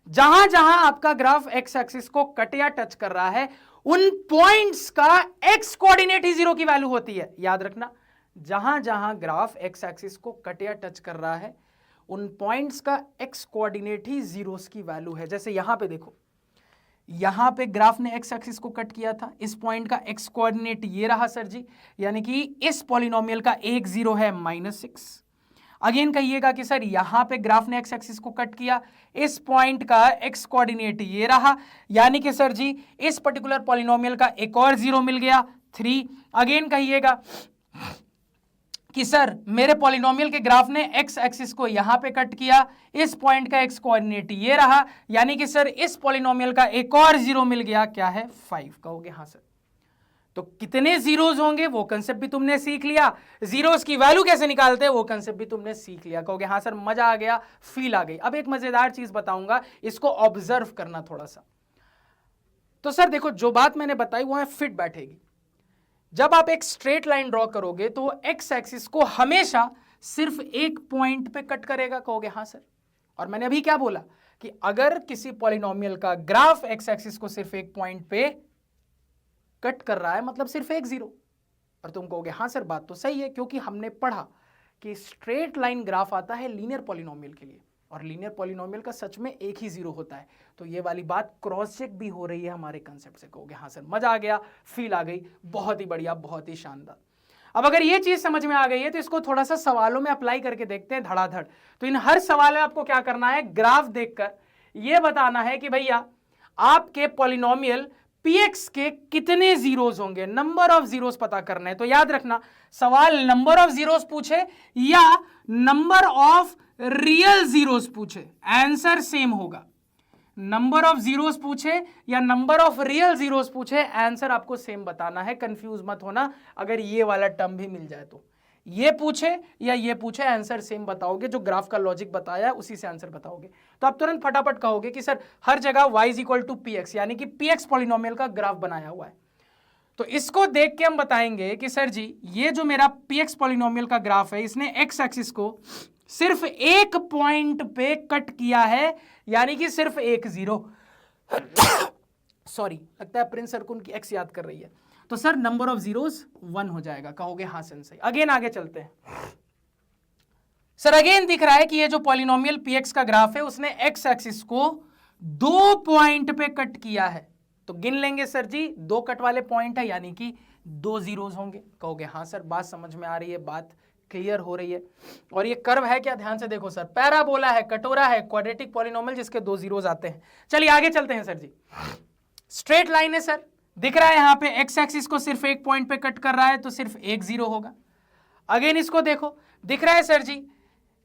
जहां जहां आपका ग्राफ एक्स एक्सिस को कट या टच कर रहा है उन पॉइंट्स का एक्स कोऑर्डिनेट ही जीरो की वैल्यू होती है। याद रखना, जहां जहां ग्राफ एक्स एक्सिस को कट या टच कर रहा है उन पॉइंट्स का एक्स कोऑर्डिनेट ही जीरोस की वैल्यू है। जैसे यहां पे देखो, यहां पे ग्राफ ने एक्स एक्सिस को कट किया था, इस पॉइंट का एक्स कोऑर्डिनेट ये रहा सर जी, यानी कि इस पॉलिनोमियल का एक जीरो है -6। अगेन कहिएगा कि सर यहां पे ग्राफ ने एक्स एक्सिस को कट किया, इस पॉइंट का एक्स कोऑर्डिनेट ये रहा, यानी कि सर जी इस पर्टिकुलर पॉलिनोमियल का एक और जीरो मिल गया 3। अगेन कहिएगा कि सर मेरे पॉलिनोमियल के ग्राफ ने एक्स एक्सिस को यहां पे कट किया, इस पॉइंट का एक्स कोऑर्डिनेट ये रहा, यानी कि सर इस पॉलिनोमियल का एक और जीरो मिल गया, क्या है 5। कहोगे हाँ सर। तो कितने जीरोस होंगे वो कंसेप्ट भी तुमने सीख लिया, जीरोस की वैल्यू कैसे निकालते हैं वो कंसेप्ट भी तुमने सीख लिया। कहोगे हाँ सर मजा आ गया, फील आ गई। अब एक मजेदार चीज बताऊंगा, इसको ऑब्जर्व करना थोड़ा सा। तो सर देखो जो बात मैंने बताई वो फिट बैठेगी। जब आप एक स्ट्रेट लाइन ड्रॉ करोगे तो एक्स एक्सिस को हमेशा सिर्फ एक पॉइंट पे कट करेगा। कहोगे हाँ सर। और मैंने अभी क्या बोला कि अगर किसी पॉलिनोमियल का ग्राफ एक्स एक्सिस को सिर्फ एक पॉइंट पे कट कर रहा है मतलब सिर्फ एक जीरो। और तुम कहोगे हाँ सर बात तो सही है, क्योंकि हमने पढ़ा कि स्ट्रेट लाइन ग्राफ आता है लीनियर पॉलिनोमियल के लिए, और लीनियर पॉलिनोमियल का सच में एक ही जीरो होता है। तो ये वाली बात क्रॉस चेक भी हो रही है हमारे कंसेप्ट से। कहोगे हाँ सर मजा आ गया, फील आ गई, बहुत ही बढ़िया, बहुत ही शानदार। अब अगर ये चीज समझ में आ गई है तो इसको थोड़ा सा सवालों में अप्लाई करके देखते हैं धड़ाधड़। तो इन हर सवाल में आपको क्या करना है, ग्राफ देखकर ये बताना है कि भैया आपके पॉलिनोमियल px के कितने जीरोस होंगे, नंबर ऑफ जीरोस पता करना है। तो याद रखना सवाल नंबर ऑफ जीरोस पूछे या नंबर ऑफ रियल जीरोस पूछे, आंसर सेम होगा। नंबर ऑफ जीरोस पूछे या नंबर ऑफ रियल जीरोस पूछे, आंसर आपको सेम बताना है। कंफ्यूज मत होना अगर ये वाला टर्म भी मिल जाए तो। ये पूछे या ये पूछे, आंसर सेम बताओगे। जो ग्राफ का लॉजिक बताया है उसी से आंसर बताओगे। तो आप तुरंत फटाफट कहोगे कि सर हर जगह y is equal to P X, यानी कि पी एक्स पॉलिनोमियल का ग्राफ बनाया हुआ है। तो इसको देख के हम बताएंगे कि सर जी ये जो मेरा पी एक्स पॉलिनोमियल का ग्राफ है, इसने एक्स एक्सिस को सिर्फ एक पॉइंट पे कट किया है, यानी कि सिर्फ एक जीरो। सॉरी, लगता है प्रिंस सर को उनकी एक्स याद कर रही है। तो सर नंबर ऑफ जीरोस 1 हो जाएगा। कहोगे हाँ सही। अगेन आगे चलते हैं। सर अगेन दिख रहा है कि ये जो पॉलिनोमियल पी एक्स का ग्राफ है उसने एक्स एक्सिस को 2 पॉइंट पे कट किया है। तो गिन लेंगे सर जी, 2 कट वाले पॉइंट है यानी कि 2 जीरोस होंगे। कहोगे हाँ सर, बात समझ में आ रही है, बात क्लियर हो रही है। और ये कर्व है क्या, ध्यान से देखो सर, पैराबोला है, कटोरा है, क्वाड्रेटिक पॉलिनोमियल जिसके 2 जीरोस आते हैं। चलिए आगे चलते हैं सर जी। स्ट्रेट लाइन है सर, दिख रहा है यहां पे एक्स एक्सिस को सिर्फ एक पॉइंट पे कट कर रहा है तो सिर्फ एक जीरो होगा। अगेन इसको देखो, दिख रहा है सर जी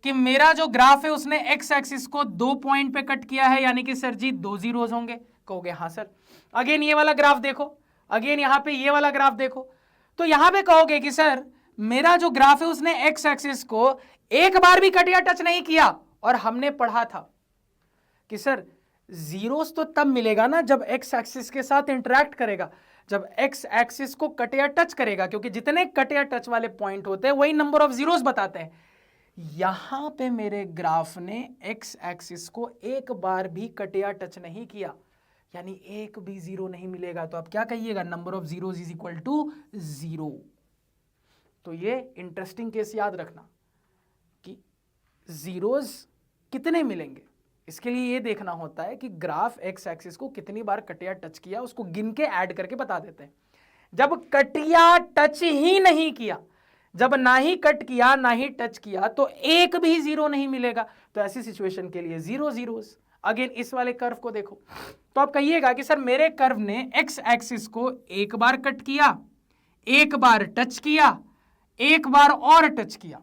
कि मेरा जो ग्राफ है उसने एक्स एक्सिस को 2 पॉइंट पे कट किया है, यानी कि सर जी 2 जीरोस होंगे। कहोगे हाँ सर। अगेन ये वाला ग्राफ देखो, अगेन यहां पे ये वाला ग्राफ देखो, तो यहां पे कहोगे कि सर मेरा जो ग्राफ है उसने एक्स एक्सिस को एक बार भी कट या टच नहीं किया। और हमने पढ़ा था कि सर जीरोस तो तब मिलेगा ना जब एक्स एक्सिस के साथ इंटरेक्ट करेगा, जब एक्स एक्सिस को कट या टच करेगा, क्योंकि जितने कट या टच वाले पॉइंट होते हैं वही नंबर ऑफ जीरोस बताते हैं। यहां पे मेरे ग्राफ ने एक्स एक्सिस को एक बार भी कट या टच नहीं किया, यानी एक भी जीरो नहीं मिलेगा। तो आप क्या कहिएगा, number of zeros is equal to 0। तो ये इंटरेस्टिंग केस याद रखना कि जीरोस कितने मिलेंगे, इसके लिए ये देखना होता है कि ग्राफ एक्स एक्सिस को कितनी बार कट या टच किया, उसको गिन के ऐड करके बता देते हैं। जब कट या टच ही नहीं किया, जब ना ही कट किया ना ही टच किया, तो एक भी जीरो नहीं मिलेगा। तो ऐसी सिचुएशन के लिए 0 जीरोस। अगेन इस वाले कर्व को देखो, तो आप कहिएगा कि सर मेरे कर्व ने एक्स एक्सिस को एक बार कट किया, एक बार टच किया, एक बार और टच किया,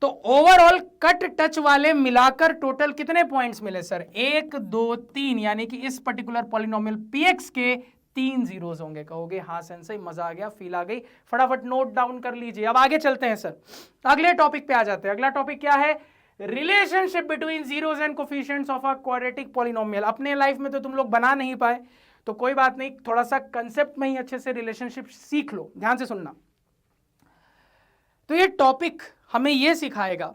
तो ओवरऑल कट टच वाले मिलाकर टोटल कितने पॉइंट्स मिले सर, 1 2 3, यानी कि इस पर्टिकुलर पॉलिनोमियल पीएक्स के 3 जीरोस होंगे। कहोगे हाँ सेंसई, मजा आ गया, फील आ गई, फटाफट नोट डाउन कर लीजिए। अब आगे चलते हैं सर, अगले टॉपिक पे आ जाते हैं। अगला टॉपिक क्या है, relationship between zeros and coefficients of a quadratic polynomial. अपने लाइफ में तो तुम लोग बना नहीं पाए, तो कोई बात नहीं, थोड़ा सा कंसेप्ट में ही अच्छे से रिलेशनशिप सीख लो। ध्यान से सुनना। तो ये टॉपिक हमें यह सिखाएगा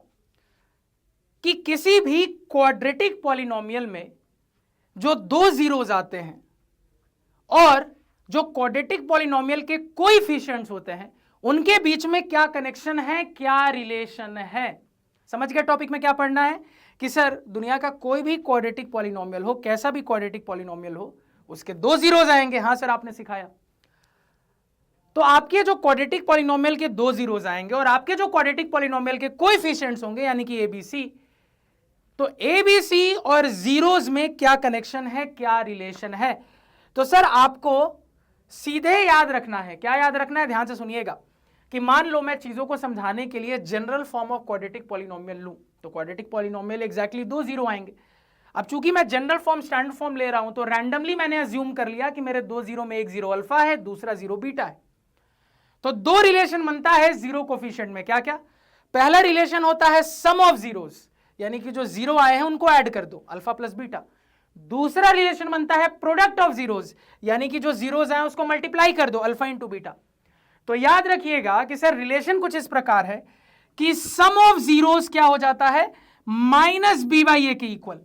कि किसी भी क्वाड्रेटिक पॉलिनोमियल में जो 2 जीरोस आते हैं और जो क्वाड्रेटिक पॉलिनोमियल के कोएफिशिएंट्स होते हैं उनके बीच में क्या कनेक्शन है, क्या रिलेशन है। समझ गए टॉपिक में क्या पढ़ना है कि सर दुनिया का कोई भी क्वाड्रेटिक पॉलिनोमियल हो, कैसा भी क्वाड्रेटिक पॉलिनोमियल हो, उसके 2 जीरोस आएंगे। हाँ सर आपने सिखाया। तो आपके जो क्वाड्रेटिक पॉलिनोमियल के 2 जीरोस आएंगे और आपके जो क्वाड्रेटिक पॉलिनोमियल के कोएफिशिएंट्स होंगे यानी कि एबीसी, तो एबीसी और जीरोस में क्या कनेक्शन है, क्या रिलेशन है। तो सर आपको सीधे याद रखना है, क्या याद रखना है, ध्यान से सुनिएगा कि मान लो मैं चीजों को समझाने के लिए general form of quadratic polynomial लूं, तो क्वाड्रेटिक पॉलिनोमियल एग्जैक्टली 2 जीरो आएंगे। अब चूंकि मैं जनरल फॉर्म स्टैंडर्ड फॉर्म ले रहा हूं तो रैंडमली मैंने अज्यूम कर लिया कि मेरे 2 जीरो में एक जीरो अल्फा है, दूसरा जीरो बीटा है। तो 2 रिलेशन बनता है जीरो कोफिशिएंट में। क्या क्या, पहला रिलेशन होता है सम ऑफ जीरोस, यानी कि जो जीरो आए हैं उनको ऐड कर दो, अल्फा प्लस बीटा। दूसरा रिलेशन बनता है प्रोडक्ट ऑफ जीरोस, यानी कि जो जीरोस आए उसको मल्टीप्लाई कर दो, अल्फा इंटू बीटा। तो याद रखिएगा कि सर रिलेशन कुछ इस प्रकार है कि सम ऑफ जीरोस क्या हो जाता है, माइनस बी बाई ए के इक्वल,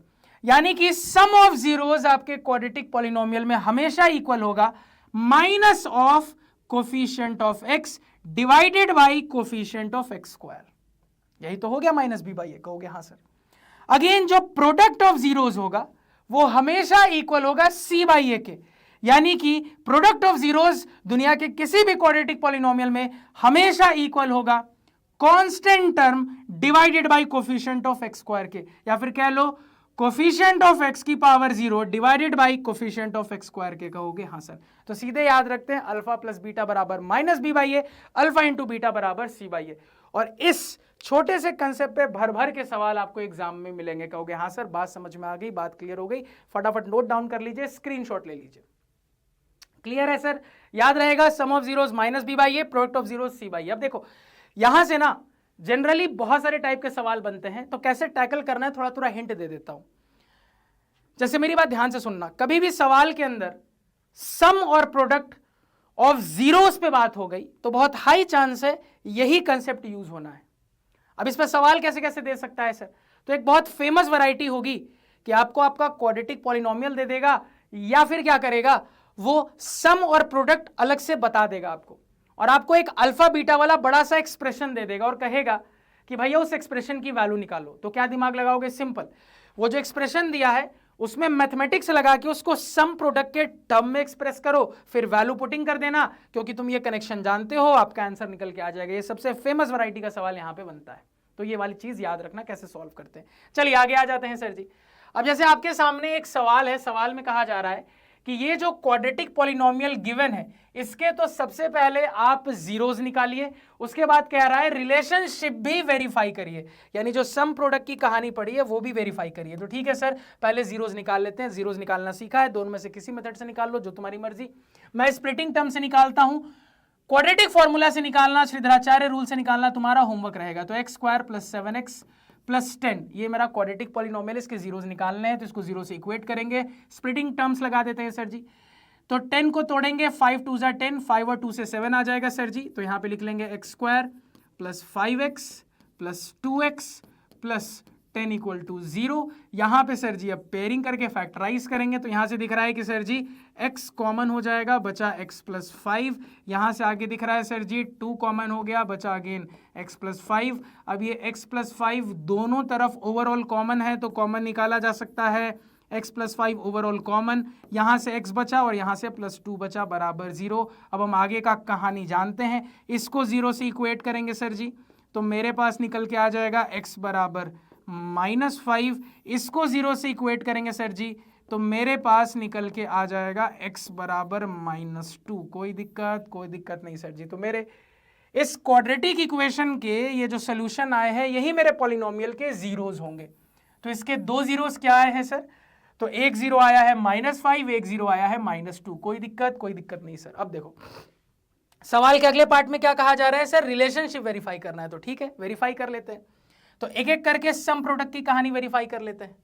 यानी कि सम ऑफ जीरोस आपके क्वाड्रेटिक पॉलिनोमियल में हमेशा इक्वल होगा minus of coefficient of x divided by coefficient of X square. यही तो हो गया माइनस बी बाई ए। कहोगे हाँ सर। अगेन जो प्रोडक्ट ऑफ जीरोस होगा वो हमेशा इक्वल होगा सी बाई ए के, यानी कि प्रोडक्ट ऑफ जीरोस दुनिया के किसी भी क्वाड्रेटिक पॉलिनोमियल में हमेशा इक्वल होगा constant term divided by coefficient of X square के, या फिर कह लो कोफिशिएंट ऑफ x की power 0 divided by coefficient of x square के कहोगे। हाँ सर, तो सीधे याद रखते हैं अल्फा प्लस बीटा बराबर minus B by A, alpha into beta बराबर सी बाई ए। और इस छोटे से कंसेप्ट पे भर भर के सवाल आपको एग्जाम में मिलेंगे। कहोगे हाँ सर, बात समझ में आ गई, बात क्लियर हो गई, फटाफट नोट डाउन कर लीजिए, स्क्रीनशॉट ले लीजिए। क्लियर है सर? याद रहेगा sum of zeros minus B by a, product of zeros c by a. अब देखो यहां से ना जनरली बहुत सारे टाइप के सवाल बनते हैं, तो कैसे टैकल करना है थोड़ा थोड़ा हिंट दे देता हूं। जैसे मेरी बात ध्यान से सुनना, कभी भी सवाल के अंदर सम और प्रोडक्ट ऑफ जीरोस पे बात हो गई तो बहुत हाई चांस है यही कंसेप्ट यूज होना है। अब इस पर सवाल कैसे कैसे दे सकता है सर? तो एक बहुत फेमस वैरायटी होगी कि आपको आपका क्वाड्रेटिक पॉलिनोमियल दे देगा, या फिर क्या करेगा वो सम और प्रोडक्ट अलग से बता देगा आपको, और आपको एक अल्फा बीटा वाला बड़ा सा एक्सप्रेशन दे देगा और कहेगा कि भैया उस एक्सप्रेशन की वैल्यू निकालो। तो क्या दिमाग लगाओगे? सिंपल, वो जो एक्सप्रेशन दिया है उसमें मैथमेटिक्स लगा के उसको सम प्रोडक्ट के टर्म में एक्सप्रेस करो, फिर वैल्यू पुटिंग कर देना, क्योंकि तुम ये कनेक्शन जानते हो, आपका आंसर निकल के आ जाएगा। ये सबसे फेमस वैरायटी का सवाल यहां पे बनता है, तो ये वाली चीज याद रखना कैसे सॉल्व करते हैं। चलिए आगे आ जाते हैं सर जी। अब जैसे आपके सामने एक सवाल है, सवाल में कहा जा रहा है कि ये जो क्वाड्रेटिक पॉलिनोमियल गिवन है इसके तो सबसे पहले आप जीरोस निकालिए, उसके बाद कह रहा है रिलेशनशिप भी वेरीफाई करिए, यानी जो सम प्रोडक्ट की कहानी पड़ी है वो भी वेरीफाई करिए। तो ठीक है सर, पहले जीरोस निकाल लेते हैं। जीरोस निकालना सीखा है, दोनों में से किसी मेथड से निकाल लो, जो तुम्हारी मर्जी। मैं स्प्लिटिंग टर्म से निकालता हूं, क्वाड्रेटिक फॉर्मूला से निकालना, श्रीधराचार्य रूल से निकालना तुम्हारा होमवर्क रहेगा। तो x square plus 7x plus 10, ये मेरा क्वाड्रेटिक पॉलिनोमियल, इसके जीरोस निकालने हैं, तो इसको जीरो से इक्वेट करेंगे। स्प्लिटिंग टर्म्स लगा देते हैं सर जी। तो 10 को तोड़ेंगे, 5 2 10, 5 और 2 से 7 आ जाएगा सर जी। तो यहाँ पे लिख लेंगे X square plus 5x plus 2x plus 10 equal to 0। यहाँ पे सर जी अब पेयरिंग करके फैक्टराइज करेंगे, तो यहाँ से दिख रहा है कि सर जी x कॉमन हो जाएगा, बचा x प्लस 5। यहाँ से आगे दिख रहा है सर जी 2 कॉमन हो गया, बचा अगेन x प्लस 5। अब ये x प्लस 5 दोनों तरफ ओवरऑल कॉमन है, तो कॉमन निकाला जा सकता है, x प्लस 5 ओवरऑल कॉमन, यहाँ से x बचा और यहाँ से प्लस 2 बचा बराबर 0। अब हम आगे का कहानी जानते हैं, इसको 0 से इक्वेट करेंगे सर जी, तो मेरे पास निकल के आ जाएगा x बराबर -5। इसको 0 से इक्वेट करेंगे सर जी, तो मेरे पास निकल के आ जाएगा x बराबर -2। कोई दिक्कत नहीं सर जी। तो मेरे इस क्वाड्रेटिक इक्वेशन के ये जो सोल्यूशन आए हैं यही मेरे पॉलिनोमियल के जीरोस होंगे। तो इसके दो जीरोस क्या आए हैं सर? तो एक जीरो आया है -5, एक जीरो आया है -2। कोई दिक्कत नहीं सर। अब देखो सवाल के अगले पार्ट में क्या कहा जा रहा है सर? रिलेशनशिप वेरीफाई करना है, तो ठीक है वेरीफाई कर लेते हैं। तो एक एक करके सम प्रोडक्ट की कहानी वेरीफाई कर लेते हैं।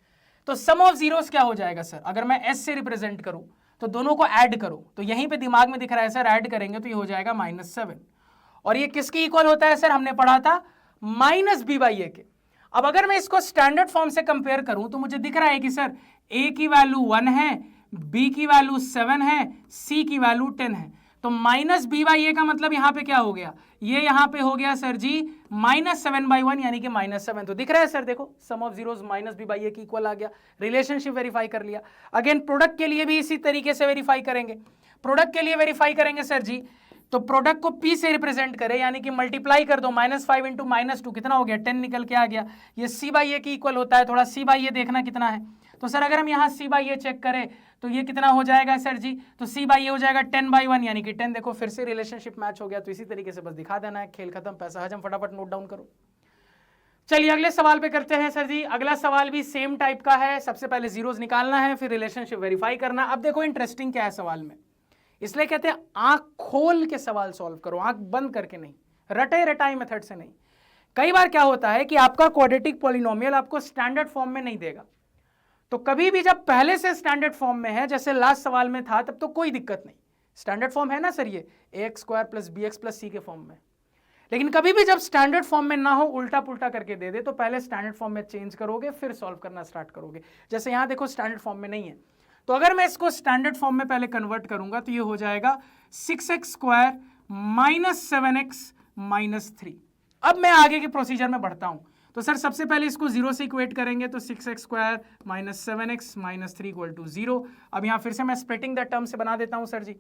तो सम ऑफ जीरोस क्या हो जाएगा सर? अगर मैं s से रिप्रेजेंट करूं तो दोनों को ऐड करो, तो यहीं पे दिमाग में दिख रहा है सर, ऐड करेंगे तो ये हो जाएगा -7। और ये किसके इक्वल होता है सर? हमने पढ़ा था -b/a के। अब अगर मैं इसको स्टैंडर्ड फॉर्म से कंपेयर करूं तो मुझे दिख रहा है कि सर a की वैल्यू 1 है, b की वैल्यू 7 है, c की वैल्यू 10 है। तो -b/a का मतलब यहां पे क्या हो गया? ये यहां पे हो गया सर जी -7/1, यानी कि -7। तो दिख रहा है सर, देखो सम ऑफ जीरोस -b/a की इक्वल आ गया। रिलेशनशिप वेरीफाई कर लिया। अगेन प्रोडक्ट के लिए भी इसी तरीके से वेरीफाई करेंगे। प्रोडक्ट के लिए वेरीफाई करेंगे सर जी, तो प्रोडक्ट को p से रिप्रेजेंट करें, यानी कि मल्टीप्लाई कर दो, -5 इंटू -2 कितना हो गया? 10 निकल के आ गगया। ये c/a की इक्वल होता है, थोड़ा c/a देखना कितना है। तो सर अगर हम यहाँ c/a चेक करें तो ये कितना हो जाएगा सर जी? तो c/a हो जाएगा 10/1, यानी कि 10। देखो फिर से रिलेशनशिप मैच हो गया। तो इसी तरीके से बस दिखा देना है, खेल खत्म, पैसा हजम। फटाफट नोट डाउन करो। चलिए अगले सवाल पे करते हैं सर जी। अगला सवाल भी सेम टाइप का है। सबसे पहले जीरोस निकालना है, फिर रिलेशनशिप वेरीफाई करना। अब देखो इंटरेस्टिंग क्या है सवाल में, इसलिए कहते हैं आंख खोल के सवाल सॉल्व करो, आंख बंद करके नहीं, रटे रटाई मेथड से नहीं। कई बार क्या होता है कि आपका क्वाड्रेटिक पॉलिनोमियल आपको स्टैंडर्ड फॉर्म में नहीं देगा, तो कभी भी जब पहले से स्टैंडर्ड फॉर्म में है, जैसे लास्ट सवाल में था, तब तो कोई दिक्कत नहीं, स्टैंडर्ड फॉर्म है ना सर, ये ax square plus bx plus c के फॉर्म में। लेकिन कभी भी जब स्टैंडर्ड फॉर्म में ना हो, उल्टा पुल्टा करके दे दे, तो पहले स्टैंडर्ड फॉर्म में चेंज करोगे, फिर सॉल्व करना स्टार्ट करोगे। जैसे यहां देखो स्टैंडर्ड फॉर्म में नहीं है, तो अगर मैं इसको स्टैंडर्ड फॉर्म में पहले कन्वर्ट करूंगा तो ये हो जाएगा 6x स्क्वायर -7x -3। अब मैं आगे के प्रोसीजर में बढ़ता हूं। तो सर सबसे पहले इसको 0 से इक्वेट करेंगे, तो 6x square -7x -3 equal to 0। अब यहाँ फिर से मैं स्प्लिटिंग द टर्म से बना देता हूँ सर जी।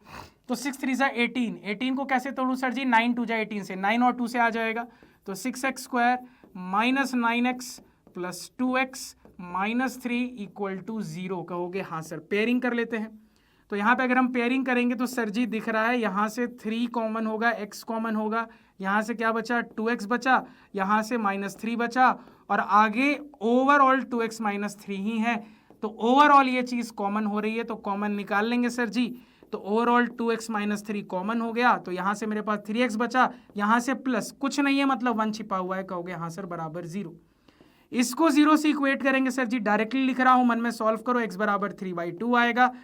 तो 6 3 18, 18 को कैसे तोड़ूँ सर जी? 9 2 18 से, 9 और 2 से आ जाएगा। तो 6x square -9x plus 2x -3 equal to 0। कहोगे हाँ सर। पेयरिंग कर लेते हैं। तो यहाँ पे अगर हम पेयरिंग करेंगे तो सर जी दिख रहा है यहाँ से 3 कॉमन होगा, x कॉमन होगा, यहाँ से क्या बचा 2x बचा, यहाँ से -3 बचा और आगे ओवरऑल 2x - 3 ही है। तो ओवरऑल ये चीज़ कॉमन हो रही है तो कॉमन निकाल लेंगे सर जी। तो ओवरऑल 2x - 3 कॉमन हो गया तो यहाँ से मेरे पास 3x बचा, यहाँ से प्लस कुछ नहीं है मतलब 1 छिपा हुआ है। कहोगे हाँ सर बराबर 0। इसको 0 से इक्वेट करेंगे सर जी, डायरेक्टली लिख रहा हूं, मन में सॉल्व करो, x बराबर 3/2 आएगा।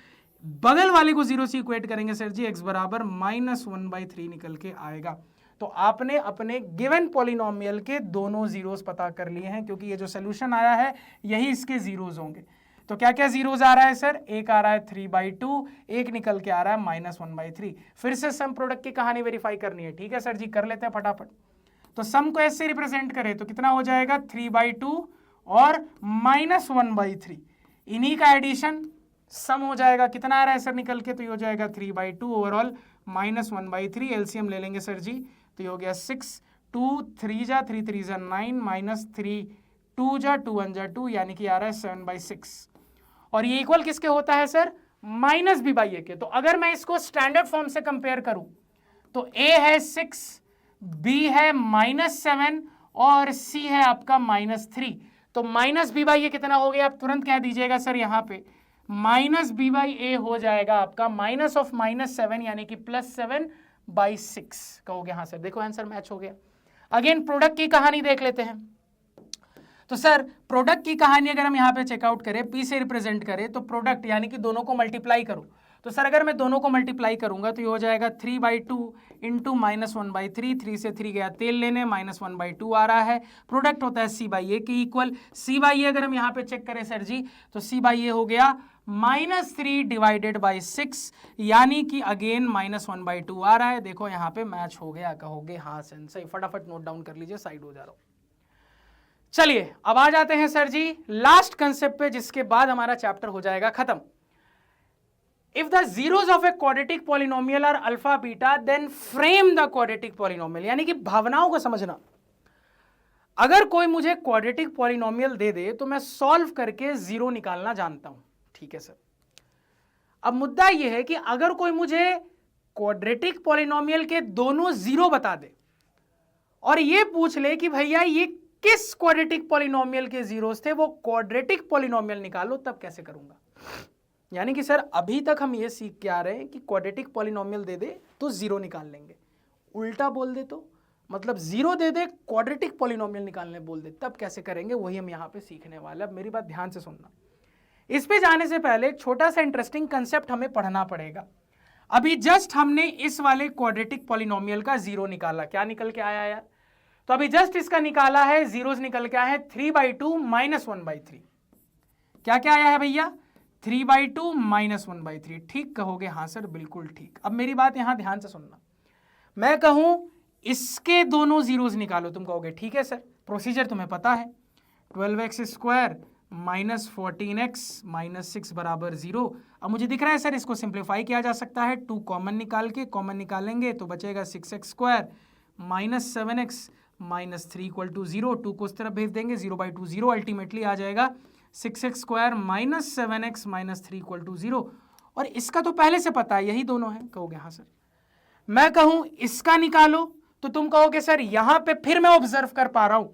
बगल वाले को 0 से इक्वेट करेंगे सर जी, x बराबर -1/3 निकल के आएगा। तो आपने अपने गिवन पॉलिनोमियल के दोनों जीरोस पता कर लिए हैं, क्योंकि ये जो सोल्यूशन आया है यही इसके जीरोस होंगे। तो क्या क्या जीरोस आ रहा है सर? एक आ रहा है 3/2, एक निकल के आ रहा है -1/3। फिर से सम प्रोडक्ट की कहानी वेरीफाई करनी है, ठीक है सर जी, कर लेते हैं फटाफट। तो सम को ऐसे रिप्रेजेंट करें तो कितना हो जाएगा 3/2 और -1/3, इन्हीं का एडिशन सम हो जाएगा। कितना आ रहा है सर निकल के? तो ये हो जाएगा 3/2 ओवरऑल -1/3। एलसीएम ले लेंगे सर जी, तो ये हो गया 6, 2 3 जा 3 3 जा 9 -3 2 जा 2 1 जा 2, यानी कि आ रहा है 7/6। और ये इक्वल किसके होता है सर? -b/a के। तो अगर मैं इसको स्टैंडर्ड फॉर्म से कंपेयर करूं तो a है 6, b है -7 और c है आपका -3। तो -b/a कितना हो गया? आप तुरंत कह दीजिएगा सर यहाँ पे -b/a हो जाएगा आपका -7 यानी कि +7/6। कहोगे हाँ सर। देखो आंसर मैच हो गया। अगेन प्रोडक्ट की कहानी देख लेते हैं। तो सर प्रोडक्ट की कहानी अगर हम यहाँ पे चेकआउट करें, p से रिप्रेजेंट करें तो प्रोडक्ट यानी कि दोनों को मल्टीप्लाई करो। तो सर अगर मैं दोनों को मल्टीप्लाई करूंगा तो ये हो जाएगा 3/2 इंटू -1/3, 3 से 3 गया तेल लेने, -1/2 आ रहा है। प्रोडक्ट होता है c/a के इक्वल। c/a अगर हम यहाँ पे चेक करें सर जी तो c/a हो गया -3/6, यानी कि अगेन -1/2 आ रहा है। देखो यहाँ पे मैच हो गया। कहोगे हाँ सही। फटाफट नोट डाउन कर लीजिए, साइड हो जा रहा हूं। चलिए अब आ जाते हैं सर जी लास्ट कंसेप्ट पे, जिसके बाद हमारा चैप्टर हो जाएगा खत्म। If the zeros of a quadratic polynomial are alpha beta, then frame the quadratic polynomial। यानी कि भावनाओं को समझना। अगर कोई मुझे क्वाड्रेटिक पॉलिनोमियल दे दे तो मैं सॉल्व करके जीरो निकालना जानता हूं, ठीक है सर। अब मुद्दा यह है कि अगर कोई मुझे क्वाड्रेटिक पॉलिनोमियल के दोनों जीरो बता दे और यह पूछ ले कि भैया ये किस क्वाड्रेटिक पॉलिनोमियल के जीरोस थे, वो क्वाड्रेटिक पॉलिनोमियल निकालो, तब कैसे करूंगा? यानी कि सर अभी तक हम ये सीख के आ रहे हैं कि क्वाड्रेटिक पॉलिनोमियल दे दे तो जीरो निकाल लेंगे, उल्टा बोल दे तो मतलब जीरो दे दे क्वाड्रेटिक पॉलिनोमियल निकालने बोल दे तब कैसे करेंगे, वही हम यहाँ पे सीखने वाले। अब मेरी बात ध्यान से सुनना। इस पे जाने से पहले एक छोटा सा इंटरेस्टिंग कंसेप्ट हमें पढ़ना पड़ेगा। अभी जस्ट हमने इस वाले क्वाड्रेटिक पॉलिनोमियल का जीरो निकाला, क्या निकल के आया यार? तो अभी जस्ट इसका निकाला है, जीरोस निकल के आया है 3/2 -1/3। क्या क्या आया है भैया? 3/2 -1/3। ठीक कहोगे हाँ सर बिल्कुल ठीक। अब मेरी बात यहां ध्यान से सुनना। मैं कहूं इसके दोनों जीरोस निकालो, तुम कहोगे ठीक है सर, प्रोसीजर तुम्हें पता है। 12x² -14x -6 बराबर 0। अब मुझे दिख रहा है सर इसको सिंप्लीफाई किया जा सकता है। 2 कॉमन निकाल के, कॉमन निकालेंगे तो बचेगा 6x² -7x -3 = 0। 2 को उस तरफ भेज देंगे, 0/2 0, अल्टीमेटली आ जाएगा 6x² -7x -3 = 0। और इसका तो पहले से पता है, यही दोनों है। कहोगे हाँ सर। मैं कहूं इसका निकालो तो तुम कहोगे सर यहां पे फिर मैं ऑब्जर्व कर पा रहा हूं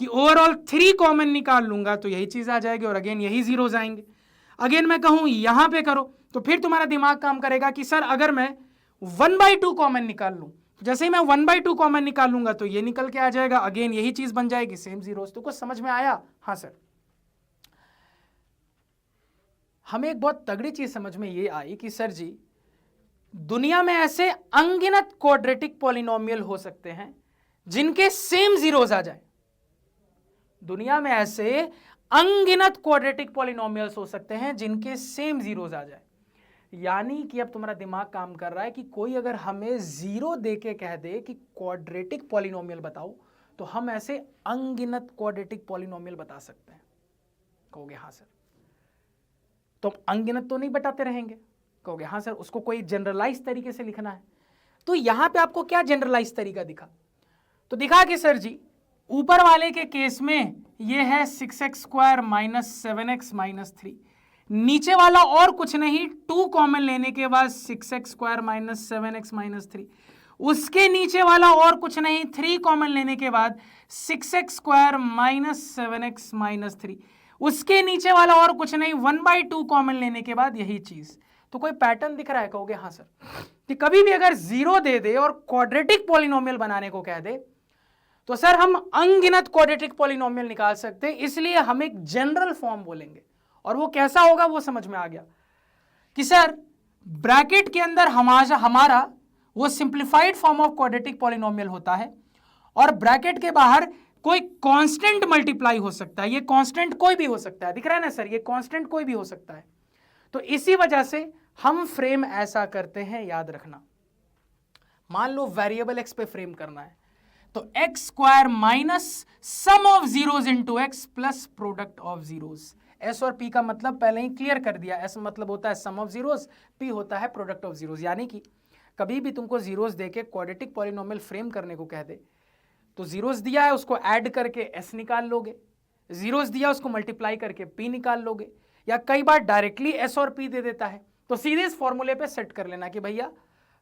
कि ओवरऑल 3 कॉमन निकाल लूंगा तो यही चीज आ जाएगी और अगेन यही जीरोस आएंगे। अगेन मैं कहूं यहां पे करो तो फिर तुम्हारा दिमाग काम करेगा कि सर अगर मैं 1/2 कॉमन निकाल लूं, जैसे ही मैं 1/2 कॉमन निकालूंगा तो ये निकल के आ जाएगा, अगेन यही चीज बन जाएगी, सेम जीरोस। तो कुछ समझ में आया? हाँ सर। हमें एक बहुत तगड़ी चीज समझ में ये आई कि सर जी दुनिया में ऐसे अनगिनत क्वाड्रेटिक पॉलिनोमियल हो सकते हैं जिनके सेम जीरोस आ जाए। दुनिया में ऐसे अनगिनत क्वाड्रेटिक पॉलिनोमियल्स हो सकते हैं जिनके सेम जीरोस आ जाए। यानी कि अब तुम्हारा दिमाग काम कर रहा है कि कोई अगर हमें जीरो देके कह दे कि क्वाड्रेटिक पॉलिनोमियल बताओ तो हम ऐसे अनगिनत क्वाड्रेटिक पॉलिनोमियल बता सकते हैं। कहोगे हाँ सर। तो अनगिनत तो नहीं बताते रहेंगे? कहोगे हाँ सर। उसको कोई जनरलाइज तरीके से लिखना है। तो यहां पे आपको क्या जनरलाइज तरीका दिखा? तो दिखा कि सर जी ऊपर वाले के केस में ये है 6x² माइनस 7x माइनस 3, नीचे वाला और कुछ नहीं, 2 कॉमन लेने के बाद 6x² माइनस 7x माइनस 3, उसके नीचे वाला और कुछ नहीं, 3 कॉमन लेने के बाद 6x² माइनस 7x माइनस 3, उसके नीचे वाला और कुछ नहीं, 1/2 कॉमन लेने के बाद यही चीज। तो कोई पैटर्न दिख रहा है? कहोगे हाँ सर। कि कभी भी अगर 0 दे दे और क्वाड्रेटिक पॉलिनोमियल बनाने को कह दे तो सर हम अनगिनत क्वाड्रेटिक पॉलिनोमियल निकाल सकते हैं, इसलिए हम एक जनरल फॉर्म बोलेंगे। और वो कैसा होगा वो समझ में आ गया कि सर ब्रैकेट के अंदर हमारा वो simplified form of quadratic polynomial होता है और ब्रैकेट के बाहर कोई कांस्टेंट मल्टीप्लाई हो सकता है। ये कांस्टेंट कोई भी हो सकता है, दिख रहा है ना सर, ये कांस्टेंट कोई भी हो सकता है। तो इसी वजह से हम फ्रेम ऐसा करते हैं, याद रखना। मान लो वेरिएबल एक्स पे फ्रेम करना है तो x² minus sum of zeros into X plus product of zeros. S और पी का मतलब पहले ही क्लियर कर दिया। एस मतलब होता है सम ऑफ जीरोज, पी होता है प्रोडक्ट ऑफ जीरोज। यानी कि कभी भी तुमको जीरोज देके क्वाड्रेटिक पॉलिनोमियल फ्रेम करने को कह दे तो जीरोज दिया है उसको ऐड करके एस निकाल लोगे, जीरोज दिया उसको मल्टीप्लाई करके पी निकाल लोगे, या कई बार डायरेक्टली एस और पी दे देता है तो सीधे इस फॉर्मूले पे सेट कर लेना कि भैया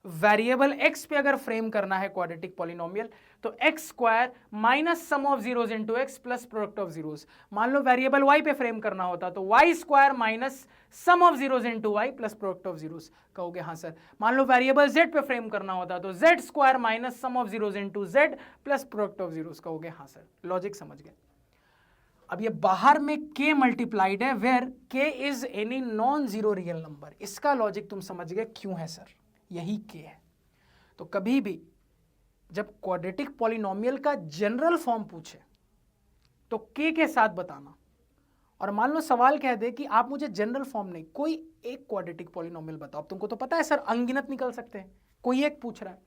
वेरिएबल एक्स पे अगर फ्रेम करना है क्वाड्रेटिक पॉलिनोमियल तो x² minus sum of zeros into X plus product of zeros. मान लो वेरिएबल y पे फ्रेम करना होता तो y² minus sum of zeros into Y plus product of zeros. कहोगे हाँ सर। मान लो वेरिएबल z पे फ्रेम करना होता तो z² minus sum of zeros into z plus product of zeros. कहोगे हाँ सर। लॉजिक समझ गए। अब ये बाहर में k मल्टीप्लाइड है where k is any non zero real number. इसका लॉजिक तुम समझ गए क्यों है सर, यही k है। तो कभी भी जब क्वाड्रेटिक पॉलिनोमियल का जनरल फॉर्म पूछे तो k के साथ बताना। और मान लो सवाल कह दे कि आप मुझे जनरल फॉर्म नहीं, कोई एक क्वाड्रेटिक पॉलिनोमियल बताओ। अब तुमको तो पता है सर अनगिनत निकल सकते हैं, कोई एक पूछ रहा है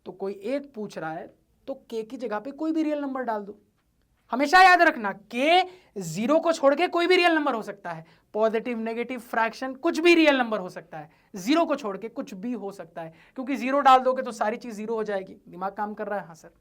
तो कोई एक पूछ रहा है तो k की जगह पे कोई भी रियल नंबर डाल दो। हमेशा याद रखना k 0 को छोड़ के कोई भी रियल नंबर हो सकता है, पॉजिटिव नेगेटिव फ्रैक्शन कुछ भी रियल नंबर हो सकता है, 0 को छोड़ के कुछ भी हो सकता है। क्योंकि 0 डाल दोगे तो सारी चीज 0 हो जाएगी। दिमाग काम कर रहा है? हाँ सर।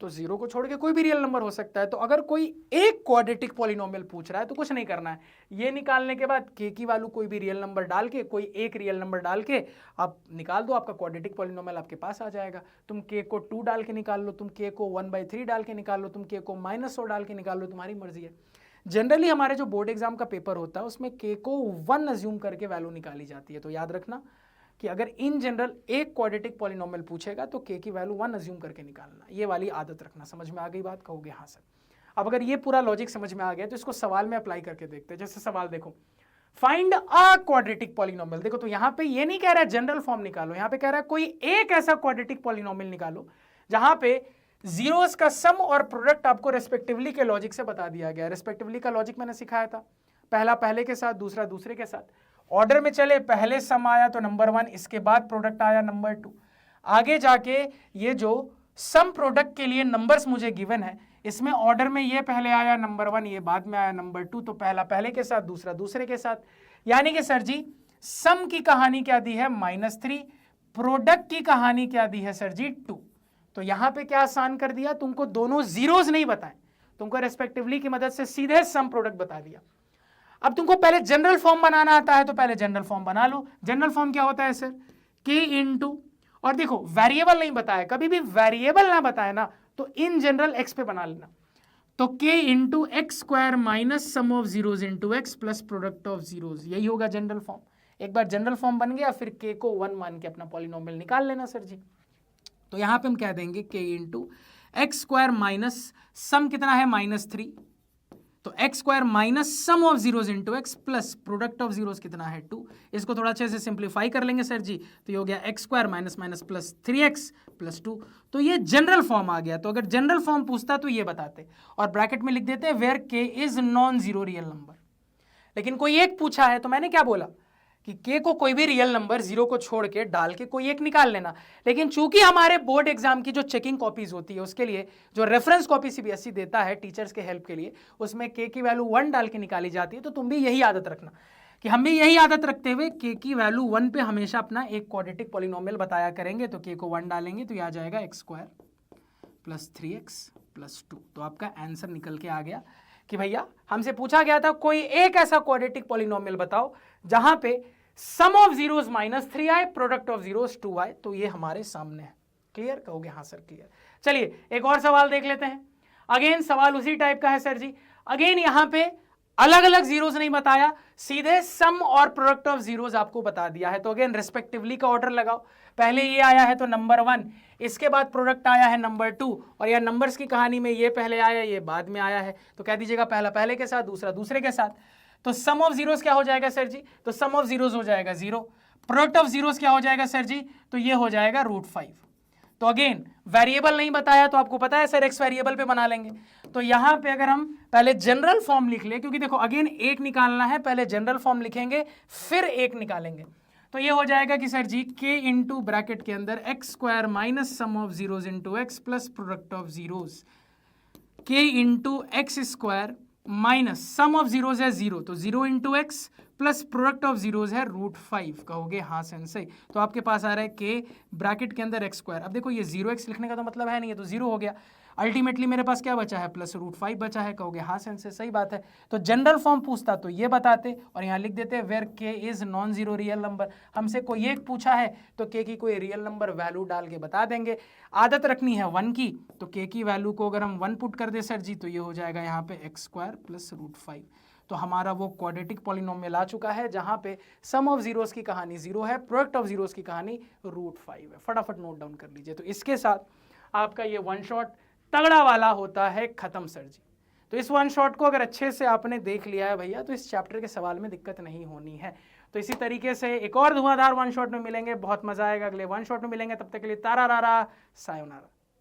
तो 0 को छोड़ के कोई भी रियल नंबर हो सकता है। तो अगर कोई एक क्वाड्रेटिक पॉलिनोमियल पूछ रहा है तो कुछ नहीं करना है, ये निकालने के बाद k की वैल्यू कोई भी रियल नंबर डाल के, कोई एक रियल नंबर डाल के आप निकाल दो, आपका क्वाड्रेटिक पॉलिनोमियल आपके पास आ जाएगा। तुम k को 2 डाल के निकाल लो, तुम k को 1/3 डाल के निकाल लो, तुम k को -100 डाल के निकाल लो, तुम्हारी मर्जी है। जनरली हमारे जो बोर्ड एग्जाम का पेपर होता है उसमें k को 1 अज्यूम करके वैल्यू निकाली जाती है। तो याद रखना कि अगर इन जनरल एक क्वाड्रेटिक पॉलिनोमियल पूछेगा तो k की वैल्यू 1 अज्यूम करके निकालना, ये वाली आदत रखना। समझ में आ गई बात? कहोगे हाँ सर। अब अगर ये पूरा लॉजिक समझ में आ गया तो इसको सवाल में अप्लाई करके देखते हैं। जैसे सवाल देखो, फाइंड अ क्वाड्रेटिक पॉलिनोमियल। देखो तो यहाँ पे ये नहीं कह रहा है जनरल फॉर्म निकालो, यहाँ पे कह रहा है कोई एक ऐसा क्वाड्रेटिक पॉलिनोमियल निकालो जहां पे जीरोस का सम और प्रोडक्ट आपको रेस्पेक्टिवली के लॉजिक से बता दिया गया। रेस्पेक्टिवली का लॉजिक मैंने सिखाया था, पहला पहले के साथ, दूसरा दूसरे के साथ। ऑर्डर में चले, पहले सम आया तो नंबर 1, इसके बाद प्रोडक्ट आया नंबर 2। आगे जाके ये जो सम प्रोडक्ट के लिए नंबर्स मुझे गिवन है इसमें ऑर्डर में ये पहले आया नंबर 1, ये बाद में आया नंबर 2। तो पहला पहले के साथ, दूसरा दूसरे के साथ। यानी कि सर जी सम की कहानी क्या दी है? -3। प्रोडक्ट की कहानी क्या दी है सर जी? 2। तो यहां पे क्या आसान कर दिया, तुमको दोनों जीरोस नहीं बताए, तुमको रेस्पेक्टिवली की मदद से सीधे सम प्रोडक्ट बता दिया। अब तुमको पहले जनरल फॉर्म बनाना आता है तो पहले जनरल फॉर्म बना लो। जनरल फॉर्म क्या होता है सर? k इंटू, और देखो वेरिएबल नहीं बताया, कभी भी वेरिएबल ना बताए ना तो इन जनरल x पे बना लेना। तो k into x² minus sum of zeros into X plus product of zeros, यही होगा जनरल फॉर्म। एक बार जनरल फॉर्म बन गया फिर k को 1 मान के अपना पॉलिनोमियल निकाल लेना सर जी। तो यहां पे हम कह देंगे k इंटू x² माइनस सम कितना है? -3। तो x² minus sum of zeros into X plus product of zeros कितना है? 2। इसको थोड़ा अच्छे से सिंप्लीफाई कर लेंगे सर जी, तो ये हो गया x² minus minus plus 3x plus 2। तो ये जनरल फॉर्म आ गया। तो अगर जनरल फॉर्म पूछता तो ये बताते और ब्रैकेट में लिख देते where k is non zero real number. लेकिन कोई एक पूछा है तो मैंने क्या बोला कि k को कोई भी रियल नंबर 0 को छोड़ के डाल के कोई एक निकाल लेना। लेकिन चूंकि हमारे बोर्ड एग्जाम की जो चेकिंग कॉपीज होती है उसके लिए जो रेफरेंस कॉपी सीबीएसई देता है टीचर्स के हेल्प के लिए, उसमें k की वैल्यू 1 डाल के निकाली जाती है। तो तुम भी यही आदत रखना कि हम भी यही आदत रखते हुए k की वैल्यू 1 पे हमेशा अपना एक क्वाड्रेटिक पॉलिनोमियल बताया करेंगे। तो k को 1 डालेंगे तो यह आ जाएगा x² प्लस 3x प्लस 2। तो आपका आंसर निकल के आ गया कि भैया हमसे पूछा गया था कोई एक ऐसा क्वाड्रेटिक पॉलिनोमियल बताओ जहां पे सम ऑफ जीरोस -3 आए, प्रोडक्ट ऑफ जीरोस 2 आए। तो ये हमारे सामने है। क्लियर कहोगे? हाँ सर क्लियर। चलिए एक और सवाल देख लेते हैं। अगेन सवाल उसी टाइप का है सर जी। अगेन यहां पे अलग अलग जीरोस नहीं बताया, सीधे सम और प्रोडक्ट ऑफ जीरोस आपको बता दिया है। तो अगेन रिस्पेक्टिवली का ऑर्डर लगाओ। पहले ये आया है तो नंबर 1, इसके बाद प्रोडक्ट आया है नंबर 2, और यह नंबर्स की कहानी में ये पहले आया ये बाद में आया है। तो कह दीजिएगा पहला पहले के साथ, दूसरा दूसरे के साथ। तो सम ऑफ जीरोस क्या हो जाएगा सर जी? तो सम ऑफ जीरोस हो जाएगा 0। प्रोडक्ट ऑफ जीरोस क्या हो जाएगा सर जी? तो ये हो जाएगा √5। तो अगेन वेरिएबल नहीं बताया तो आपको पता है सर एक्स वेरिएबल पे बना लेंगे। तो यहां पे अगर हम पहले जनरल फॉर्म लिख ले, क्योंकि देखो अगेन एक निकालना है, पहले जनरल फॉर्म लिखेंगे फिर एक निकालेंगे। तो ये हो जाएगा कि सर जी k इंटू ब्रैकेट के अंदर x² minus sum of zeros into X plus product of zeros, k into x² minus sum of zeros है 0, तो 0 into X plus product of zeros है √5। कहोगे हाँ सेंसे। तो आपके पास आ रहा है k ब्रैकेट के अंदर x²। अब देखो ये 0x लिखने का तो मतलब है नहीं, है तो 0 हो गया। अल्टीमेटली मेरे पास क्या बचा है? प्लस √5 बचा है। कहोगे हाँ सेंसे, सही बात है। तो जनरल फॉर्म पूछता तो ये बताते और यहाँ लिख देते where k is non zero real number. हमसे कोई एक पूछा है तो k की कोई रियल नंबर वैल्यू डाल के बता देंगे। आदत रखनी है 1 की, तो k की वैल्यू को अगर हम 1 पुट कर दे सर जी तो ये हो जाएगा यहाँ पे x² प्लस √5। तो हमारा वो क्वाड्रेटिक पॉलिनोमियल आ चुका है जहां पे सम ऑफ जीरोस की कहानी 0 है, प्रोडक्ट ऑफ जीरोस की कहानी √5 है। फटाफट नोट डाउन कर लीजिए। तो इसके साथ आपका ये वन शॉट तगड़ा वाला होता है खत्म सर जी। तो इस वन शॉट को अगर अच्छे से आपने देख लिया है भैया तो इस चैप्टर के सवाल में दिक्कत नहीं होनी है। तो इसी तरीके से एक और धुआंधार वन शॉट में मिलेंगे, बहुत मजा आएगा। अगले वन शॉट में मिलेंगे, तब तक के लिए तारा रारा सायोनारा।